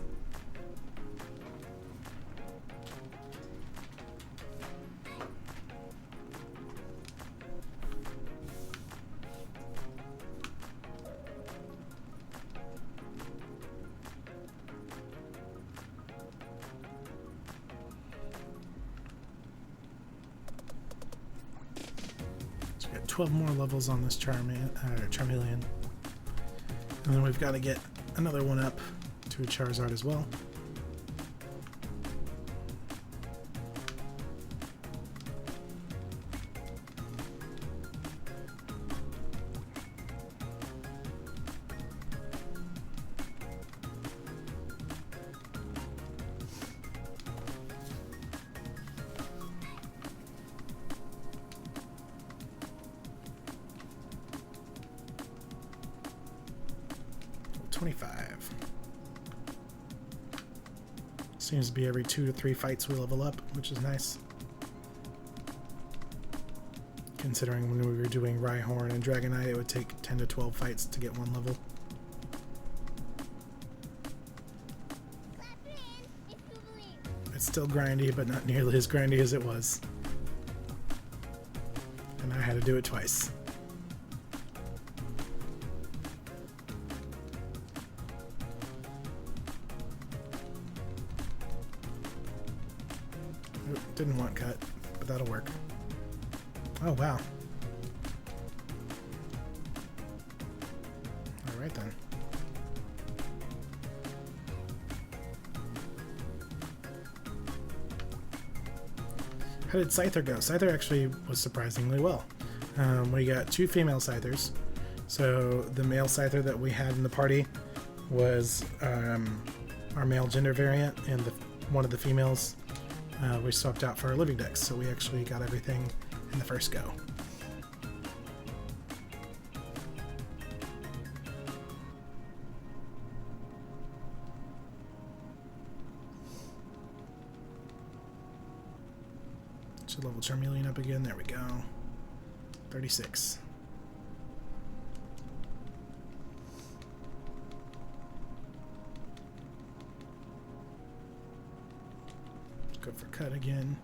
S1: So we got 12 more levels on this Charmeleon. And then we've got to get another one up to a Charizard as well. Seems to be every 2 to 3 fights we level up, which is nice. Considering when we were doing Rhyhorn and Dragonite, it would take 10 to 12 fights to get one level. It's still grindy, but not nearly as grindy as it was. And I had to do it twice. Didn't want cut, but that'll work. Oh, wow. Alright then. How did Scyther go? Scyther actually was surprisingly well. We got 2 female Scythers. So the male Scyther that we had in the party was our male gender variant, and one of the females we swapped out for our living dex, so we actually got everything in the first go. Should level Charmeleon up again. There we go. 36. Go for cut again.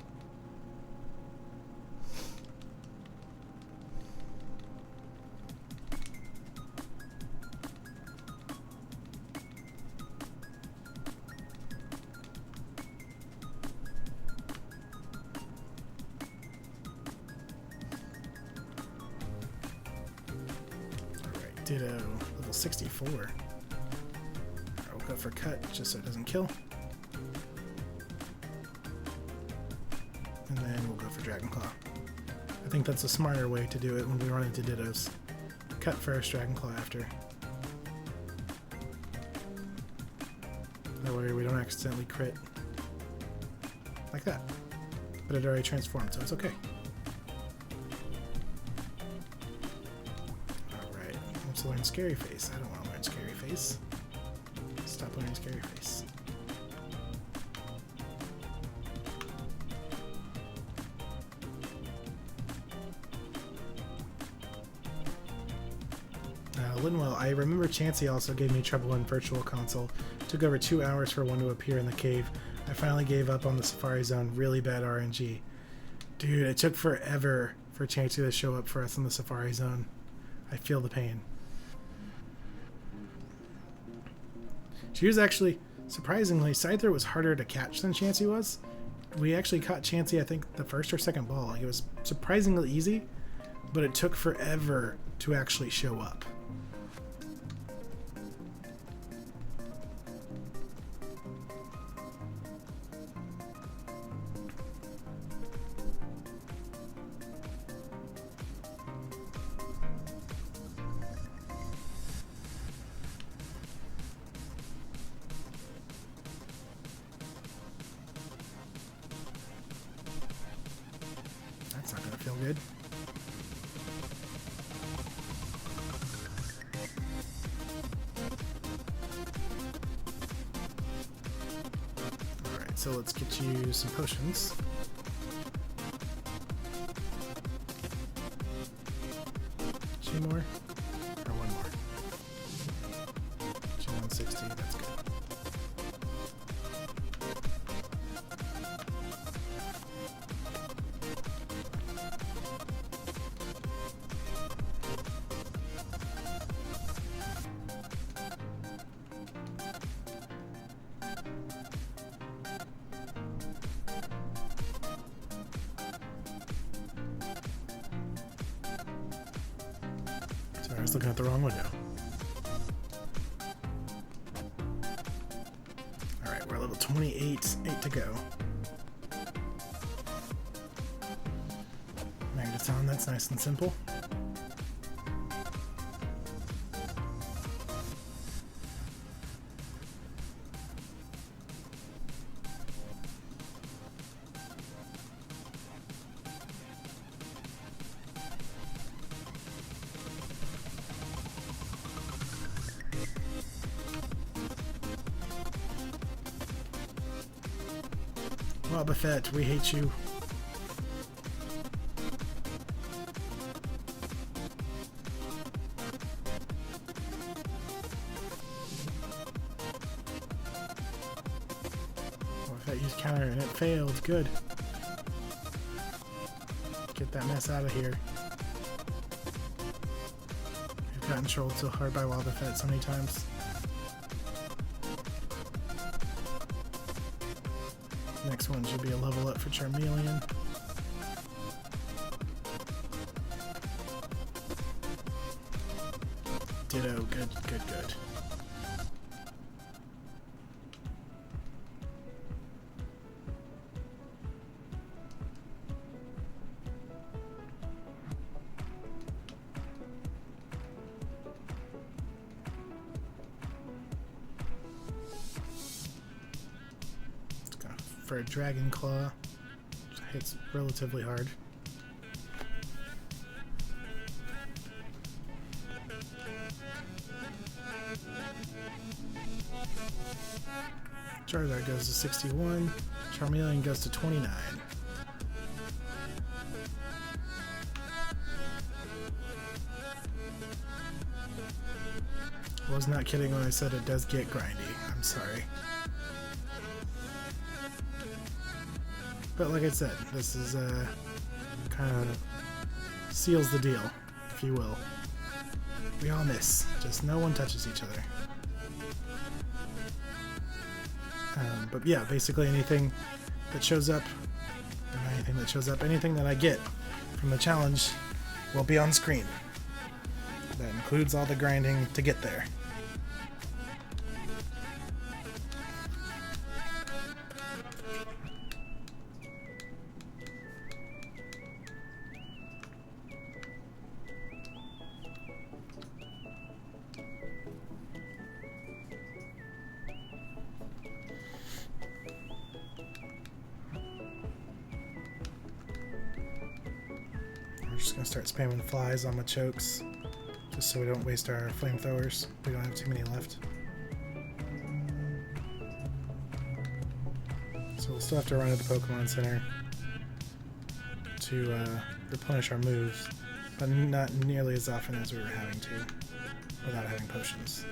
S1: Alright, Ditto, level 64. I'll go for cut just so it doesn't kill. And then we'll go for Dragon Claw. I think that's a smarter way to do it when we run into Dittos. Cut first, Dragon Claw after. That way we don't accidentally crit. Like that. But it already transformed, so it's okay. Alright, let's learn Scary Face. I don't want to learn Scary Face. Stop learning Scary Face. Linwell, I remember Chansey also gave me trouble in Virtual Console. Took over 2 hours for one to appear in the cave. I finally gave up on the Safari Zone. Really bad RNG. Dude, it took forever for Chansey to show up for us in the Safari Zone. I feel the pain. She was actually, surprisingly, Scyther was harder to catch than Chansey was. We actually caught Chansey, I think, the first or second ball. Like, it was surprisingly easy, but it took forever to actually show up. That's not going to feel good. Alright, so let's get you some potions. Two more? Or one more? 160, that's good. Sorry, I was looking at the wrong window. Alright, we're level 28, 8 to go. Magneton, that's nice and simple. Well, Buffett, we hate you. Buffett used counter and it failed. Good. Get that mess out of here. We've gotten trolled so hard by Wild Buffett so many times. Next one should be a level up for Charmeleon. Ditto, good, good, good. For a Dragon Claw, hits relatively hard. Charizard goes to 61, Charmeleon goes to 29. I was not kidding when I said it does get grindy. I'm sorry. But like I said, this is kind of seals the deal, if you will. We all miss, just no one touches each other. But yeah, basically anything that shows up, anything that I get from the challenge will be on screen. That includes all the grinding to get there. Just gonna start spamming flies on my chokes, just so we don't waste our flamethrowers. We don't have too many left. So we'll still have to run to the Pokemon Center to replenish our moves, but not nearly as often as we were having to. without having potions.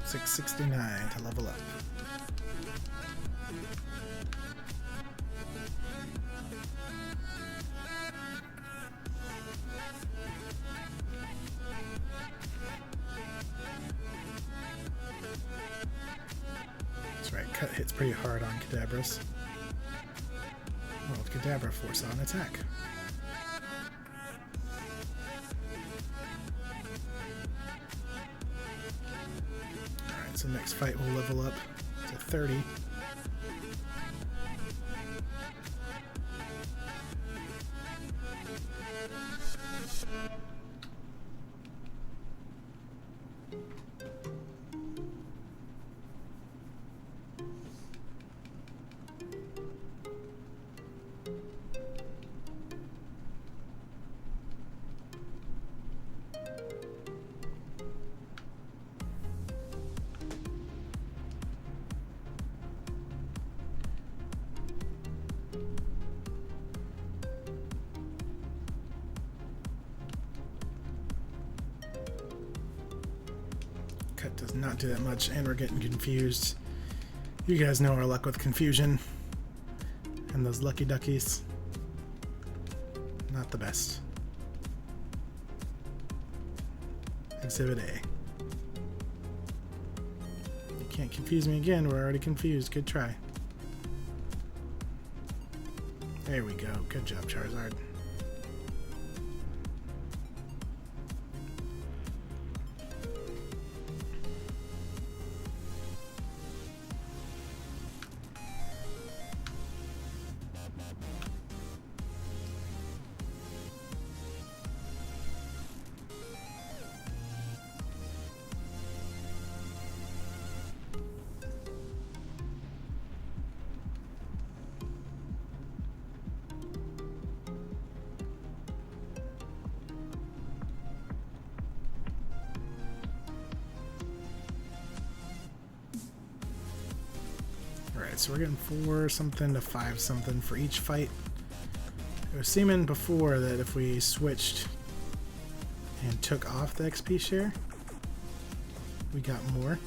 S1: $669 to level up. That's right, cut hits pretty hard on Kadabras. Well, with Kadabra force on attack. Alright, so next fight will level up to 30. Cut does not do that much, and we're getting confused. You guys know our luck with confusion. And those lucky duckies. Not the best. Exhibit A. You can't confuse me again, we're already confused. Good try. There we go. Good job, Charizard. Alright, so we're getting 4 something to 5 something for each fight. It was seeming before that if we switched and took off the XP share, we got more.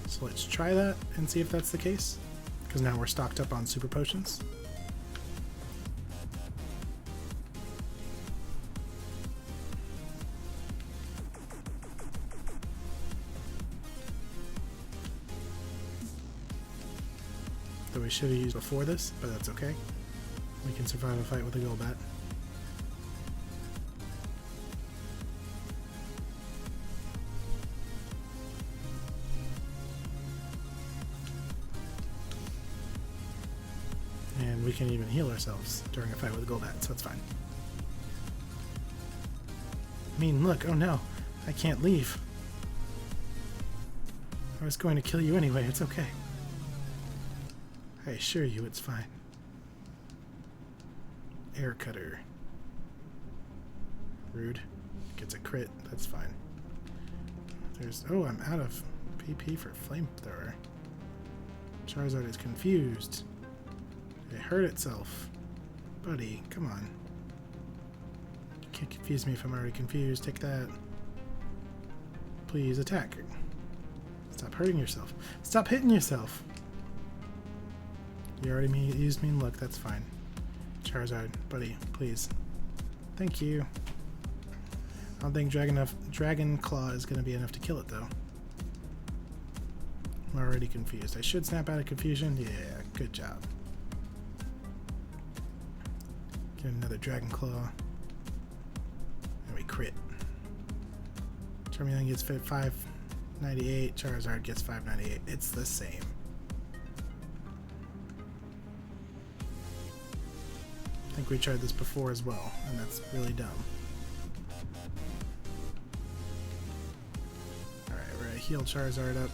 S1: So let's try that and see if that's the case, because now we're stocked up on super potions. That we should have used before this, but that's okay. We can survive a fight with a Golbat. And we can even heal ourselves during a fight with a Golbat, so it's fine. I mean, look, oh no, I can't leave. I was going to kill you anyway, it's okay. I assure you it's fine. Air Cutter. Rude. Gets a crit, that's fine. There's... oh, I'm out of PP for Flamethrower. Charizard is confused. It hurt itself. Buddy, come on. You can't confuse me if I'm already confused. Take that. Please attack. Stop hurting yourself. Stop hitting yourself! You already used Mean Look, that's fine. Charizard, buddy, please. Thank you. I don't think Dragon Claw is going to be enough to kill it, though. I'm already confused. I should snap out of confusion? Yeah, good job. Get another Dragon Claw. And we crit. Charmeleon gets 598, Charizard gets 598. It's the same. I think we tried this before as well, and that's really dumb. Alright, we're gonna heal Charizard up.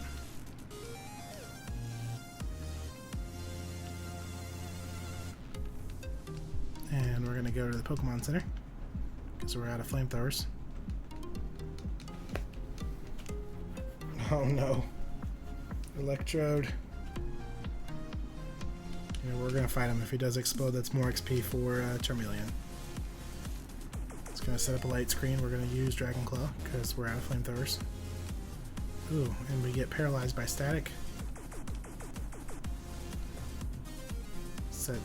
S1: And we're going to go to the Pokemon Center because we're out of flamethrowers. Oh no. Electrode. Yeah, we're going to fight him. If he does explode, that's more XP for Charmeleon. It's going to set up a light screen. We're going to use Dragon Claw because we're out of flamethrowers. Ooh, and we get paralyzed by static.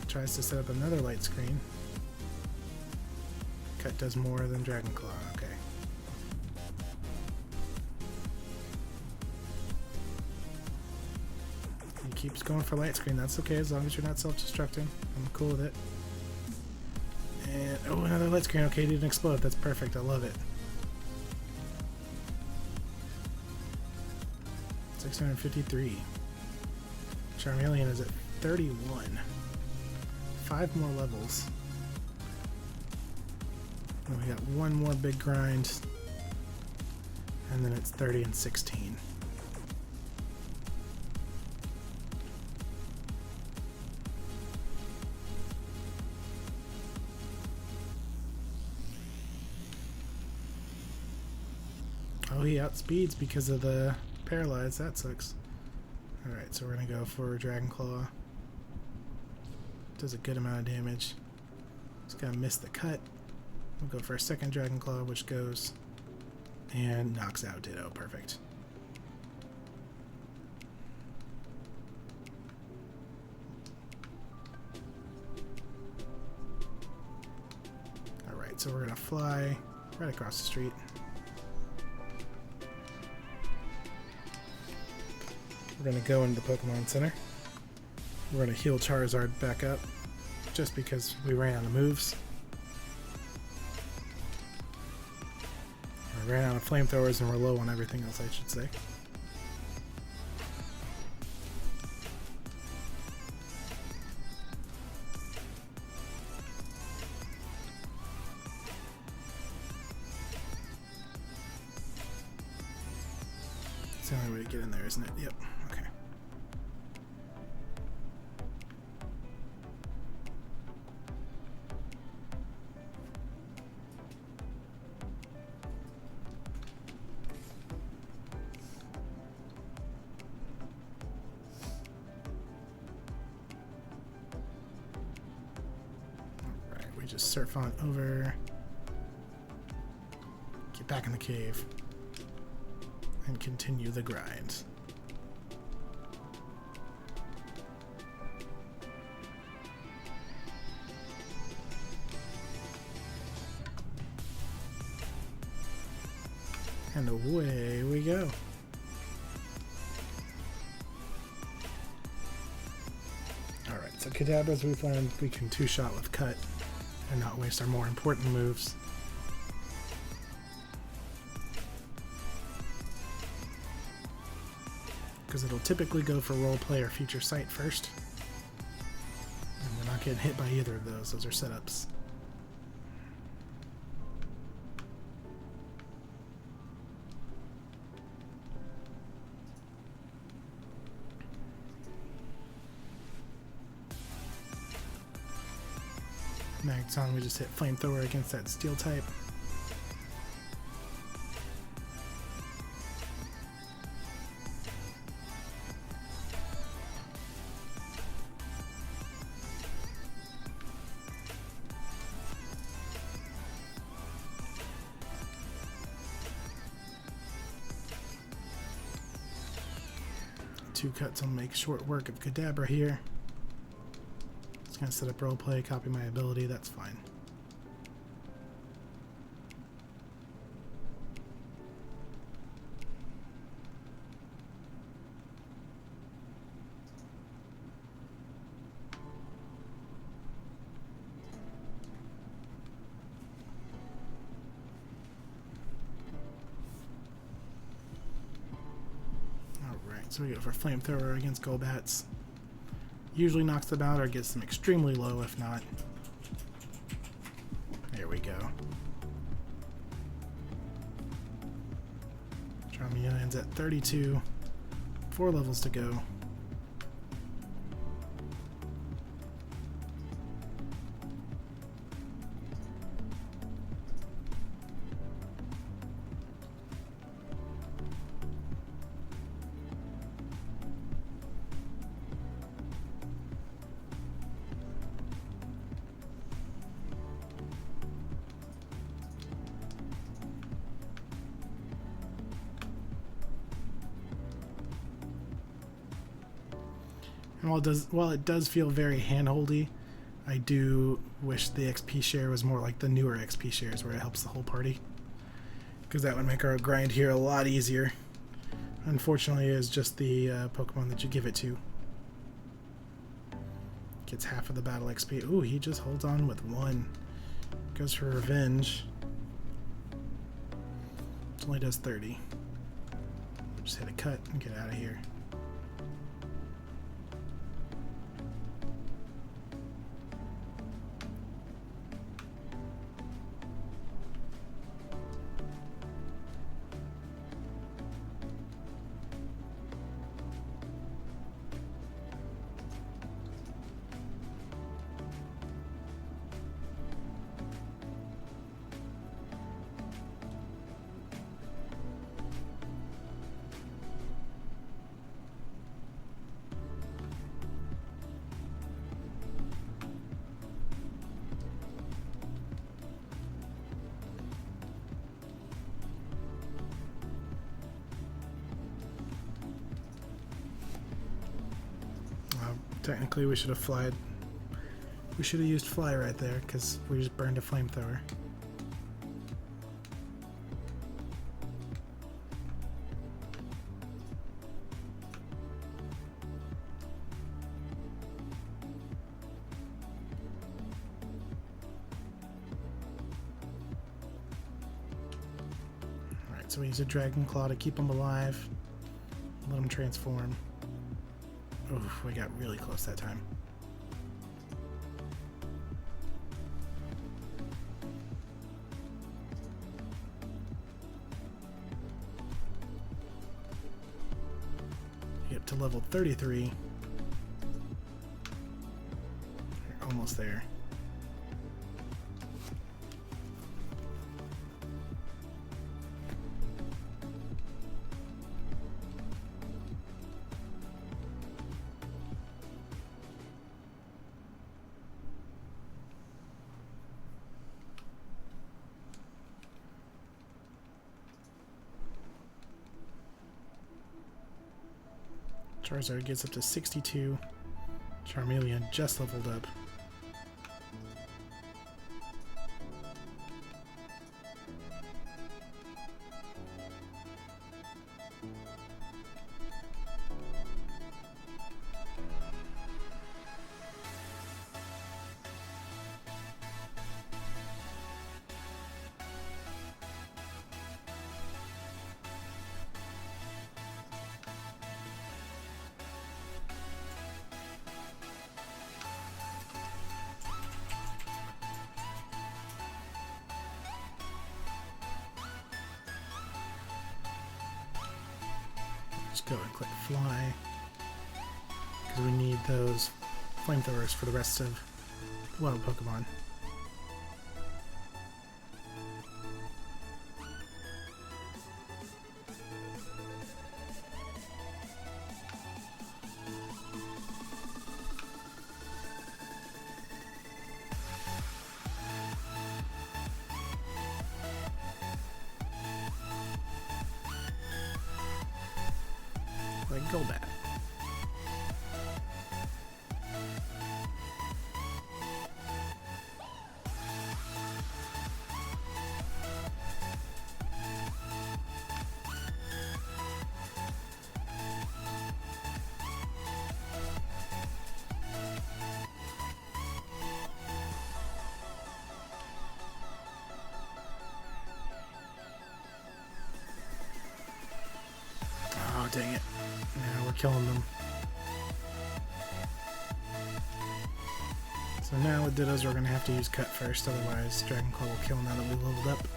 S1: Tries to set up another light screen. Cut does more than Dragon Claw. Okay. He keeps going for light screen. That's okay as long as you're not self-destructing. I'm cool with it. And oh, another light screen. Okay, it didn't explode. That's perfect. I love it. 653. Charmeleon is at 31. 5 more levels. And we got one more big grind. And then it's 30 and 16. Oh, he outspeeds because of the paralyzed. That sucks. Alright, so we're going to go for Dragon Claw. Does a good amount of damage. Just gotta miss the cut. We'll go for a second Dragon Claw, which goes and knocks out Ditto. Perfect. Alright, so we're gonna fly right across the street. We're gonna go into the Pokemon Center. We're going to heal Charizard back up, just because we ran out of moves. We ran out of flamethrowers and we're low on everything else, I should say. It's the only way to get in there, isn't it? Yep. Okay. Just surf on over, get back in the cave, and continue the grind. And away we go. Alright, so Kadabras, we've learned we can two-shot with Cut and not waste our more important moves. Because it'll typically go for roleplay or future sight first. And we're not getting hit by either of those. Those are setups. Next on, we just hit Flamethrower against that Steel type. Two cuts will make short work of Kadabra here. Gonna set up roleplay, copy my ability, that's fine. Alright, so we go for Flamethrower against Golbats. Usually knocks them out or gets them extremely low if not. There we go. Charmeleon's at 32. 4 levels to go. And while it does feel very handholdy, I do wish the XP share was more like the newer XP shares where it helps the whole party. Because that would make our grind here a lot easier. Unfortunately, it's just the Pokemon that you give it to. Gets half of the battle XP. Ooh, he just holds on with 1. Goes for revenge. It only does 30. We'll just hit a cut and get out of here. Technically, we should have flied. We should have used fly right there because we just burned a flamethrower. Alright, so we use a Dragon Claw to keep them alive. Let them transform. Oof, we got really close that time. Get up to level 33. We're almost there. Charizard gets up to 62. Charmeleon just leveled up. Go and click fly because we need those flamethrowers for the rest of the wild Pokemon. Like Golbat. Oh, dang it. Yeah, we're killing them. So now with Dittos, we're going to have to use Cut first, otherwise Dragon Claw will kill now that we leveled up.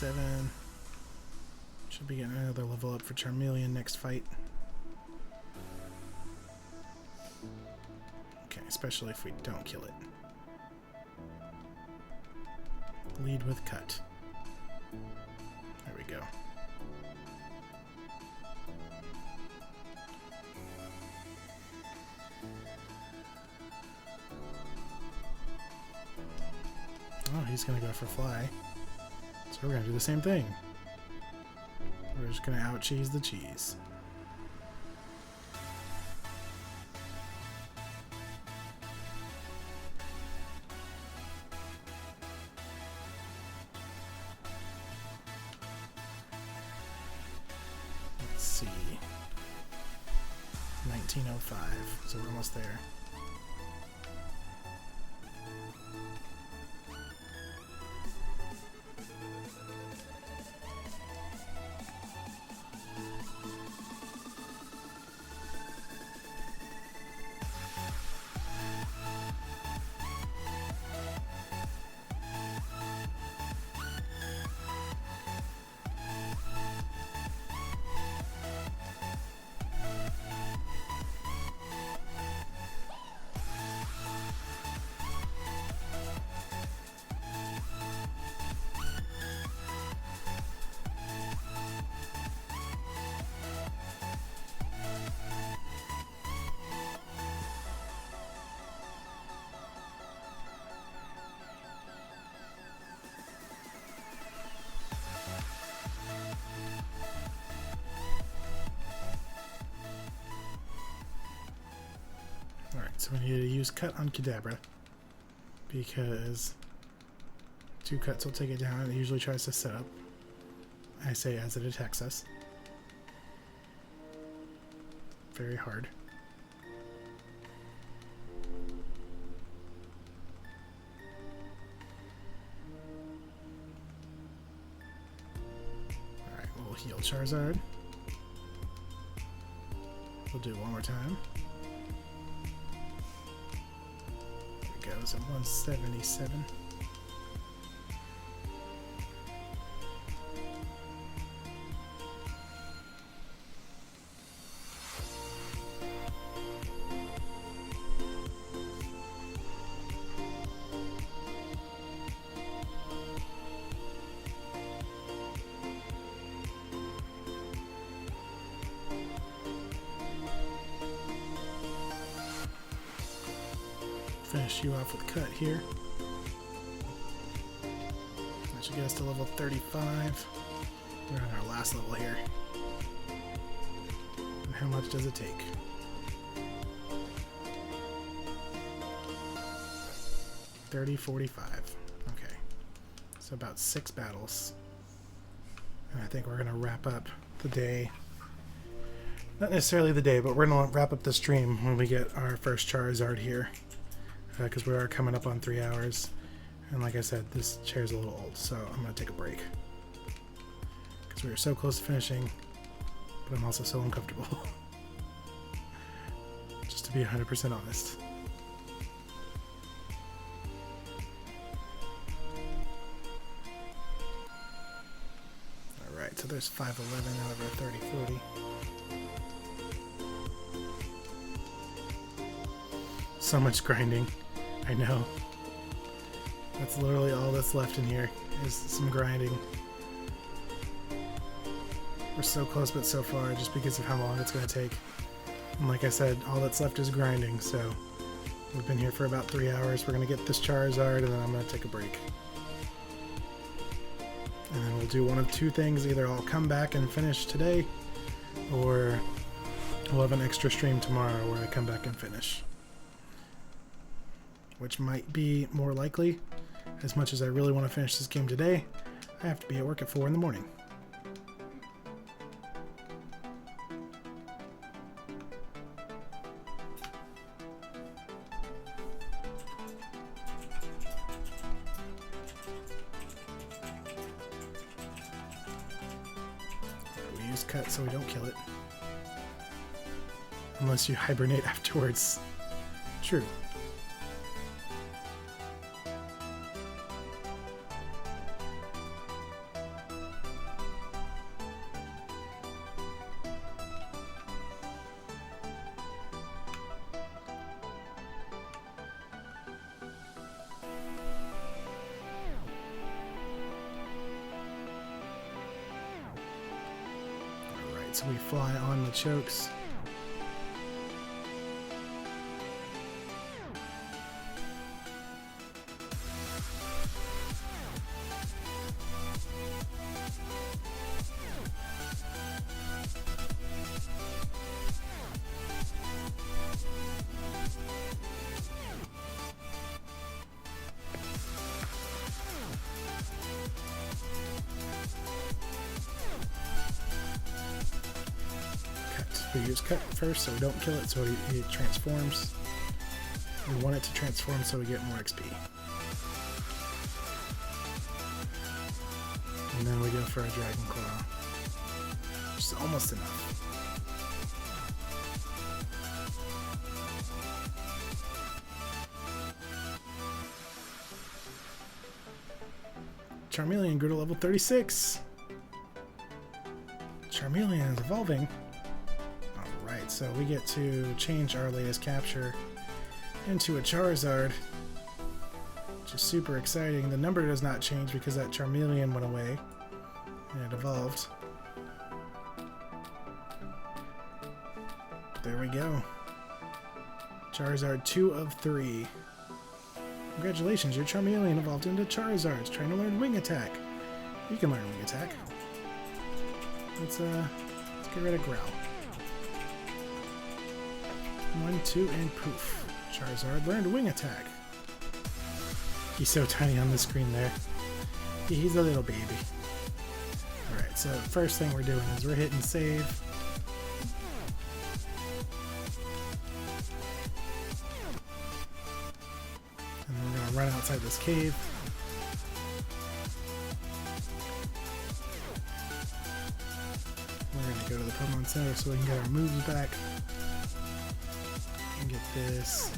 S1: 87. Should be getting another level up for Charmeleon next fight. Okay, especially if we don't kill it. Lead with cut. There we go. Oh, he's gonna go for fly. So we're gonna do the same thing. We're just gonna out-cheese the cheese. Let's see. 1905, so we're almost there. Alright, so we need to use cut on Kadabra because 2 cuts will take it down. It usually tries to set up. I say as it attacks us. Very hard. Alright, we'll heal Charizard. We'll do it one more time. Goes at 177. Finish you off with cut here. That should get us to level 35. We're on our last level here. And how much does it take? $30.45. Okay. So about 6 battles. And I think we're going to wrap up the day. Not necessarily the day, but we're going to wrap up the stream when we get our first Charizard here. Because we are coming up on 3 hours. And like I said, this chair's a little old, so I'm going to take a break. Because we were so close to finishing, but I'm also so uncomfortable. Just to be 100% honest. Alright, so there's 511 out of our 3040. So much grinding. I know. That's literally all that's left in here, is some grinding. We're so close but so far, just because of how long it's going to take. And like I said, all that's left is grinding, so we've been here for about 3 hours. We're going to get this Charizard, and then I'm going to take a break. And then we'll do one of 2 things. Either I'll come back and finish today, or we'll have an extra stream tomorrow where I come back and finish. Which might be more likely. As much as I really want to finish this game today, I have to be at work at 4 in the morning. We use cut so we don't kill it. Unless you hibernate afterwards. True. so we fly on the chokes. We use cut first so we don't kill it, so it transforms. We want it to transform so we get more XP. And then we go for a Dragon Claw. Which is almost enough. Charmeleon grew to level 36. Charmeleon is evolving. Alright, so we get to change our latest capture into a Charizard, which is super exciting. The number does not change because that Charmeleon went away and it evolved. There we go. Charizard 2 of 3. Congratulations, your Charmeleon evolved into Charizard. It's trying to learn Wing Attack. You can learn Wing Attack. Let's get rid of Growl. 1, 2, and poof. Charizard learned Wing Attack. He's so tiny on the screen there. He's a little baby. Alright, so first thing we're doing is we're hitting save. And then we're going to run outside this cave. We're going to go to the Pokemon Center so we can get our moves back. And get this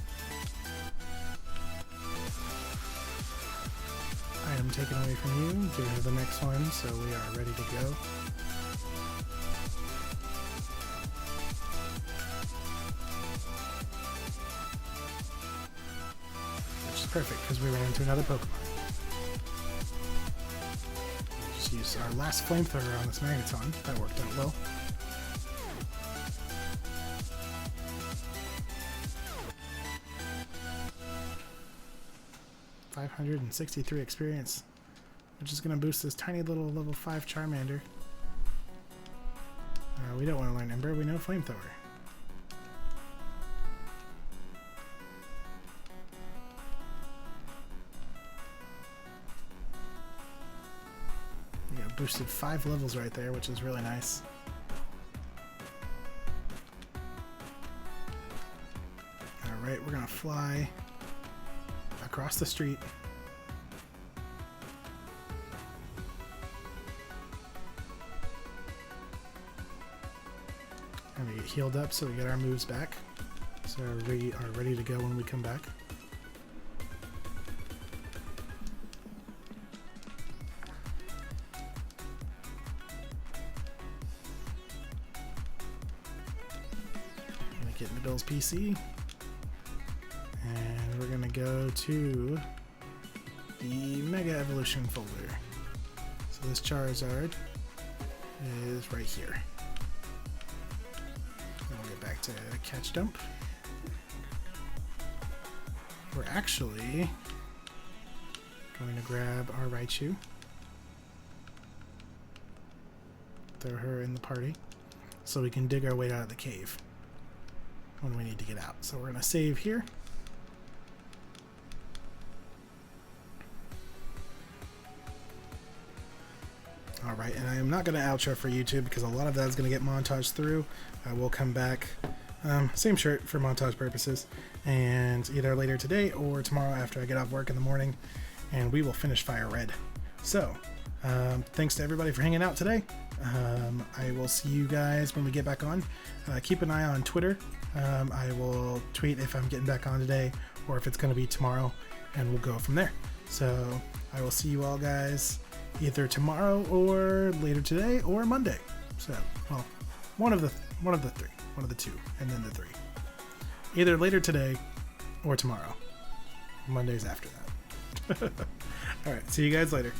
S1: item taken away from you. Get into the next one so we are ready to go. Which is perfect because we ran into another Pokemon. We'll just use our last flamethrower on this Magneton. That worked out well. $563 experience, which is going to boost this tiny little level 5 Charmander. We don't want to learn Ember, we know Flamethrower. We got boosted 5 levels right there, which is really nice. Alright, we're going to fly across the street. And we get healed up so we get our moves back. So we are ready to go when we come back. Gonna get into Bill's PC. And we're gonna go to the Mega Evolution folder. So this Charizard is right here. And we'll get back to Catch Dump. We're actually going to grab our Raichu. Throw her in the party so we can dig our way out of the cave when we need to get out. So we're gonna save here. Alright, and I am not going to outro for YouTube because a lot of that is going to get montaged through. I will come back, same shirt for montage purposes, and either later today or tomorrow after I get off work in the morning, and we will finish FireRed. So, thanks to everybody for hanging out today. I will see you guys when we get back on. Keep an eye on Twitter. I will tweet if I'm getting back on today or if it's going to be tomorrow, and we'll go from there. So, I will see you all guys either tomorrow or later today or Monday. So, well, one of the two, and then the 3. Either later today or tomorrow. Monday's after that. All right, see you guys later.